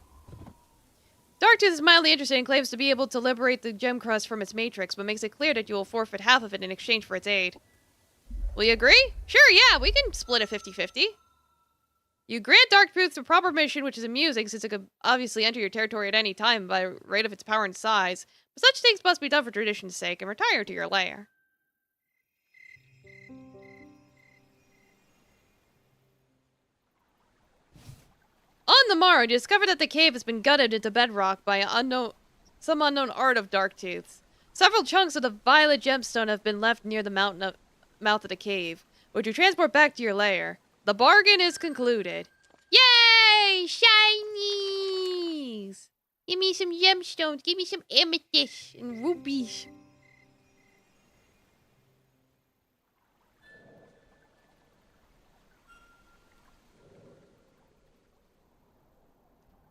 Darktooth is mildly interested and claims to be able to liberate the gem crust from its matrix, but makes it clear that you will forfeit half of it in exchange for its aid. Will you agree? Sure, yeah, we can split it 50-50. You grant Darktooth the proper mission, which is amusing since it could obviously enter your territory at any time by rate of its power and size, but such things must be done for tradition's sake, and retire to your lair. On the morrow, you discover that the cave has been gutted into bedrock by some unknown art of Darktooth's. Several chunks of the violet gemstone have been left near the mouth of the cave, which you transport back to your lair. The bargain is concluded. Yay! Shinies! Give me some gemstones. Give me some amethyst and rubies.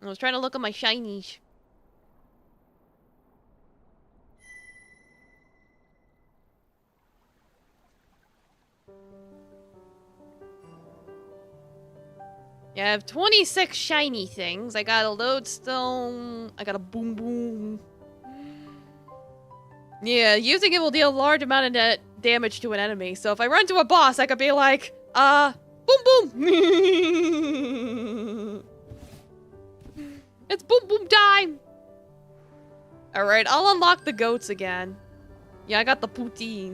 I was trying to look at my shinies. Yeah, I have 26 shiny things. I got a lodestone. I got a boom boom. Yeah, using it will deal a large amount of net damage to an enemy. So if I run to a boss, I could be like, boom boom. It's boom boom time. Alright, I'll unlock the goats again. Yeah, I got the poutine.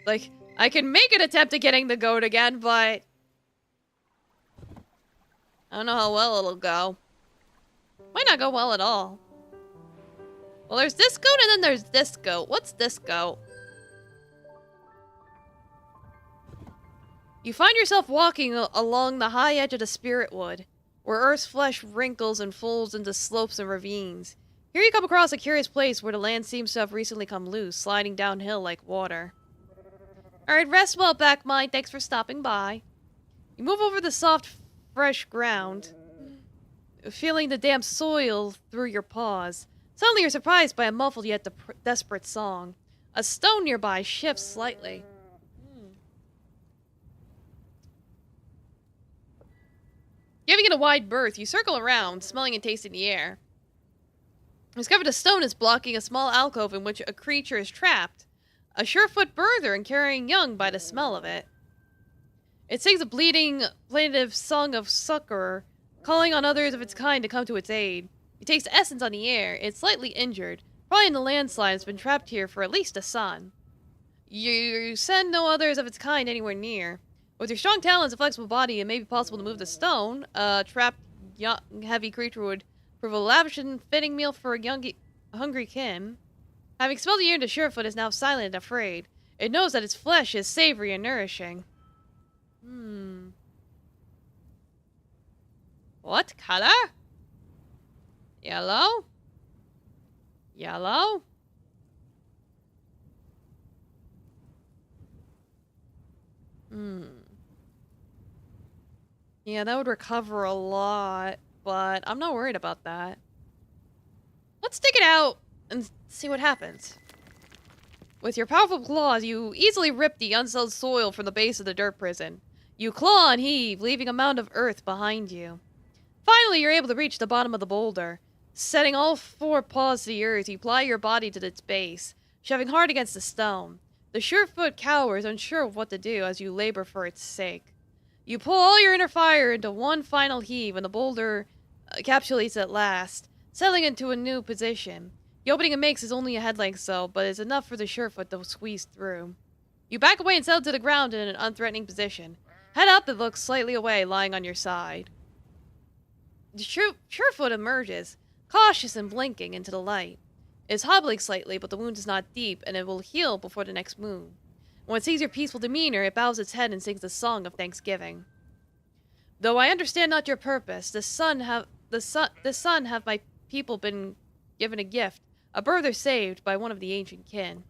Like, I can make an attempt at getting the goat again, but I don't know how well it'll go. Might not go well at all. Well, there's this goat and then there's this goat. What's this goat? You find yourself walking along the high edge of the Spirit Wood, where Earth's flesh wrinkles and folds into slopes and ravines. Here you come across a curious place where the land seems to have recently come loose, sliding downhill like water. Alright, rest well, back mine. Thanks for stopping by. You move over the soft, fresh ground, feeling the damp soil through your paws. Suddenly you're surprised by a muffled yet desperate song. A stone nearby shifts slightly. Giving it a wide berth, you circle around, smelling and tasting the air. You discover the stone is blocking a small alcove in which a creature is trapped. A surefoot birder and carrying young by the smell of it. It sings a bleating, plaintive song of succor, calling on others of its kind to come to its aid. It takes essence on the air. It's slightly injured. Probably in the landslide, it's been trapped here for at least a sun. You send no others of its kind anywhere near. With your strong talons and flexible body, it may be possible to move the stone. A trapped, young, heavy creature would prove a lavish and fitting meal for a hungry kin. Having expelled the year into Surefoot, is now silent and afraid. It knows that its flesh is savory and nourishing. What color? Yellow? Yellow? Yeah, that would recover a lot, but I'm not worried about that. Let's dig it out and see what happens. With your powerful claws, you easily rip the unsettled soil from the base of the dirt prison. You claw and heave, leaving a mound of earth behind you. Finally, you're able to reach the bottom of the boulder. Setting all four paws to the earth, you ply your body to its base, shoving hard against the stone. The surefoot cowers, unsure of what to do as you labor for its sake. You pull all your inner fire into one final heave, and the boulder encapsulates at last, settling into a new position. The opening it makes is only a head length so, but it's enough for the surefoot to squeeze through. You back away and settle to the ground in an unthreatening position. Head up and look slightly away, lying on your side. The Surefoot emerges, cautious and blinking, into the light. It is hobbling slightly, but the wound is not deep, and it will heal before the next moon. When it sees your peaceful demeanor, it bows its head and sings a song of thanksgiving. Though I understand not your purpose, this son have my people been given a gift, a brother saved by one of the ancient kin.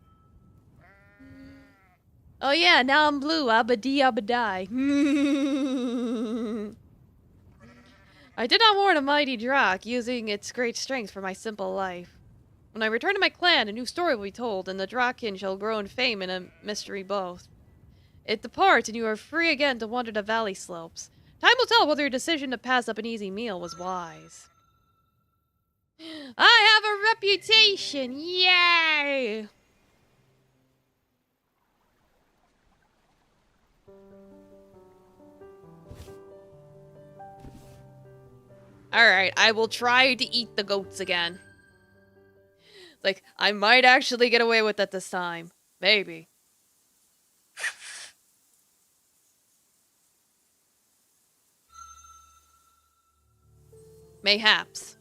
Oh yeah, now I'm blue, abadi abadai. I did not warn a mighty Drak, using its great strength for my simple life. When I return to my clan, a new story will be told, and the Draken shall grow in fame and a mystery both. It departs, and you are free again to wander the valley slopes. Time will tell whether your decision to pass up an easy meal was wise. I have a reputation! Yay! Alright, I will try to eat the goats again. Like, I might actually get away with it this time. Maybe. Mayhaps.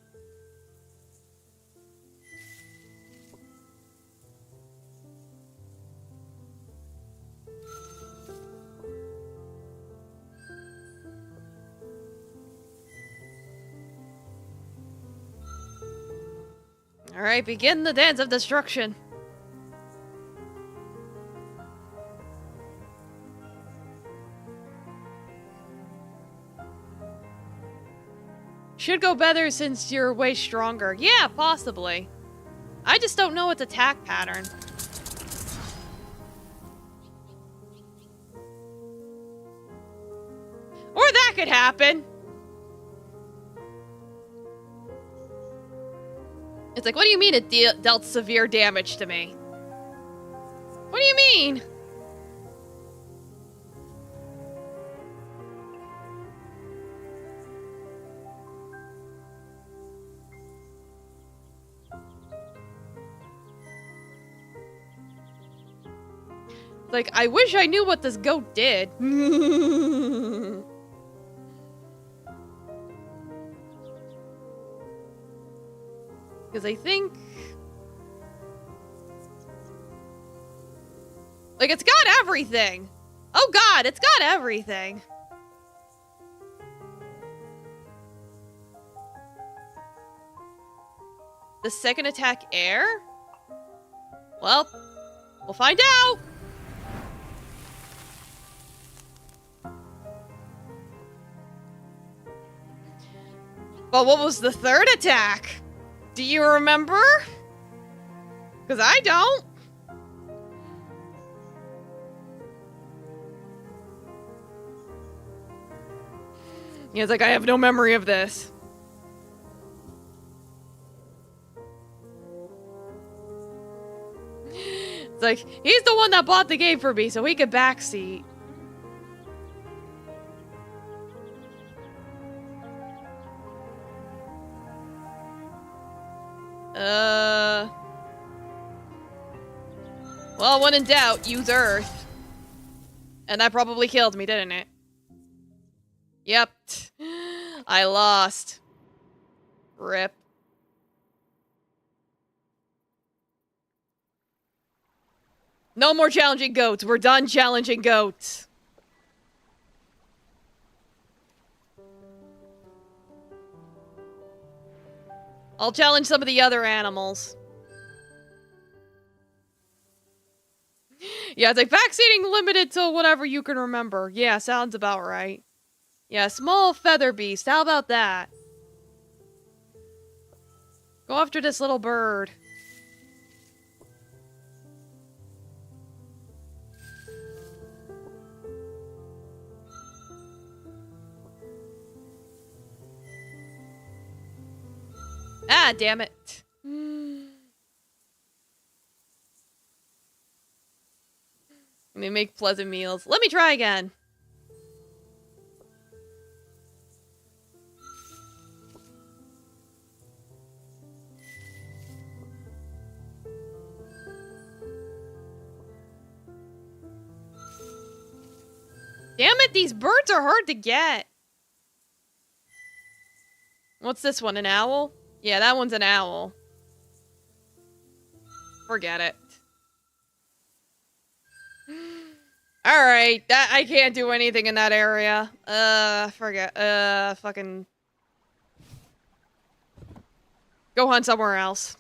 Alright, begin the dance of destruction. Should go better since you're way stronger. Yeah, possibly. I just don't know its attack pattern. Or that could happen. It's like, what do you mean it dealt severe damage to me? What do you mean? Like, I wish I knew what this goat did. Because I think... like, it's got everything! Oh god, it's got everything! The second attack air? Well, we'll find out! But what was the third attack? Do you remember? Because I don't. Yeah, it's like, I have no memory of this. It's like, he's the one that bought the game for me, so he could backseat. Well, when in doubt, use Earth. And that probably killed me, didn't it? Yep. I lost. Rip. No more challenging goats. We're done challenging goats. I'll challenge some of the other animals. Yeah, it's like backseating limited to whatever you can remember. Yeah, sounds about right. Yeah, small feather beast. How about that? Go after this little bird. Ah, damn it. Let me make pleasant meals. Let me try again. Damn it, these birds are hard to get. What's this one, an owl? Yeah, that one's an owl. Forget it. Alright, I can't do anything in that area. Forget, fucking... Go hunt somewhere else.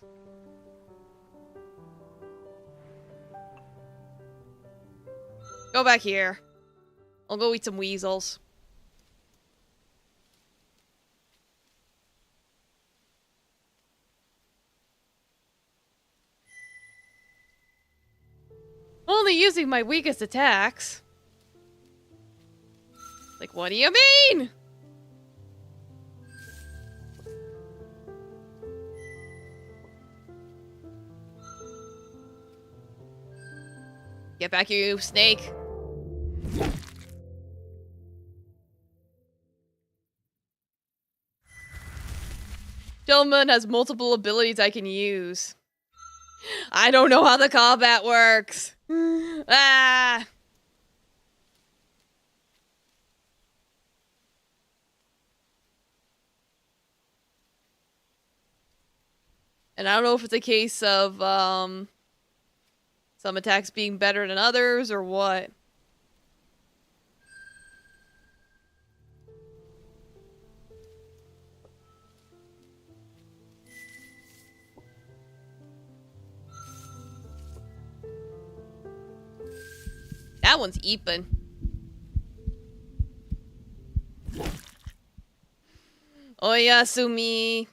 Go back here. I'll go eat some weasels. Only using my weakest attacks. Like, what do you mean? Get back here, you snake. Gentleman has multiple abilities I can use. I don't know how the combat works. Ah! And I don't know if it's a case of, some attacks being better than others or what. That one's Eepin. Oyasumi.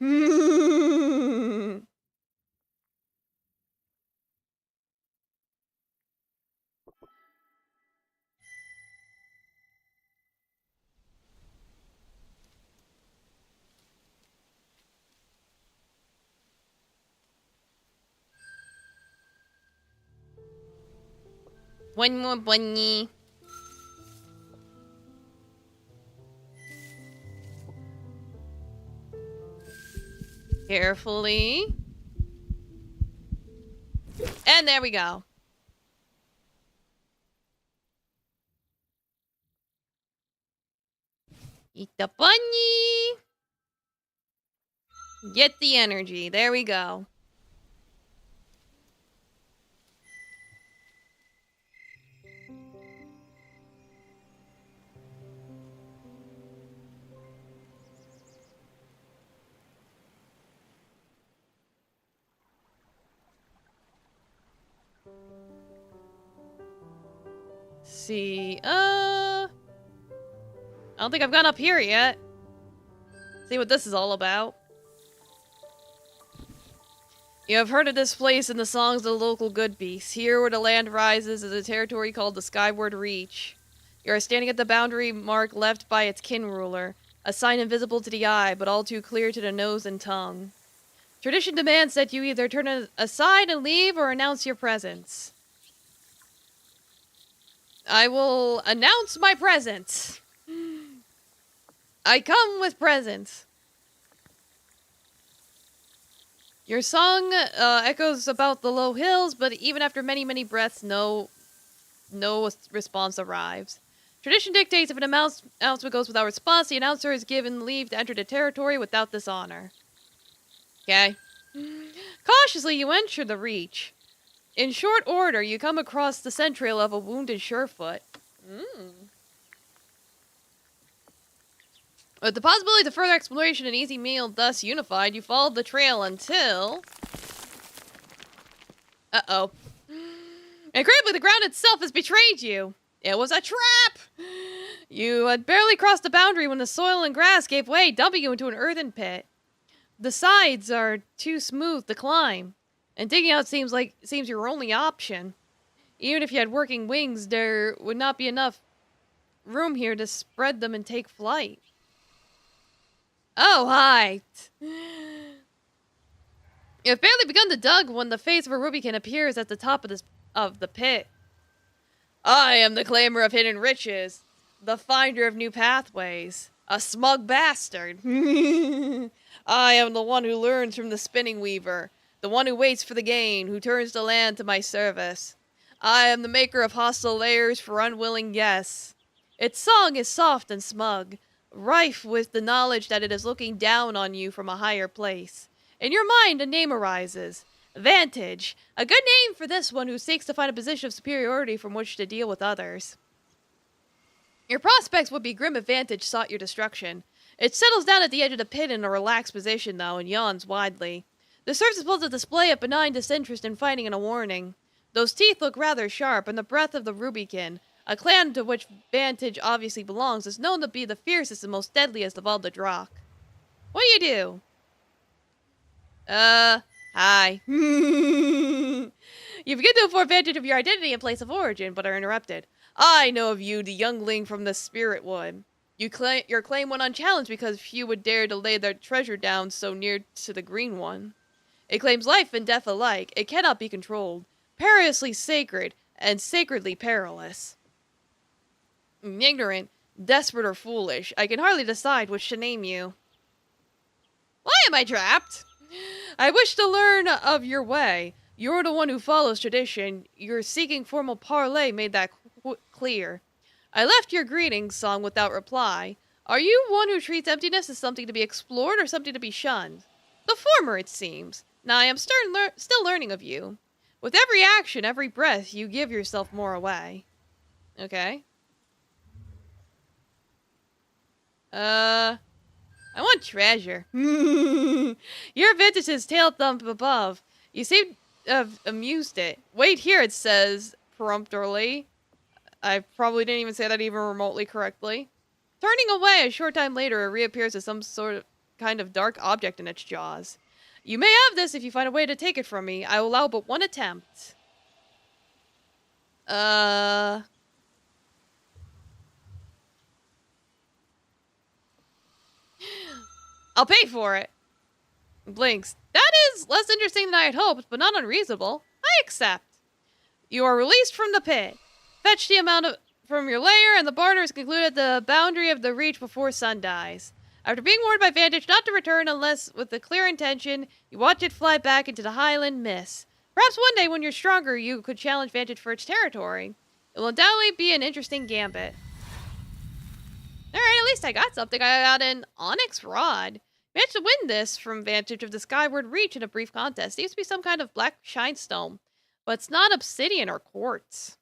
One more bunny. Carefully. And there we go. Eat the bunny. Get the energy. There we go. See, I don't think I've gone up here yet. See what this is all about. You have heard of this place in the songs of the local good beasts. Here where the land rises is a territory called the Skyward Reach. You are standing at the boundary mark left by its kin ruler, a sign invisible to the eye, but all too clear to the nose and tongue. Tradition demands that you either turn aside and leave or announce your presence. I will announce my presence. I come with presents. Your song echoes about the low hills, but even after many, many breaths, no response arrives. Tradition dictates if an announcement goes without response, the announcer is given leave to enter the territory without dishonor. Okay. Cautiously, you enter the Reach. In short order, you come across the scent trail of a wounded surefoot. With the possibility of further exploration and easy meal thus unified, you followed the trail until... Uh-oh. Incredibly, the ground itself has betrayed you. It was a trap! You had barely crossed the boundary when the soil and grass gave way, dumping you into an earthen pit. The sides are too smooth to climb, and digging out seems your only option. Even if you had working wings, there would not be enough room here to spread them and take flight. Oh, hi! You have barely begun to dug when the face of a Rubykin appears at the top of the pit. I am the claimer of hidden riches, the finder of new pathways, a smug bastard. I am the one who learns from the spinning weaver, the one who waits for the gain, who turns the land to my service. I am the maker of hostile lairs for unwilling guests. Its song is soft and smug, rife with the knowledge that it is looking down on you from a higher place. In your mind, a name arises. Vantage. A good name for this one who seeks to find a position of superiority from which to deal with others. Your prospects would be grim if Vantage sought your destruction. It settles down at the edge of the pit in a relaxed position, though, and yawns widely. This serves as both a display of benign disinterest in fighting and a warning. Those teeth look rather sharp, and the breath of the Rubykin, a clan to which Vantage obviously belongs, is known to be the fiercest and most deadliest of all the Drakh. What do you do? Hi. You begin to afford Vantage of your identity and place of origin, but are interrupted. I know of you, the youngling from the Spirit Wood. Your claim went unchallenged because few would dare to lay their treasure down so near to the Green One. It claims life and death alike. It cannot be controlled. Perilously sacred, and sacredly perilous. Ignorant, desperate, or foolish, I can hardly decide which to name you. Why am I trapped? I wish to learn of your way. You're the one who follows tradition. Your seeking formal parley made that clear. I left your greeting song without reply. Are you one who treats emptiness as something to be explored or something to be shunned? The former, it seems. Now I am still learning of you. With every action, every breath, you give yourself more away. Okay. I want treasure. Your vintage is tail thump above. You seem to have amused it. Wait here, it says peremptorily. I probably didn't even say that even remotely correctly. Turning away, a short time later, it reappears as some sort of kind of dark object in its jaws. You may have this if you find a way to take it from me. I will allow but one attempt. I'll pay for it. Blinks. That is less interesting than I had hoped, but not unreasonable. I accept. You are released from the pit. Fetch the amount from your lair, and the barter is concluded at the boundary of the reach before sun dies. After being warned by Vantage not to return unless with a clear intention, you watch it fly back into the highland mists. Perhaps one day when you're stronger, you could challenge Vantage for its territory. It will undoubtedly be an interesting gambit. Alright, at least I got something. I got an onyx rod. Managed to win this from Vantage of the Skyward Reach in a brief contest. Seems to be some kind of black shinestone, but it's not obsidian or quartz.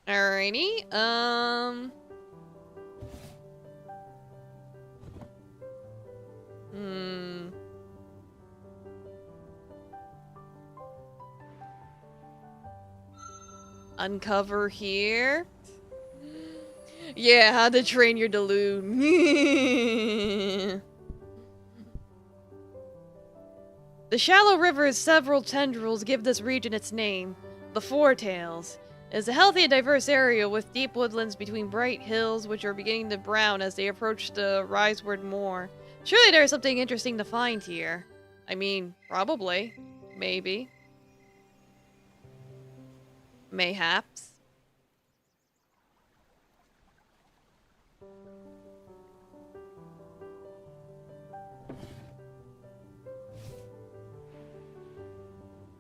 Alrighty, Uncover here. Yeah, how to train your Delude. The shallow river's several tendrils give this region its name, the Four-Tails. It is a healthy and diverse area with deep woodlands between bright hills which are beginning to brown as they approach the Riseward Moor. Surely there is something interesting to find here. I mean, probably. Maybe. Mayhaps.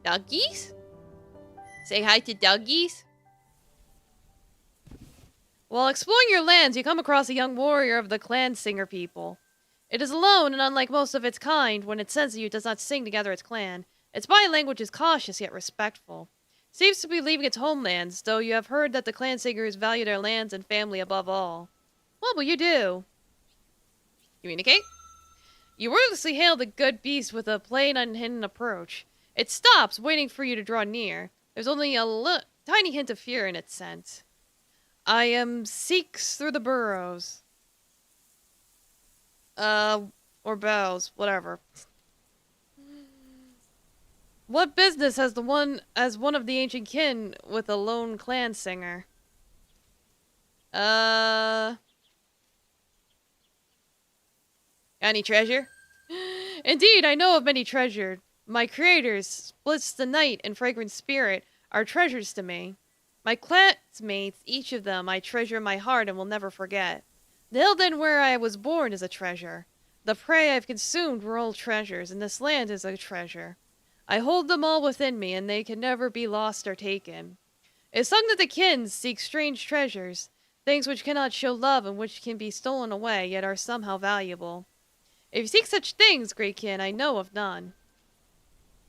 Doggies? Say hi to doggies? While exploring your lands, you come across a young warrior of the clan singer people. It is alone, and unlike most of its kind, when it senses you, it does not sing to gather its clan. Its body language is cautious yet respectful. It seems to be leaving its homelands, though you have heard that the clan singers value their lands and family above all. What will you do? Communicate? You wordlessly hail the good beast with a plain, unhidden approach. It stops, waiting for you to draw near. There's only a tiny hint of fear in its scent. I am seeks through the burrows. Or bows, whatever. What business has one of the ancient kin with a lone clan singer? Any treasure? Indeed, I know of many treasure. My creators, splits the night and fragrant spirit, are treasures to me. My classmates, each of them, I treasure in my heart and will never forget. The hill then where I was born is a treasure. The prey I've consumed were all treasures, and this land is a treasure. I hold them all within me, and they can never be lost or taken. It is sung that the kin seek strange treasures, things which cannot show love and which can be stolen away, yet are somehow valuable. If you seek such things, great kin, I know of none.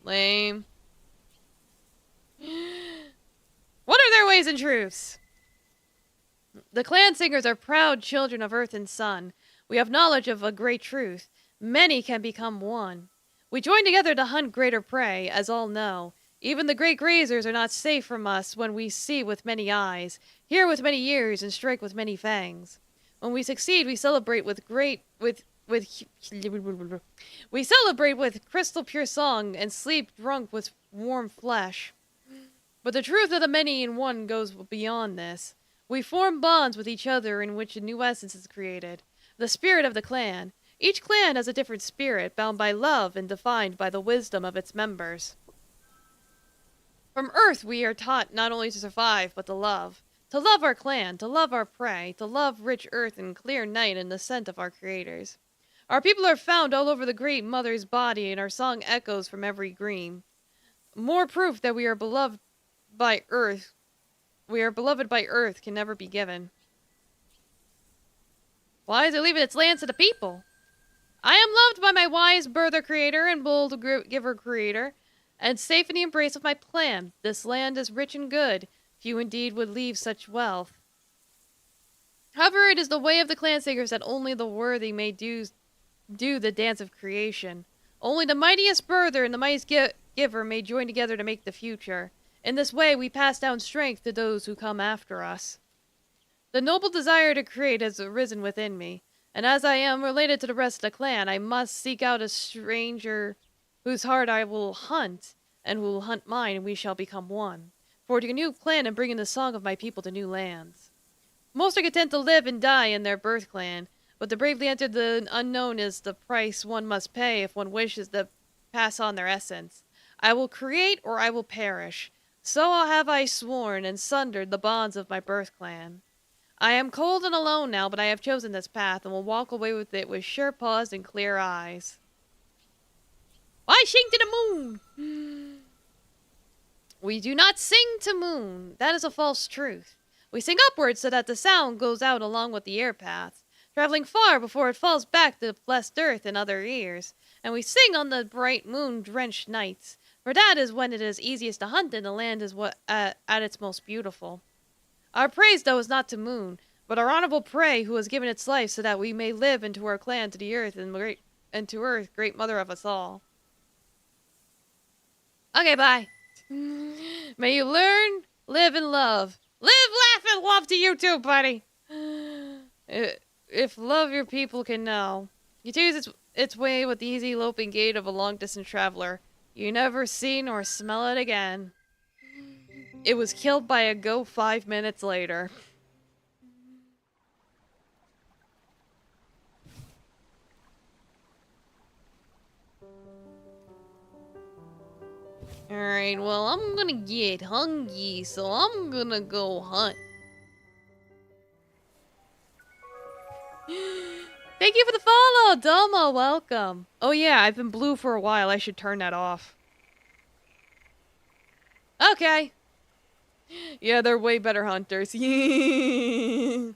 Lame. What are their ways and truths? The clan singers are proud children of earth and sun. We have knowledge of a great truth. Many can become one. We join together to hunt greater prey, as all know. Even the great grazers are not safe from us when we see with many eyes, hear with many ears, and strike with many fangs. When we succeed, we celebrate with we celebrate with crystal pure song and sleep drunk with warm flesh. But the truth of the many in one goes beyond this. We form bonds with each other in which a new essence is created. The spirit of the clan. Each clan has a different spirit, bound by love and defined by the wisdom of its members. From Earth we are taught not only to survive, but to love. To love our clan, to love our prey, to love rich earth and clear night and the scent of our creators. Our people are found all over the great mother's body, and our song echoes from every green. More proof that we are beloved by Earth can never be given. Why is it leaving its lands to the people? I am loved by my wise birther creator and bold giver creator, and safe in the embrace of my clan. This land is rich and good. Few indeed would leave such wealth. However, it is the way of the clan singers that only the worthy may do the dance of creation. Only the mightiest birther and the mightiest giver may join together to make the future. In this way, we pass down strength to those who come after us. The noble desire to create has arisen within me, and as I am related to the rest of the clan, I must seek out a stranger whose heart I will hunt, and who will hunt mine, and we shall become one. Forging a new clan and bringing the song of my people to new lands. Most are content to live and die in their birth clan, but to bravely enter the unknown is the price one must pay if one wishes to pass on their essence. I will create or I will perish. So have I sworn and sundered the bonds of my birth clan. I am cold and alone now, but I have chosen this path and will walk away with it with sure paws and clear eyes. Why sing to the moon? We do not sing to moon. That is a false truth. We sing upwards so that the sound goes out along with the air path, traveling far before it falls back to the blessed earth and other ears. And we sing on the bright moon-drenched nights, for that is when it is easiest to hunt and the land is at its most beautiful. Our praise, though, is not to moon, but our honorable prey who has given its life so that we may live into our clan to the earth and to earth, great mother of us all. Okay, bye. May you learn, live, and love. Live, laugh, and love to you too, buddy. If love your people can know. It chooses its way with the easy loping gait of a long-distance traveler. You never see nor smell it again. It was killed by a goat 5 minutes later. Alright, well, I'm gonna get hungry, so I'm gonna go hunt. Thank you for the follow, Domo, welcome. Oh yeah, I've been blue for a while, I should turn that off. Okay. Yeah, they're way better hunters. You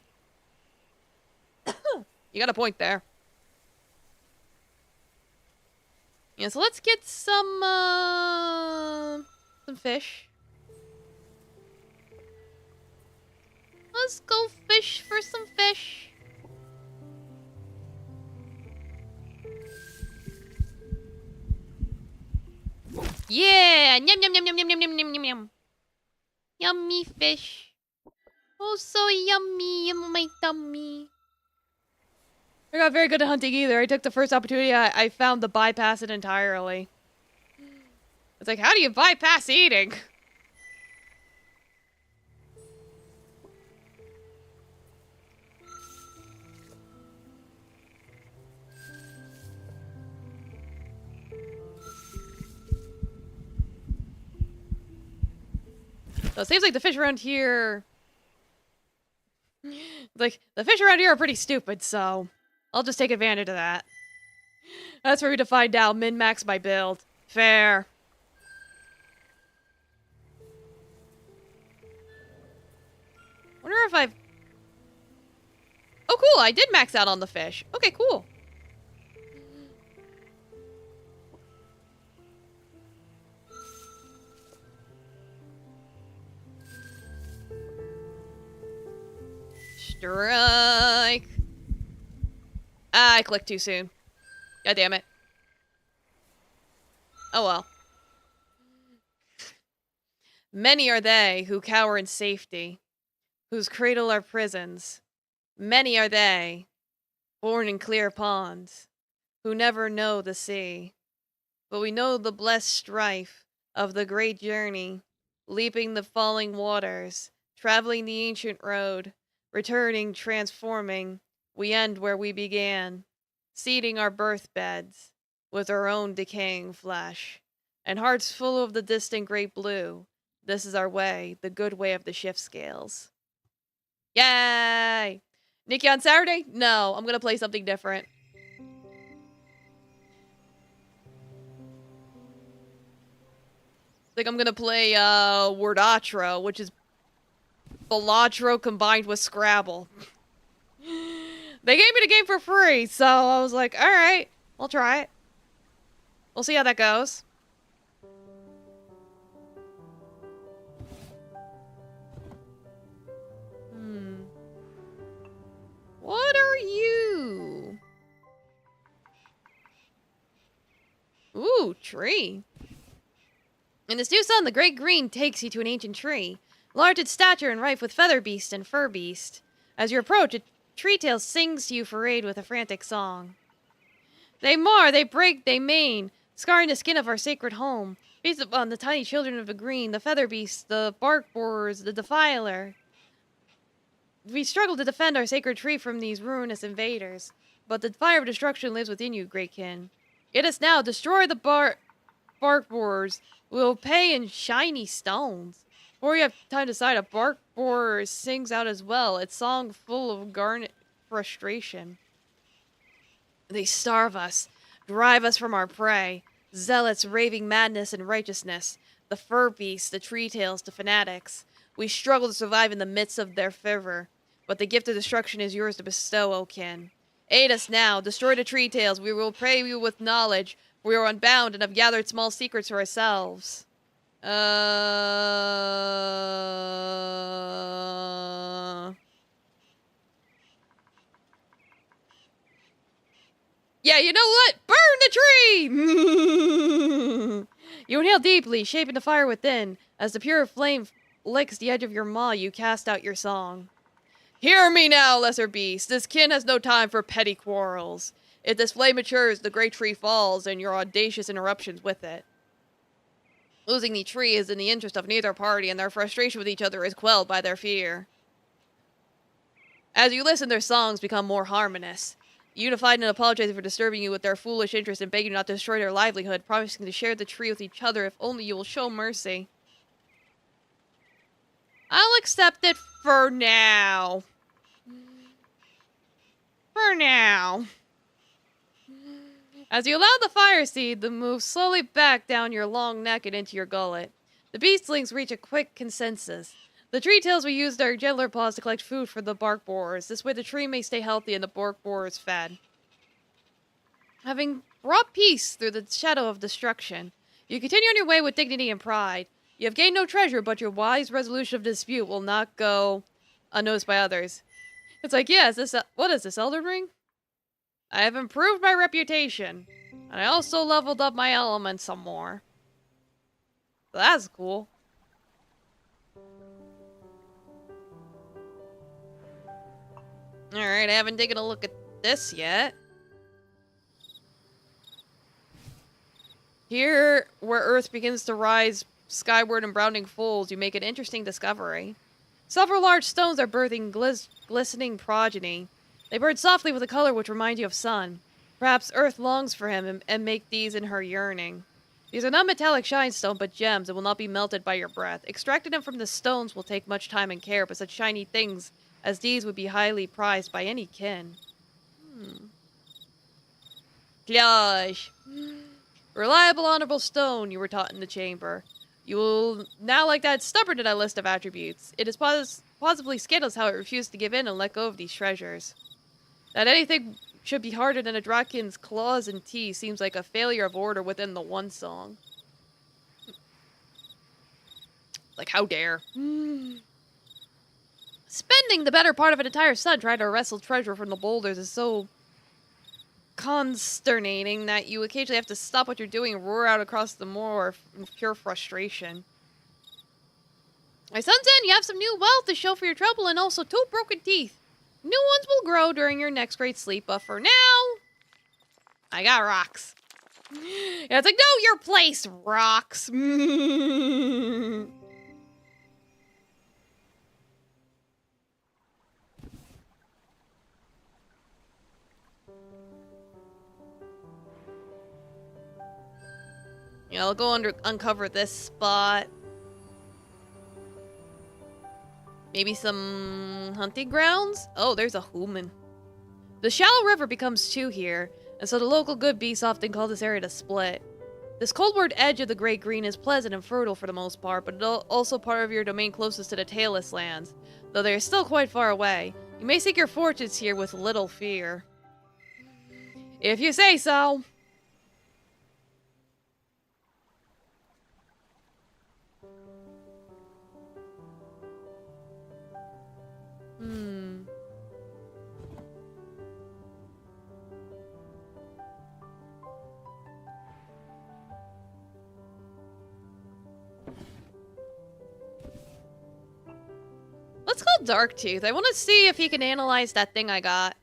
got a point there. Yeah, so let's get some fish. Let's go fish for some fish. Yeah! Yum yum yum yum yum yum yum yum yum yum. Yummy fish. Oh, so yummy in my tummy. I'm not very good at hunting either. I took the first opportunity I found to bypass it entirely. It's like, how do you bypass eating? So it seems like the fish around here... Like, the fish around here are pretty stupid, so... I'll just take advantage of that. That's for you to find out. Min-max my build. Fair. Wonder if I've... Oh, cool. I did max out on the fish. Okay, cool. Strike. Ah, I clicked too soon. God damn it. Oh well. Many are they who cower in safety, whose cradle are prisons. Many are they, born in clear ponds, who never know the sea. But we know the blessed strife of the great journey, leaping the falling waters, traveling the ancient road, returning, transforming, we end where we began, seeding our birth beds with our own decaying flesh, and hearts full of the distant great blue. This is our way, the good way of the shift scales. Yay! Nikki on Saturday? No, I'm gonna play something different. I think I'm gonna play Wordatro, which is Balatro combined with Scrabble. They gave me the game for free, so I was like, alright, I'll try it. We'll see how that goes. What are you? Ooh, tree. In this new sun, the great green takes you to an ancient tree, large in stature and rife with feather beast and fur beast. As you approach, a tree tail sings to you for aid with a frantic song. They mar, they break, they maim, scarring the skin of our sacred home. Feast upon the tiny children of the green, the feather beasts, the bark borers, the defiler. We struggle to defend our sacred tree from these ruinous invaders, but the fire of destruction lives within you, great kin. Get us now, destroy the bark borers. We will pay in shiny stones. Before you have time to decide, a bark borer sings out as well, its song full of garnet frustration. They starve us, drive us from our prey, zealots raving madness and righteousness, the fur beasts, the tree tails, the fanatics. We struggle to survive in the midst of their fervor, but the gift of destruction is yours to bestow, O kin. Aid us now, destroy the tree tails, we will pray you with knowledge, for we are unbound and have gathered small secrets for ourselves. Yeah, you know what? Burn the tree! You inhale deeply, shaping the fire within. As the pure flame licks the edge of your maw, you cast out your song. Hear me now, lesser beast. This kin has no time for petty quarrels. If this flame matures, the great tree falls, and your audacious interruptions with it. Losing the tree is in the interest of neither party, and their frustration with each other is quelled by their fear. As you listen, their songs become more harmonious. Unified and apologizing for disturbing you with their foolish interest and begging you not to destroy their livelihood, promising to share the tree with each other if only you will show mercy. I'll accept it for now. For now. As you allow the fire seed to move slowly back down your long neck and into your gullet, the beastlings reach a quick consensus. The tree tails will use their gentler paws to collect food for the bark borers. This way the tree may stay healthy and the bark borers fed. Having brought peace through the shadow of destruction, you continue on your way with dignity and pride. You have gained no treasure, but your wise resolution of dispute will not go unnoticed by others. It's like, yeah, what is this, Elden Ring? I have improved my reputation, and I also leveled up my elements some more. So that's cool. Alright, I haven't taken a look at this yet. Here, where Earth begins to rise skyward in browning folds, you make an interesting discovery. Several large stones are birthing glistening progeny. They burn softly with a color which reminds you of sun. Perhaps Earth longs for him and make these in her yearning. These are not metallic shine stone, but gems and will not be melted by your breath. Extracting them from the stones will take much time and care, but such shiny things as these would be highly prized by any kin. Clutch. Reliable, honorable stone, you were taught in the chamber. You will now like that stubborn in that list of attributes. It is possibly scandalous how it refused to give in and let go of these treasures. That anything should be harder than a Draken's claws and teeth seems like a failure of order within the one song. Like, how dare. Spending the better part of an entire sun trying to wrestle treasure from the boulders is so consternating that you occasionally have to stop what you're doing and roar out across the moor in pure frustration. My son's in, you have some new wealth to show for your trouble and also 2 broken teeth. New ones will grow during your next great sleep, but for now, I got rocks. Yeah, it's like, no, your place, rocks. Yeah, I'll go uncover this spot. Maybe some hunting grounds? Oh, there's a human. The shallow river becomes 2 here, and so the local good beasts often call this area the Split. This coldward edge of the Great Green is pleasant and fertile for the most part, but also part of your domain closest to the Tailless lands, though they are still quite far away. You may seek your fortunes here with little fear. If you say so. Let's call Darktooth. I want to see if he can analyze that thing I got.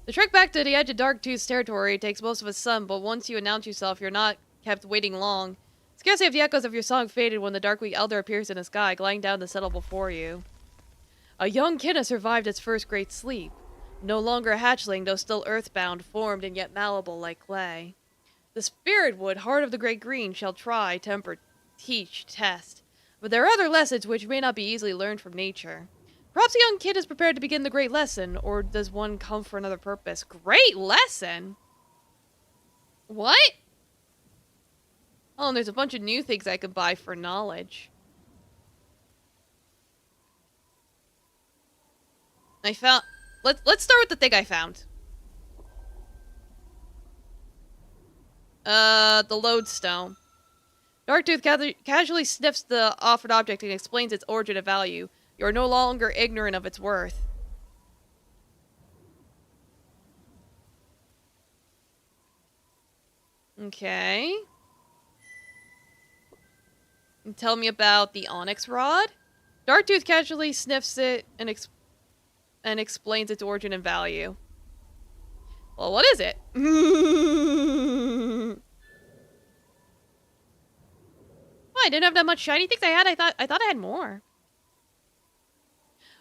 The trek back to the edge of Darktooth's territory takes most of a sun, but once you announce yourself, you're not kept waiting long. Scarcely have the echoes of your song faded when the Darkweed Elder appears in the sky, gliding down the settle before you. A young kid has survived its first great sleep. No longer a hatchling, though still earthbound, formed and yet malleable like clay. The spirit wood, heart of the great green, shall try, temper, teach, test. But there are other lessons which may not be easily learned from nature. Perhaps a young kid is prepared to begin the great lesson, or does one come for another purpose? Great lesson? What? Oh, and there's a bunch of new things I could buy for knowledge. I found... Let's start with the thing I found. The lodestone. Darktooth casually sniffs the offered object and explains its origin and value. You are no longer ignorant of its worth. Okay. And tell me about the onyx rod. Darktooth casually sniffs it and explains its origin and value. Well, what is it? I didn't have that much shiny things I thought I had more.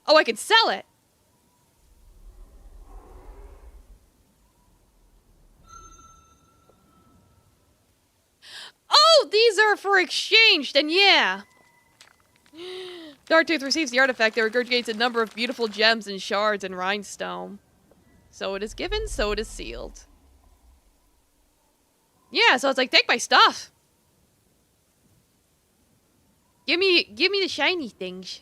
Oh, I could sell it. Oh, these are for exchange, then yeah. Darktooth receives the artifact that regurgitates a number of beautiful gems and shards and rhinestone. So it is given, so it is sealed. Yeah, so it's like, take my stuff. Give me the shiny things.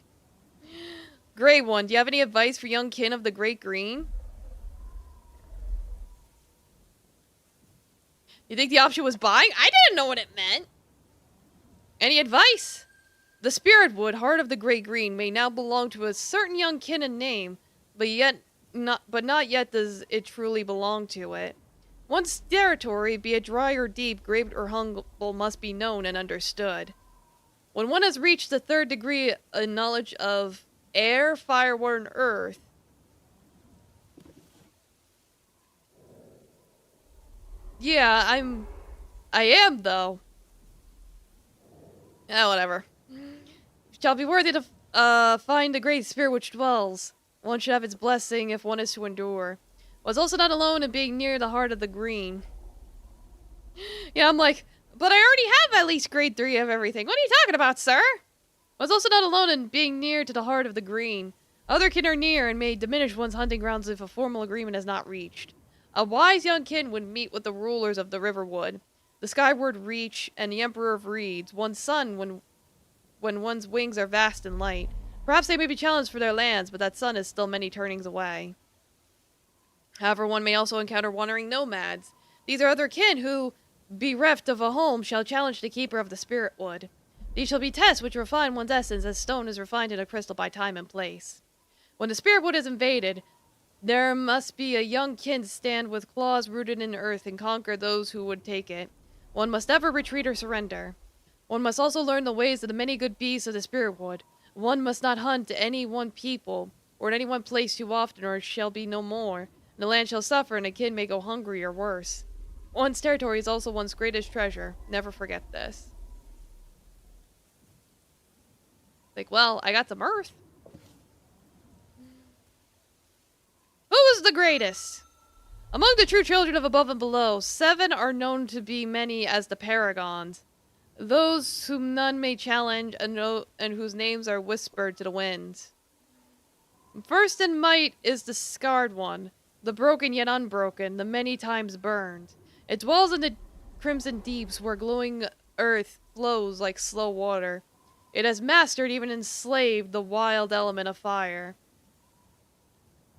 Grey One, do you have any advice for young kin of the Great Green? You think the option was buying? I didn't know what it meant. Any advice? The spirit wood, heart of the Great Green, may now belong to a certain young kin and name, but not yet does it truly belong to it. One's territory, be it dry or deep, great or humble, must be known and understood. When one has reached the 3rd degree in knowledge of air, fire, water, and earth, yeah, I am, though. Yeah, whatever. Shall be worthy to find the great spirit which dwells. One should have its blessing if one is to endure. Was also not alone in being near the heart of the green. Yeah, I'm like, but I already have at least grade 3 of everything. What are you talking about, sir? Was also not alone in being near to the heart of the green. Other kin are near and may diminish one's hunting grounds if a formal agreement is not reached. A wise young kin would meet with the rulers of the Riverwood, the Skyward Reach, and the Emperor of Reeds, one's son when one's wings are vast and light. Perhaps they may be challenged for their lands, but that son is still many turnings away. However, one may also encounter wandering nomads. These are other kin who, bereft of a home, shall challenge the keeper of the spirit wood. These shall be tests which refine one's essence as stone is refined in a crystal by time and place. When the spirit wood is invaded, there must be a young kin to stand with claws rooted in earth and conquer those who would take it. One must never retreat or surrender. One must also learn the ways of the many good beasts of the spirit wood. One must not hunt any one people, or at any one place too often, or it shall be no more. The land shall suffer, and a kin may go hungry or worse. One's territory is also one's greatest treasure. Never forget this. Like, well, I got some earth. Who is the greatest? Among the true children of above and below, 7 are known to be many as the paragons. Those whom none may challenge and whose names are whispered to the winds. First in might is the scarred one, the broken yet unbroken, the many times burned. It dwells in the crimson deeps where glowing earth flows like slow water. It has mastered, even enslaved, the wild element of fire.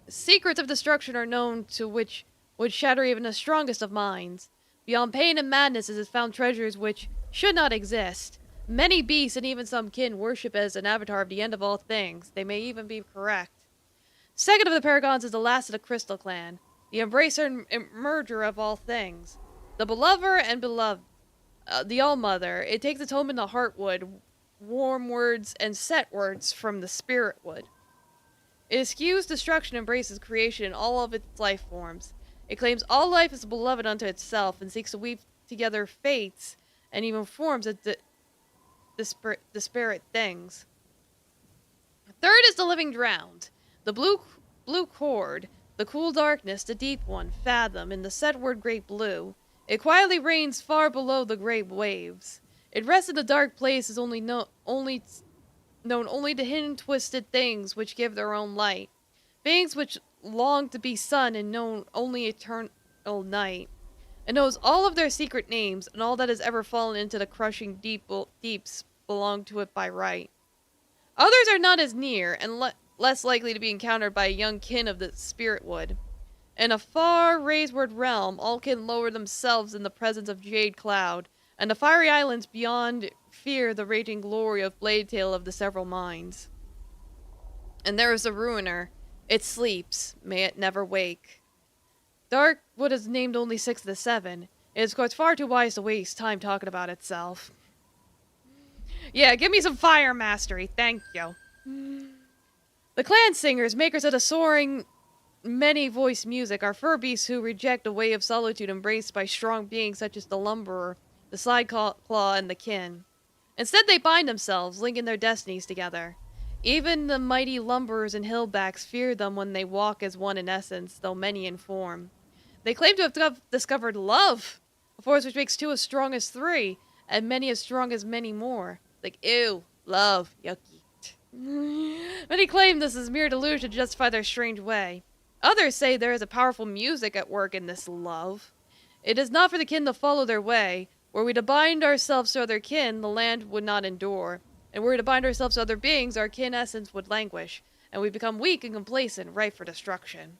Secrets of destruction are known to which would shatter even the strongest of minds. Beyond pain and madness is found treasures which should not exist. Many beasts and even some kin worship as an avatar of the end of all things. They may even be correct. Second of the paragons is the last of the Crystal Clan, the embracer and merger of all things. The belover and beloved, the All-Mother. It takes its home in the Heartwood, warm words and set words from the Spirit Wood. It eschews destruction and embraces creation in all of its life forms. It claims all life is beloved unto itself and seeks to weave together fates and even forms of disparate things. Third is the living drowned, the blue cord, the cool darkness, the deep one, fathom, in the set word great blue. It quietly reigns far below the great waves. It rests in the dark places known only to hidden twisted things which give their own light. Beings which long to be sun and known only eternal night. It knows all of their secret names, and all that has ever fallen into the crushing deeps belong to it by right. Others are not as near, and less likely to be encountered by a young kin of the spirit wood. In a far raiseward realm, all kin lower themselves in the presence of Jade Cloud, and the fiery islands beyond fear the raging glory of Blade Tail of the several mines. And there is the Ruiner. It sleeps, may it never wake. Darkwood is named only 6 of the 7. It is, of course, far too wise to waste time talking about itself. Yeah, give me some fire mastery, thank you. The clan singers, makers of the soaring, many-voiced music, are fur beasts who reject a way of solitude embraced by strong beings such as the Lumberer, the Slide Claw, and the Kin. Instead, they bind themselves, linking their destinies together. Even the mighty lumberers and hillbacks fear them when they walk as one in essence, though many in form. They claim to have discovered love, a force which makes 2 as strong as 3, and many as strong as many more. Like, ew, love, yucky. Many claim this is mere delusion to justify their strange way. Others say there is a powerful music at work in this love. It is not for the kin to follow their way. Were we to bind ourselves to other kin, the land would not endure. And were we to bind ourselves to other beings, our kin essence would languish, and we become weak and complacent, ripe for destruction.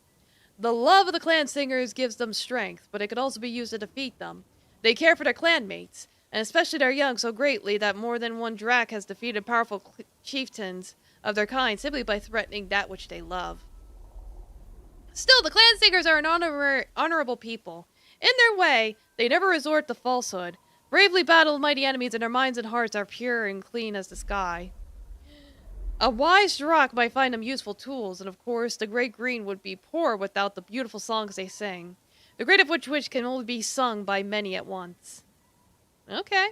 The love of the clan singers gives them strength, but it can also be used to defeat them. They care for their clanmates, and especially their young, so greatly that more than one Drac has defeated powerful chieftains of their kind simply by threatening that which they love. Still, the clan singers are an honorable people. In their way, they never resort to falsehood, bravely battle mighty enemies, and their minds and hearts are pure and clean as the sky. A wise Drak might find them useful tools, and of course, the Great Green would be poor without the beautiful songs they sing, the great of which can only be sung by many at once. Okay.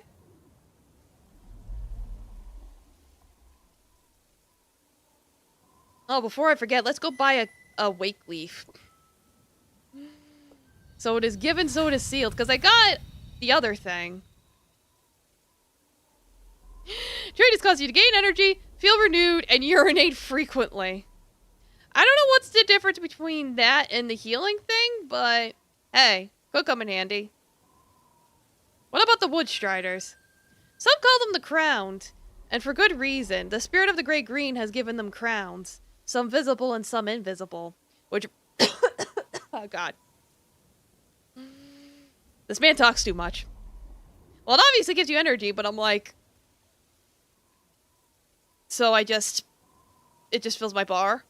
Oh, before I forget, let's go buy a wake leaf. So it is given, so it is sealed, because I got the other thing. Trade has caused you to gain energy, feel renewed, and urinate frequently. I don't know what's the difference between that and the healing thing, but hey, could come in handy. What about the wood striders? Some call them the crowned, and for good reason. The spirit of the Great Green has given them crowns, some visible and some invisible, which... oh, God. This man talks too much. Well, it obviously gives you energy, but I'm like... So it just fills my bar?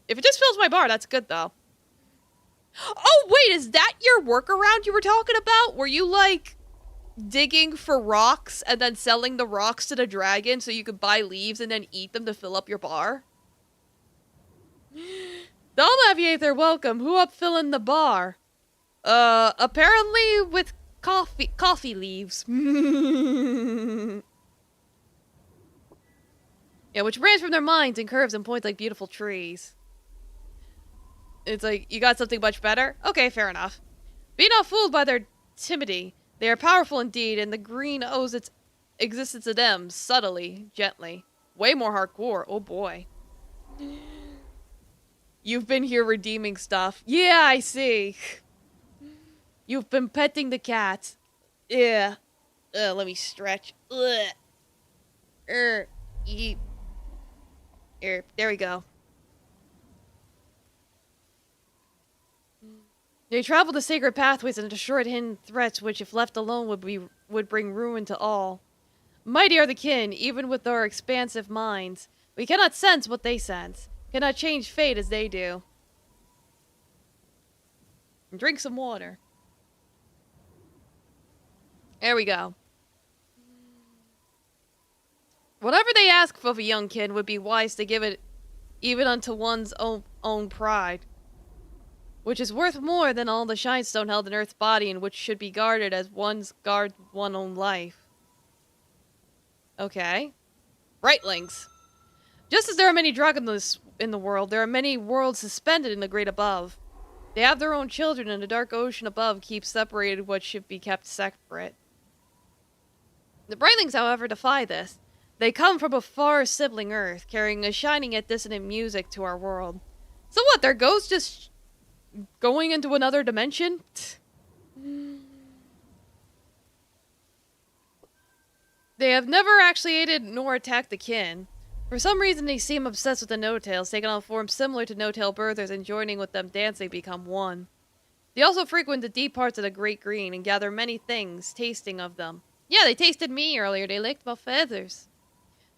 If it just fills my bar, that's good, though. Oh, wait, is that your workaround you were talking about? Were you, like, digging for rocks and then selling the rocks to the dragon so you could buy leaves and then eat them to fill up your bar? Dalmaviate, they're welcome. Who up filling the bar? Apparently with coffee leaves. Yeah, which branch from their minds and curves and points like beautiful trees. It's like, you got something much better? Okay, fair enough. Be not fooled by their timidity. They are powerful indeed, and the green owes its existence to them, subtly, gently. Way more hardcore, oh boy. You've been here redeeming stuff. Yeah, I see. You've been petting the cat. Yeah. Let me stretch. Ugh. Eat. There we go. They traveled the sacred pathways and destroyed hidden threats which, if left alone, would bring ruin to all. Mighty are the kin, even with our expansive minds. We cannot sense what they sense. Cannot change fate as they do. And drink some water. There we go. Whatever they ask of a young kin would be wise to give it even unto one's own pride, which is worth more than all the shinestone held in earth's body, and which should be guarded as one's guards one's own life. Okay. Rightlings. Just as there are many dragons in the world, there are many worlds suspended in the great above. They have their own children, and the dark ocean above keeps separated what should be kept separate. The Brightlings, however, defy this. They come from a far sibling earth, carrying a shining yet dissonant music to our world. So what, their ghosts just going into another dimension? They have never actually aided nor attacked the kin. For some reason they seem obsessed with the no-tails, taking on forms similar to no-tail birthers, and joining with them dancing become one. They also frequent the deep parts of the Great Green and gather many things, tasting of them. Yeah, they tasted me earlier. They licked my feathers.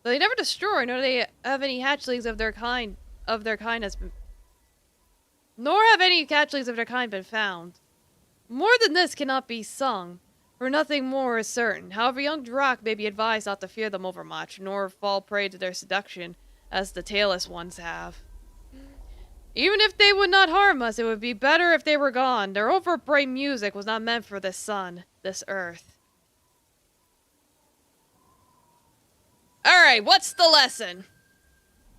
Though they never destroy, nor do they have any hatchlings of their kind has been... Nor have any hatchlings of their kind been found. More than this cannot be sung, for nothing more is certain. However, young Drak may be advised not to fear them overmuch, nor fall prey to their seduction, as the tailless ones have. Even if they would not harm us, it would be better if they were gone. Their overbright music was not meant for this sun, this earth. Alright, what's the lesson?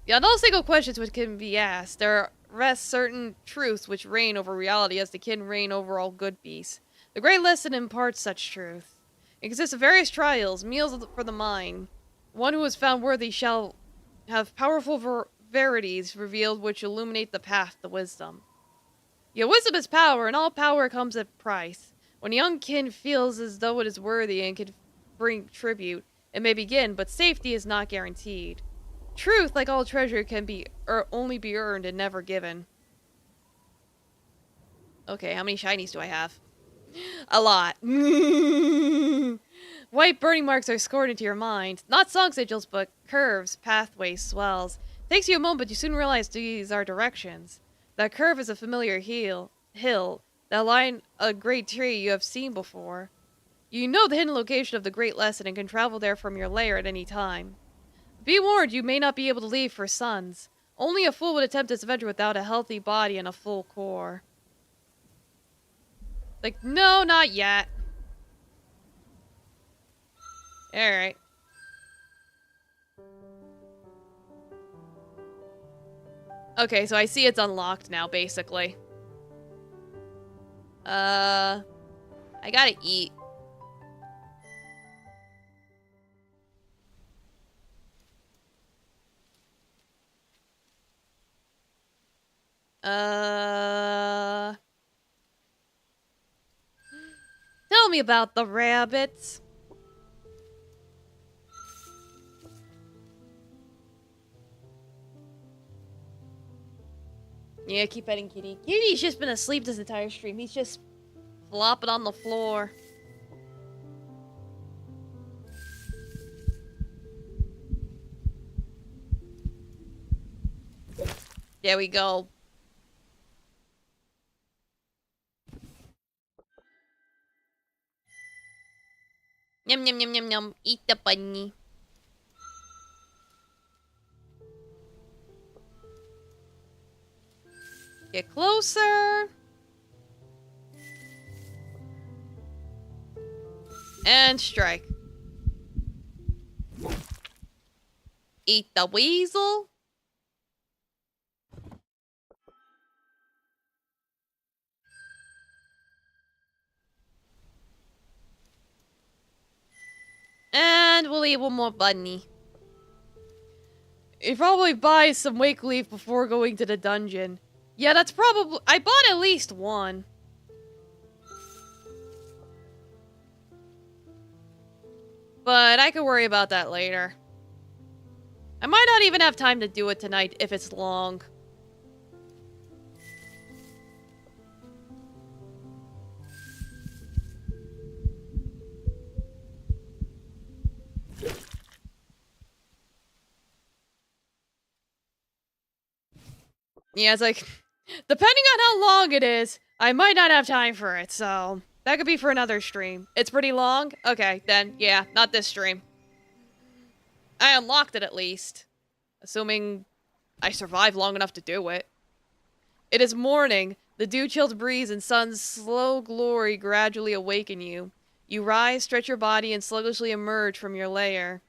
Beyond all single questions which can be asked, there rest certain truths which reign over reality as the kin reign over all good beasts. The great lesson imparts such truth. It consists of various trials, meals for the mind. One who is found worthy shall have powerful verities revealed which illuminate the path to wisdom. Yet wisdom is power, and all power comes at price. When a young kin feels as though it is worthy and can bring tribute, it may begin, but safety is not guaranteed. Truth, like all treasure, can only be earned and never given. Okay, how many shinies do I have? A lot. White burning marks are scored into your mind. Not song sigils, but curves, pathways, swells. Takes you a moment, but you soon realize these are directions. That curve is a familiar hill. That line a great tree you have seen before. You know the hidden location of the Great Lesson and can travel there from your lair at any time. Be warned, you may not be able to leave for suns. Only a fool would attempt this adventure without a healthy body and a full core. Like, no, not yet. Alright. Okay, so I see it's unlocked now, basically. I gotta eat. Uh... Tell me about the rabbits. Yeah, keep petting Kitty. Kitty's just been asleep this entire stream. He's just flopping on the floor. There we go. Yum, yum, yum, yum, yum. Eat the bunny. Get closer. And strike. Eat the weasel. And we'll eat one more bunny. You probably buy some wake leaf before going to the dungeon. Yeah, that's probably... I bought at least one. But I could worry about that later. I might not even have time to do it tonight if it's long. Yeah, it's like, depending on how long it is, I might not have time for it, so that could be for another stream. It's pretty long? Okay, then, yeah, not this stream. I unlocked it at least. Assuming I survive long enough to do it. It is morning. The dew-chilled breeze and sun's slow glory gradually awaken you. You rise, stretch your body, and sluggishly emerge from your lair.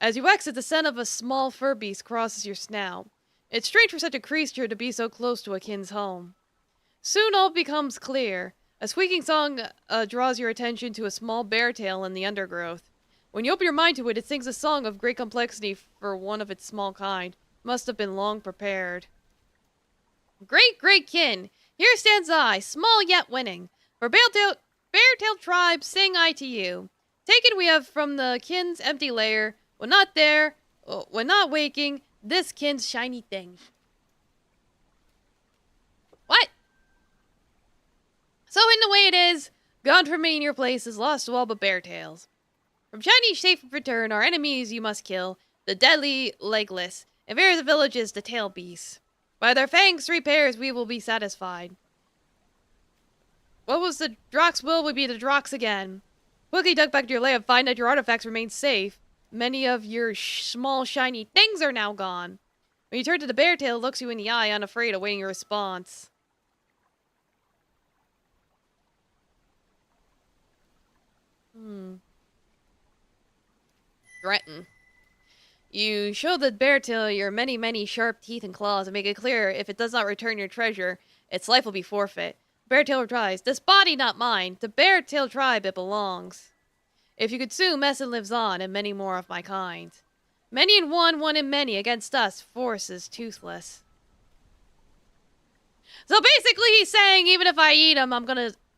As you exit, the scent of a small fur beast crosses your snout. It's strange for such a creature to be so close to a kin's home. Soon all becomes clear. A squeaking song draws your attention to a small bear tail in the undergrowth. When you open your mind to it, it sings a song of great complexity for one of its small kind. Must have been long prepared. Great kin, here stands I, small yet winning. For bear-tailed tribe, sing I to you. Taken we have from the kin's empty lair, when not waking, this kin's shiny thing. What? So in the way it is, gone from me in your places, lost to all but bear tails. From shiny safe return, our enemies you must kill, the deadly legless, and various villages the tail beasts. By their fangs 3 pairs we will be satisfied. What was the Drox will be the Drox again. Quickly duck back to your lair and find that your artifacts remain safe. Many of your small shiny things are now gone. When you turn to the bear tail, it looks you in the eye, unafraid, awaiting your response. Threaten. You show the bear tail your many sharp teeth and claws and make it clear if it does not return your treasure, its life will be forfeit. Bear tail replies, this body not mine. To bear tail tribe it belongs. If you consume, Messin lives on, and many more of my kind. Many in one in many, against us, force is toothless. So basically he's saying, even if I eat him,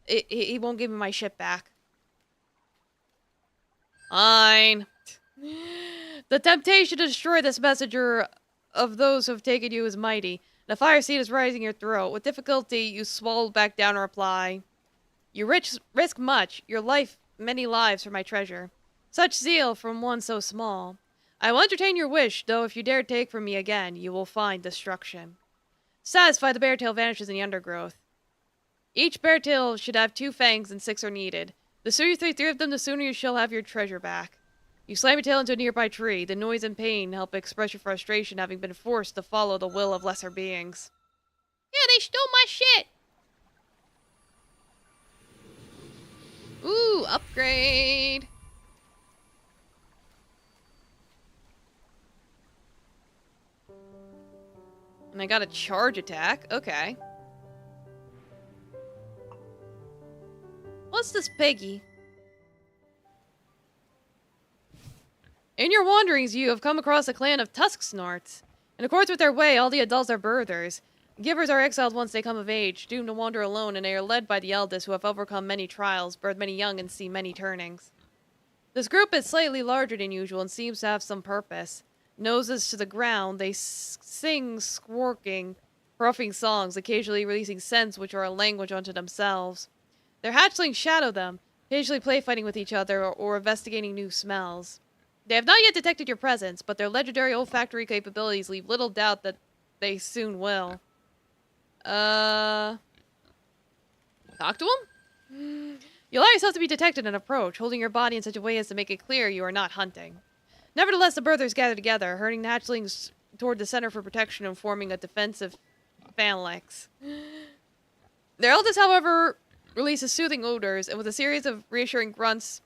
he won't give me my shit back. Fine. The temptation to destroy this messenger of those who have taken you is mighty. The fire seed is rising your throat. With difficulty, you swallow back down and reply. You risk much, your life, many lives for my treasure. Such zeal from one so small. I will entertain your wish, though if you dare take from me again, you will find destruction. Satisfied, the bear tail vanishes in the undergrowth. Each bear tail should have 2 fangs and 6 are needed. The sooner you take 3 of them, the sooner you shall have your treasure back. You slam your tail into a nearby tree. The noise and pain help express your frustration having been forced to follow the will of lesser beings. Yeah, they stole my shit! Ooh, upgrade! And I got a charge attack. Okay. What's this piggy? In your wanderings, you have come across a clan of tusk snorts. In accordance with their way, all the adults are birthers. Givers are exiled once they come of age, doomed to wander alone, and they are led by the eldest who have overcome many trials, birthed many young, and seen many turnings. This group is slightly larger than usual and seems to have some purpose. Noses to the ground, they sing squawking, ruffing songs, occasionally releasing scents which are a language unto themselves. Their hatchlings shadow them, occasionally play fighting with each other or investigating new smells. They have not yet detected your presence, but their legendary olfactory capabilities leave little doubt that they soon will. Talk to him? You allow yourself to be detected and approach, holding your body in such a way as to make it clear you are not hunting. Nevertheless, the birthers gather together, herding the hatchlings toward the center for protection and forming a defensive phalanx. Their eldest, however, releases soothing odors, and with a series of reassuring grunts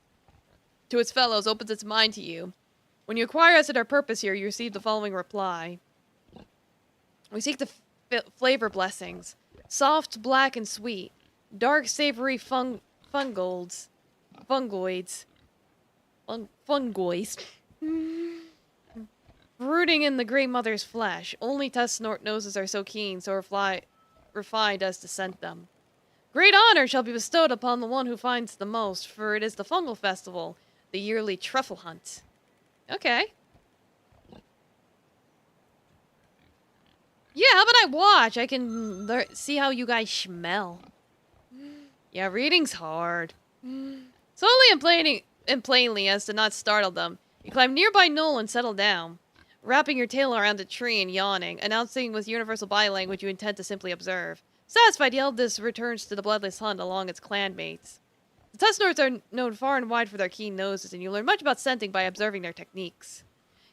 to its fellows, opens its mind to you. When you inquire as to their purpose here, you receive the following reply. We seek the flavor blessings. Soft, black, and sweet. Dark, savory fungoids. Rooting in the Great Mother's flesh. Only tusk snort noses are so keen, so refined as to scent them. Great honor shall be bestowed upon the one who finds the most, for it is the fungal festival, the yearly truffle hunt. Okay. Yeah, how about I watch? I can see how you guys smell. Yeah, reading's hard. Slowly and plainly as to not startle them, you climb nearby knoll and settle down, wrapping your tail around a tree and yawning, announcing with universal body language you intend to simply observe. Satisfied, the eldest returns to the bloodless hunt along its clanmates. The tusk snorts are known far and wide for their keen noses, and you learn much about scenting by observing their techniques.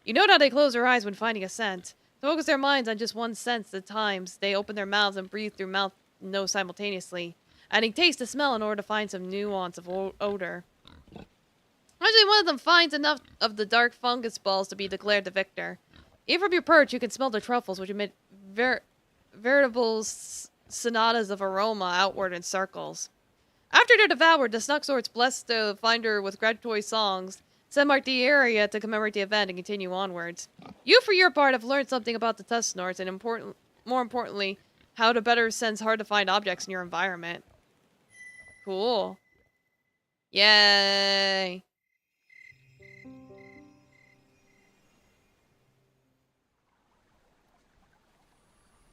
You note how they close their eyes when finding a scent. To focus their minds on just one sense at times, they open their mouths and breathe through mouth and nose simultaneously, adding taste to smell in order to find some nuance of odor. Eventually, one of them finds enough of the dark fungus balls to be declared the victor. Even from your perch, you can smell the truffles, which emit veritable sonatas of aroma outward in circles. After they're devoured, the snucksorts bless the finder with gratulatory songs, send mark the area to commemorate the event, and continue onwards. You, for your part, have learned something about the tusk snorts, and more importantly, how to better sense hard-to-find objects in your environment. Cool. Yay.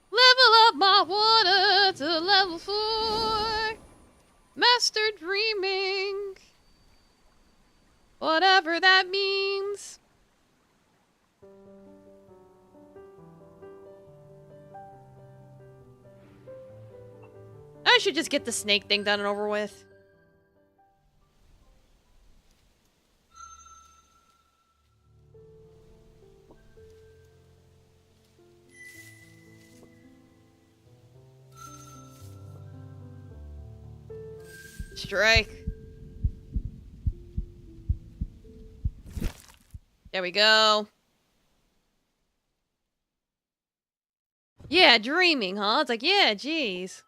Level up my water to level 4. Master dreaming. Whatever that means. I should just get the snake thing done and over with. Strike. There we go. Yeah, dreaming, huh? It's like, yeah, jeez.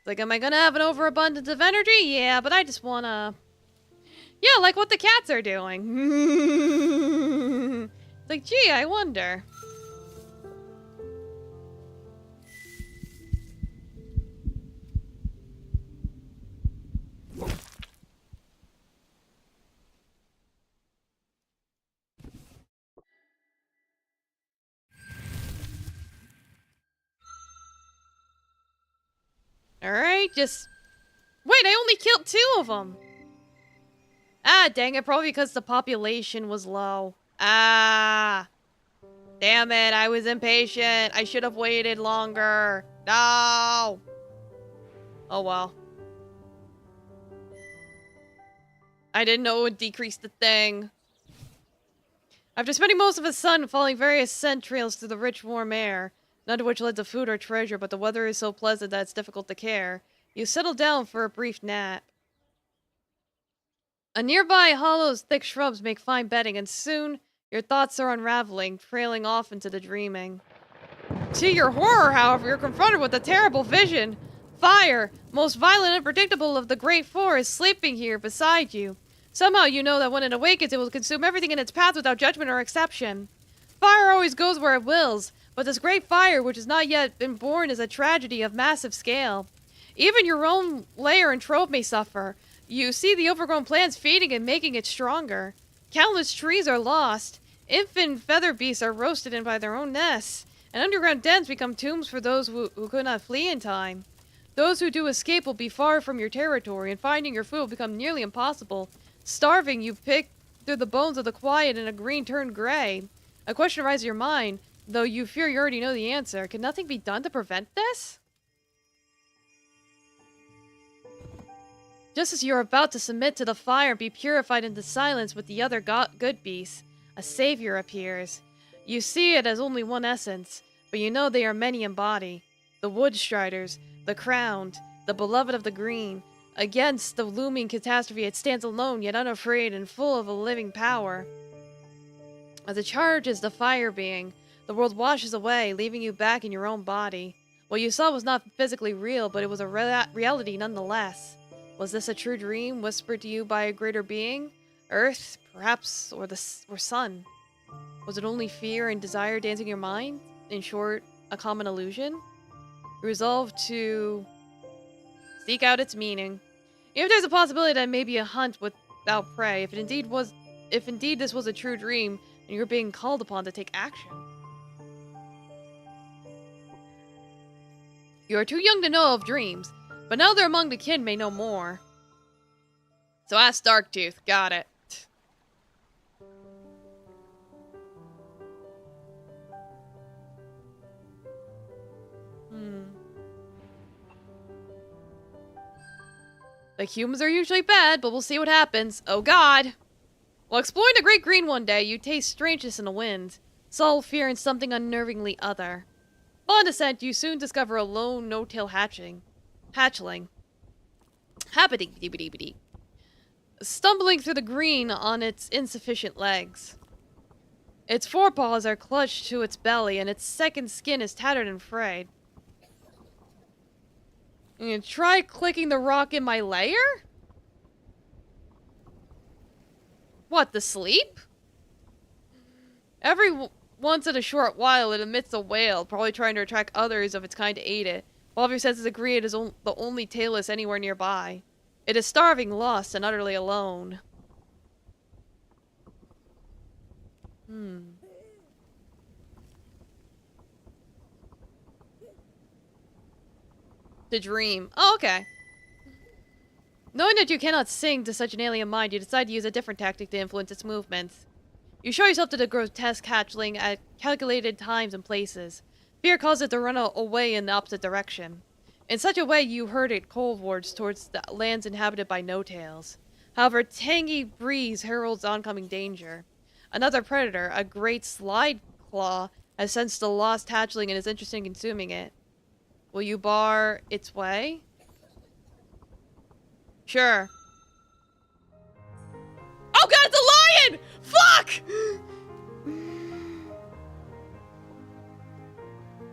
Like, am I gonna have an overabundance of energy? Yeah, but I just wanna... Yeah, like what the cats are doing. It's like, gee, I wonder. Alright, just... Wait, I only killed 2 of them! Ah, dang it, probably because the population was low. Ah! Damn it, I was impatient. I should have waited longer. No! Oh well. I didn't know it would decrease the thing. After spending most of the sun following various scent trails through the rich, warm air, none of which led to food or treasure, but the weather is so pleasant that it's difficult to care, you settle down for a brief nap. A nearby hollow's thick shrubs make fine bedding, and soon your thoughts are unraveling, trailing off into the dreaming. To your horror, however, you're confronted with a terrible vision. Fire! Most violent and unpredictable of the great forest, sleeping here beside you. Somehow you know that when it awakens, it will consume everything in its path without judgment or exception. Fire always goes where it wills, but this great fire, which has not yet been born, is a tragedy of massive scale. Even your own lair and trove may suffer. You see the overgrown plants feeding and making it stronger. Countless trees are lost. Infant feather beasts are roasted in by their own nests. And underground dens become tombs for those who could not flee in time. Those who do escape will be far from your territory, and finding your food will become nearly impossible. Starving, you pick through the bones of the quiet, and a green turned gray. A question arises in your mind, though you fear you already know the answer. Can nothing be done to prevent this? Just as you are about to submit to the fire and be purified into silence with the other good beasts, a savior appears. You see it as only one essence, but you know they are many in body. The wood striders, the crowned, the beloved of the green. Against the looming catastrophe, it stands alone, yet unafraid and full of a living power. As it charges the fire being, the world washes away, leaving you back in your own body. What you saw was not physically real, but it was a reality nonetheless. Was this a true dream, whispered to you by a greater being? Earth, perhaps, or sun? Was it only fear and desire dancing in your mind? In short, a common illusion? Resolved to seek out its meaning. If there's a possibility that it may be a hunt without prey, if indeed this was a true dream, and you're being called upon to take action. You are too young to know of dreams, but now they're among the kin may know more. So ask Darktooth. Got it. The humans are usually bad, but we'll see what happens. Oh god! While exploring the Great Green one day, you taste strangeness in the wind. Subtle fear and something unnervingly other. While on descent, you soon discover a lone, no-tail hatchling. Happity-dee-dee-dee-dee. Stumbling through the green on its insufficient legs. Its forepaws are clutched to its belly, and its second skin is tattered and frayed. You try clicking the rock in my lair? What, the sleep? Every once in a short while, it emits a wail, probably trying to attract others of its kind to aid it. All of your senses agree it is the only tailless anywhere nearby. It is starving, lost, and utterly alone. The dream. Oh, okay. Knowing that you cannot sing to such an alien mind, you decide to use a different tactic to influence its movements. You show yourself to the grotesque hatchling at calculated times and places. Fear causes it to run away in the opposite direction. In such a way, you herd it coldwards towards the lands inhabited by no-tails. However, a tangy breeze heralds oncoming danger. Another predator, a great slide claw, has sensed the lost hatchling and is interested in consuming it. Will you bar its way? Sure. Oh god, it's a lion! Fuck!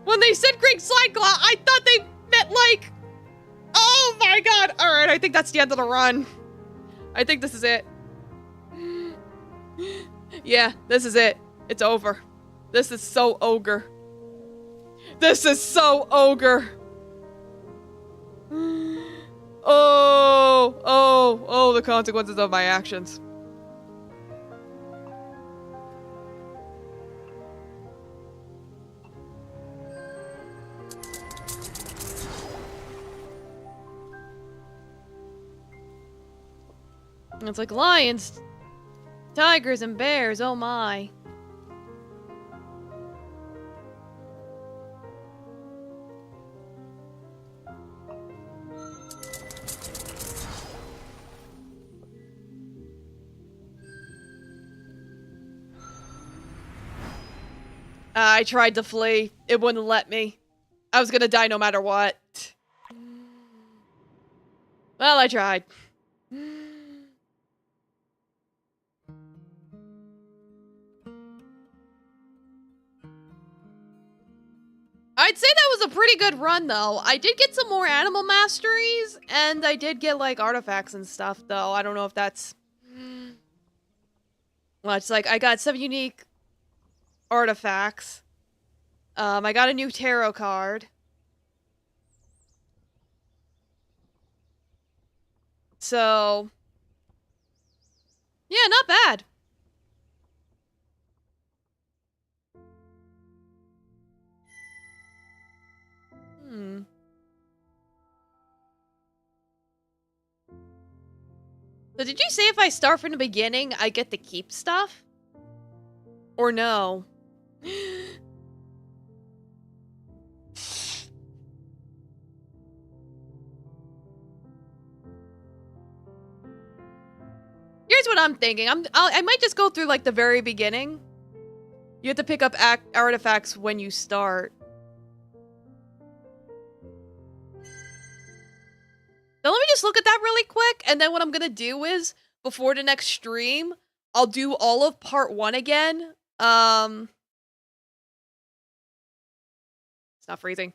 When they said Great Slide Claw, I thought they meant like... Oh my god! Alright, I think that's the end of the run. I think this is it. Yeah, this is it. It's over. This is so ogre. This is so ogre. Oh, the consequences of my actions. It's like lions, tigers, and bears, oh my. I tried to flee. It wouldn't let me. I was gonna die no matter what. Well, I tried. I'd say that was a pretty good run, though. I did get some more animal masteries, and I did get, like, artifacts and stuff, though. I don't know if that's... Well, it's like, I got 7 unique artifacts. I got a new tarot card. So... Yeah, not bad. So did you say if I start from the beginning, I get to keep stuff? Or no? Here's what I'm thinking. I might just go through like the very beginning. You have to pick up artifacts when you start. Now let me just look at that really quick, and then what I'm gonna do is, before the next stream, I'll do all of part 1 again. Stop freezing.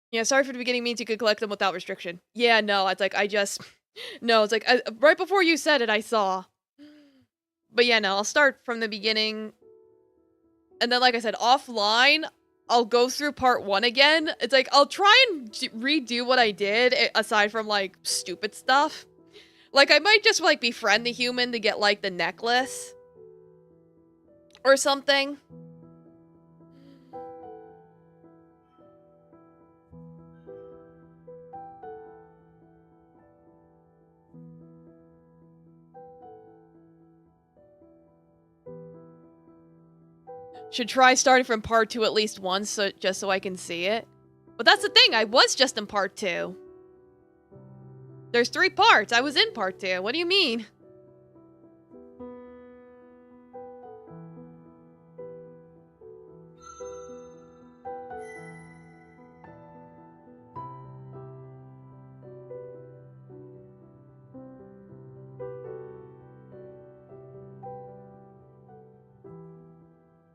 Yeah, sorry for the beginning means you could collect them without restriction. Yeah, no, it's like, no, it's like, right before you said it, I saw. But yeah, no, I'll start from the beginning. And then, like I said, offline, I'll go through part 1 again. It's like, I'll try and redo what I did, aside from, like, stupid stuff. Like, I might just, like, befriend the human to get, like, the necklace. Or something. Should try starting from part 2 at least once, just so I can see it. But that's the thing, I was just in part 2. There's 3 parts, I was in part 2, what do you mean?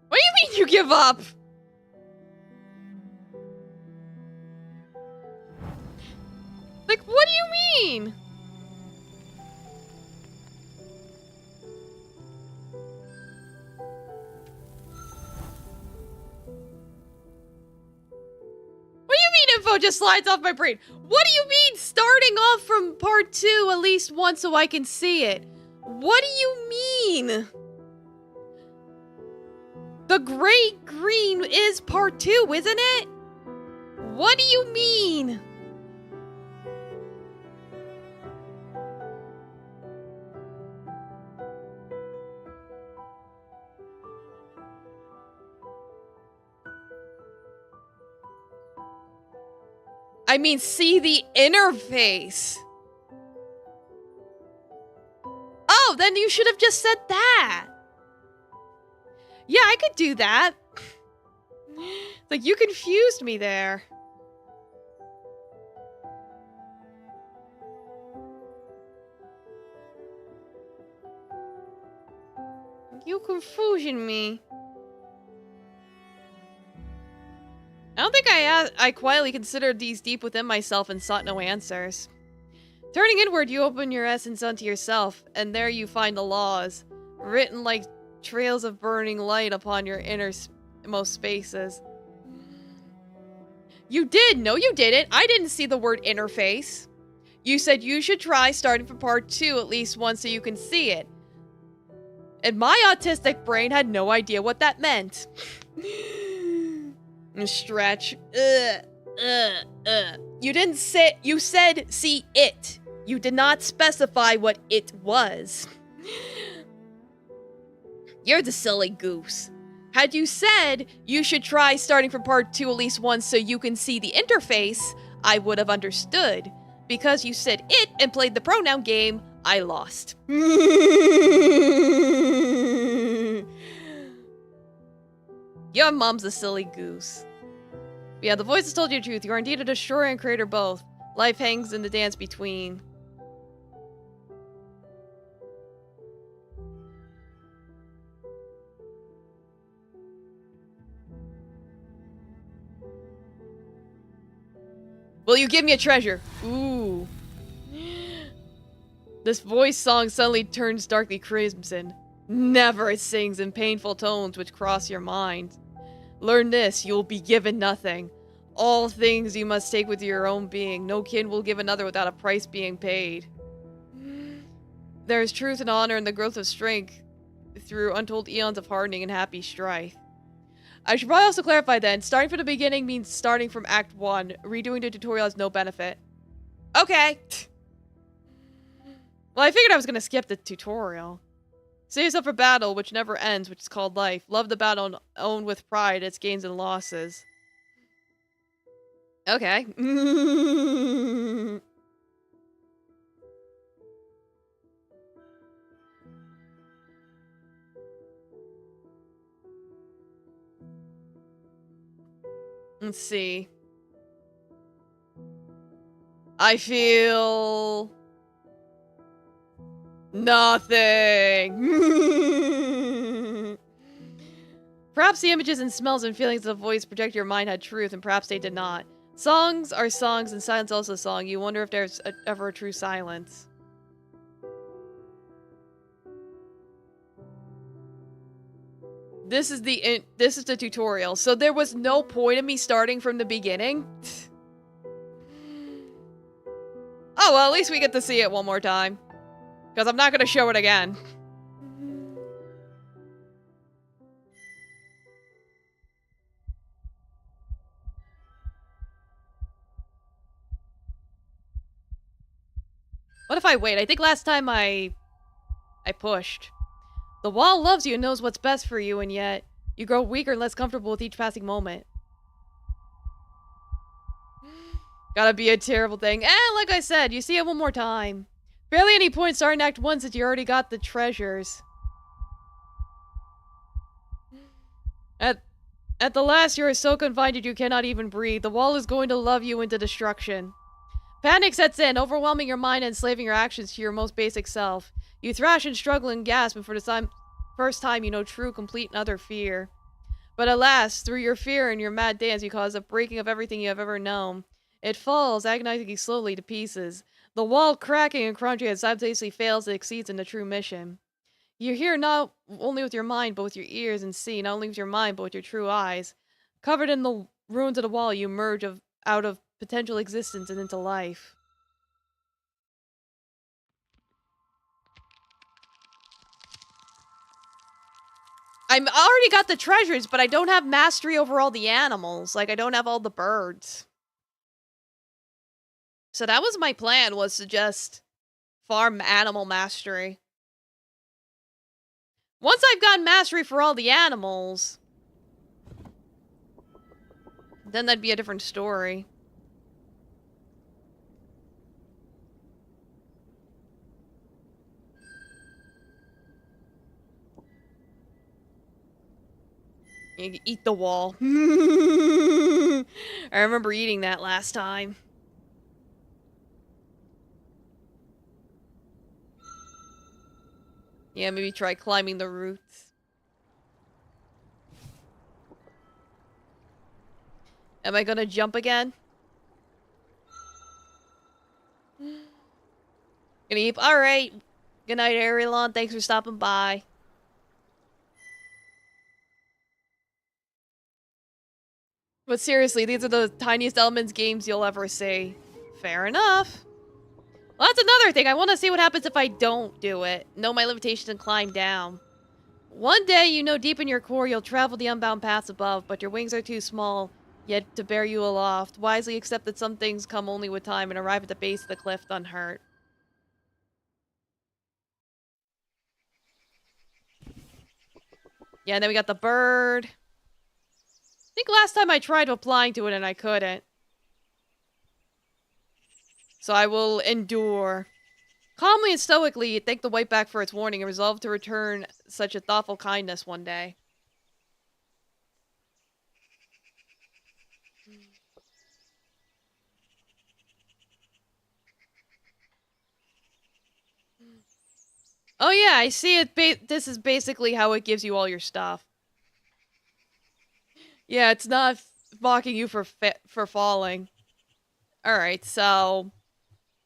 What do you mean you give up? Like, what do you mean? What do you mean info just slides off my brain? What do you mean starting off from part 2 at least once so I can see it? What do you mean? The Great Green is part 2, isn't it? What do you mean? I mean, see the interface. Oh, then you should have just said that. Yeah, I could do that. Like, you confused me there. You confusion me. I don't think I quietly considered these deep within myself and sought no answers. Turning inward, you open your essence unto yourself, and there you find the laws, written like trails of burning light upon your innermost spaces. You did! No, you didn't! I didn't see the word interface. You said you should try starting from part 2 at least once so you can see it. And my autistic brain had no idea what that meant. Stretch. You didn't say- you said see it. You did not specify what it was. You're the silly goose. Had you said you should try starting from part 2 at least once so you can see the interface, I would have understood. Because you said it and played the pronoun game, I lost. Your mom's a silly goose. But yeah, the voice has told you the truth. You are indeed a destroyer and creator both. Life hangs in the dance between. Will you give me a treasure? Ooh. This voice song suddenly turns darkly crimson. Never, it sings in painful tones which cross your mind. Learn this, you will be given nothing. All things you must take with your own being. No kin will give another without a price being paid. There is truth and honor in the growth of strength through untold eons of hardening and happy strife. I should probably also clarify then, starting from the beginning means starting from Act 1. Redoing the tutorial has no benefit. Okay. Well, I figured I was gonna skip the tutorial. Save yourself for battle, which never ends, which is called life. Love the battle and own with pride its gains and losses. Okay. Let's see. I feel... nothing. Perhaps the images and smells and feelings of the voice project your mind had truth, and perhaps they did not. Songs are songs, and silence also a song. You wonder if there's ever a true silence. This is the tutorial. So there was no point in me starting from the beginning. Oh, well, at least we get to see it one more time. Because I'm not going to show it again. What if I wait? I think last time I pushed. The wall loves you and knows what's best for you, and yet you grow weaker and less comfortable with each passing moment. Gotta be a terrible thing. Like I said, you see it one more time. Barely any point starting Act 1 since you already got the treasures. At the last, you are so confined that you cannot even breathe. The wall is going to love you into destruction. Panic sets in, overwhelming your mind and enslaving your actions to your most basic self. You thrash and struggle and gasp, and for the first time you know true, complete, and utter fear. But alas, through your fear and your mad dance, you cause a breaking of everything you have ever known. It falls, agonizingly slowly, to pieces. The wall cracking and crunching as simultaneously fails and exceeds in the true mission. You hear not only with your mind, but with your ears, and see not only with your mind, but with your true eyes. Covered in the ruins of the wall, you emerge out of potential existence and into life. I already got the treasures, but I don't have mastery over all the animals. Like, I don't have all the birds. So that was my plan, was to just farm animal mastery. Once I've gotten mastery for all the animals, then that'd be a different story. You eat the wall. I remember eating that last time. Yeah, maybe try climbing the roots. Am I gonna jump again? Gonna eat. Alright. Good night, Arielon. Thanks for stopping by. But seriously, these are the tiniest elements games you'll ever see. Fair enough. Well, that's another thing. I want to see what happens if I don't do it. Know my limitations and climb down. One day, you know deep in your core you'll travel the unbound paths above, but your wings are too small yet to bear you aloft. Wisely accept that some things come only with time and arrive at the base of the cliff unhurt. Yeah, and then we got the bird. I think last time I tried applying to it and I couldn't. So I will endure. Calmly and stoically, thank the whiteback for its warning and resolve to return such a thoughtful kindness one day. Oh yeah, I see it. This is basically how it gives you all your stuff. Yeah, it's not mocking you for falling. Alright, so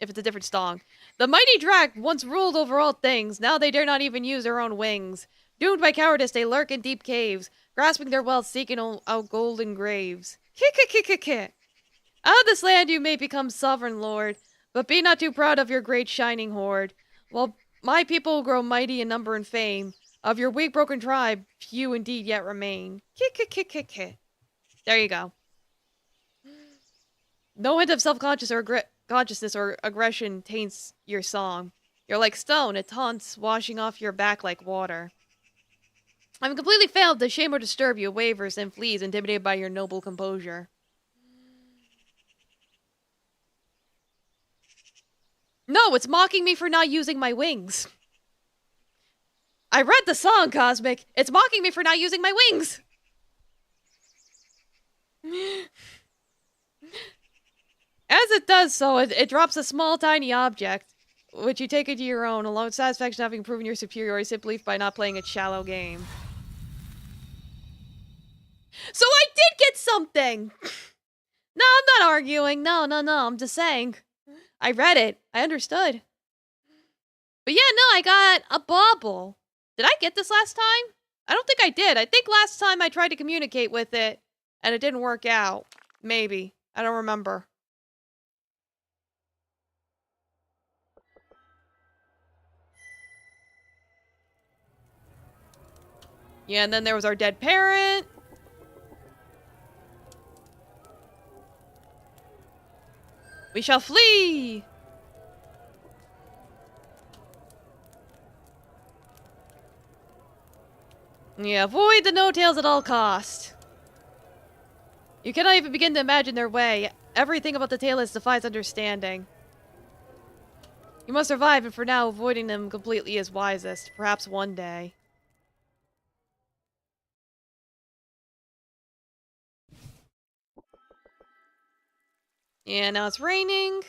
if it's a different song. The mighty Drac once ruled over all things, now they dare not even use their own wings. Doomed by cowardice, they lurk in deep caves, grasping their wealth, seeking out golden graves. Kick. Out of this land you may become sovereign lord, but be not too proud of your great shining horde. While my people grow mighty in number and fame, of your weak broken tribe, few indeed yet remain. Kick. There you go. No hint of consciousness or aggression taints your song. You're like stone, it taunts, washing off your back like water. I'm completely failed to shame or disturb you, wavers and flees, intimidated by your noble composure. No, it's mocking me for not using my wings. I read the song, Cosmic. It's mocking me for not using my wings. As it does so, it drops a small, tiny object, which you take into your own, along with satisfaction having proven your superiority simply by not playing a shallow game. So I did get something! No, I'm not arguing. No, I'm just saying. I read it. I understood. But yeah, no, I got a bauble. Did I get this last time? I don't think I did. I think last time I tried to communicate with it, and it didn't work out. Maybe. I don't remember. Yeah, and then there was our dead parent. We shall flee! Yeah, avoid the no-tails at all cost. You cannot even begin to imagine their way. Everything about the tailless defies understanding. You must survive, and for now, avoiding them completely is wisest. Perhaps one day. Yeah, now it's raining.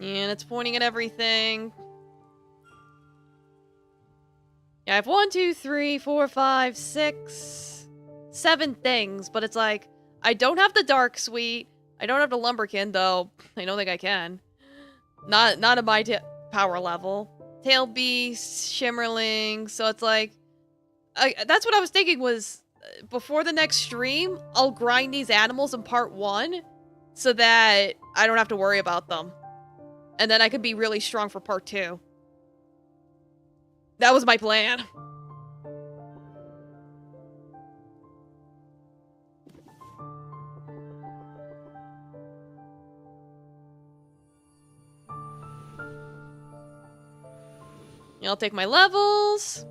And it's pointing at everything. Yeah, I have 1, 2, 3, 4, 5, 6, 7 things, but it's like, I don't have the Dark Suite. I don't have the Lumberkin, though I don't think I can. Not at my power level. Tail Beast, Shimmerling, so it's like, that's what I was thinking was, before the next stream, I'll grind these animals in part 1, so that I don't have to worry about them. And then I could be really strong for part 2. That was my plan. I'll take my levels.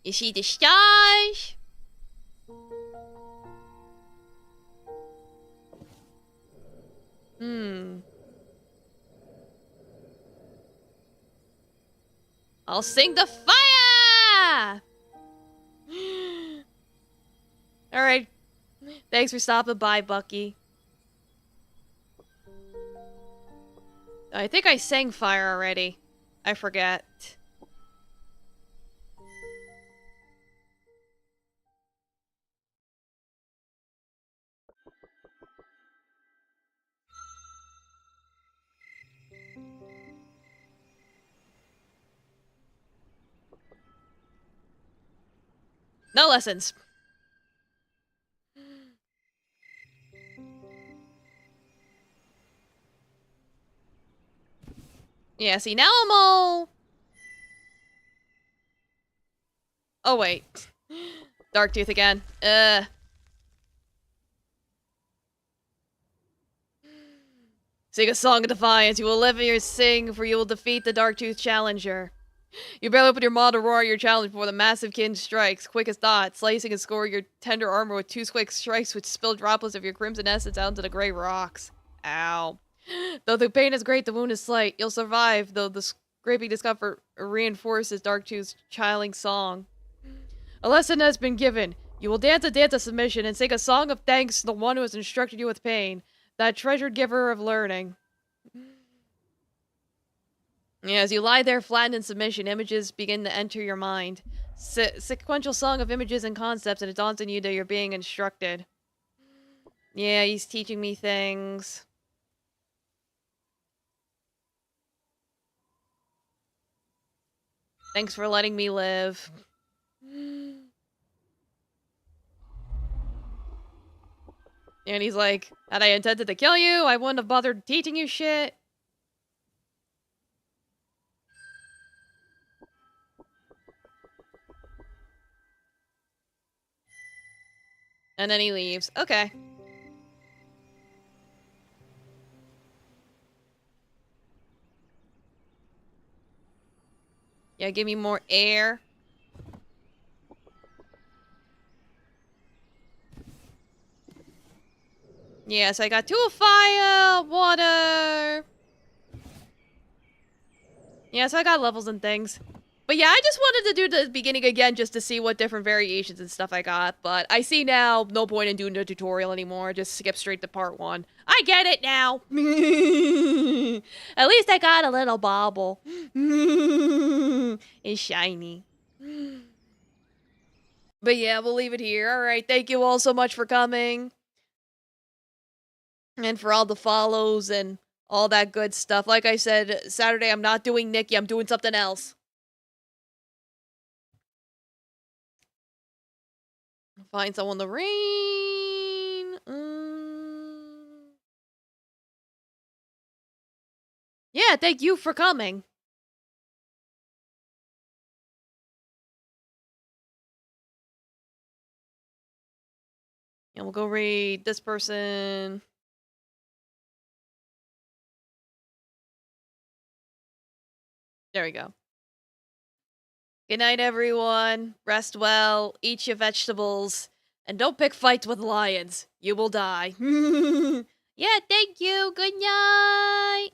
You see the stars? I'll sing the fire! Alright. Thanks for stopping by, Bucky. I think I sang fire already. I forget. No lessons. Yeah, see, now I'm all... Oh, wait. Darktooth again. Sing a song of defiance. You will live and sing, for you will defeat the Darktooth challenger. You barely open your maw to roar your challenge before the massive kin strikes, quick as thought, slicing and scoring your tender armor with 2 quick strikes which spill droplets of your crimson essence out into the gray rocks. Ow. Though the pain is great, the wound is slight. You'll survive, though the scraping discomfort reinforces Darktooth's chilling song. A lesson has been given. You will dance a dance of submission and sing a song of thanks to the one who has instructed you with pain, that treasured giver of learning. Yeah, as you lie there flattened in submission, images begin to enter your mind. Sequential song of images and concepts, and it dawns on you that you're being instructed. Yeah, he's teaching me things. Thanks for letting me live. And he's like, had I intended to kill you, I wouldn't have bothered teaching you shit. And then he leaves. Okay. Yeah, give me more air. Yes, I got 2 of fire, water. Yeah, so I got levels and things. But yeah, I just wanted to do the beginning again just to see what different variations and stuff I got. But I see now, no point in doing the tutorial anymore. Just skip straight to part 1. I get it now. At least I got a little bauble. It's shiny. But yeah, we'll leave it here. Alright, thank you all so much for coming. And for all the follows and all that good stuff. Like I said, Saturday I'm not doing Nikki, I'm doing something else. Find someone to rain. Yeah, thank you for coming. And we'll go read this person. There we go. Good night, everyone. Rest well, eat your vegetables, and don't pick fights with lions. You will die. Yeah, thank you. Good night.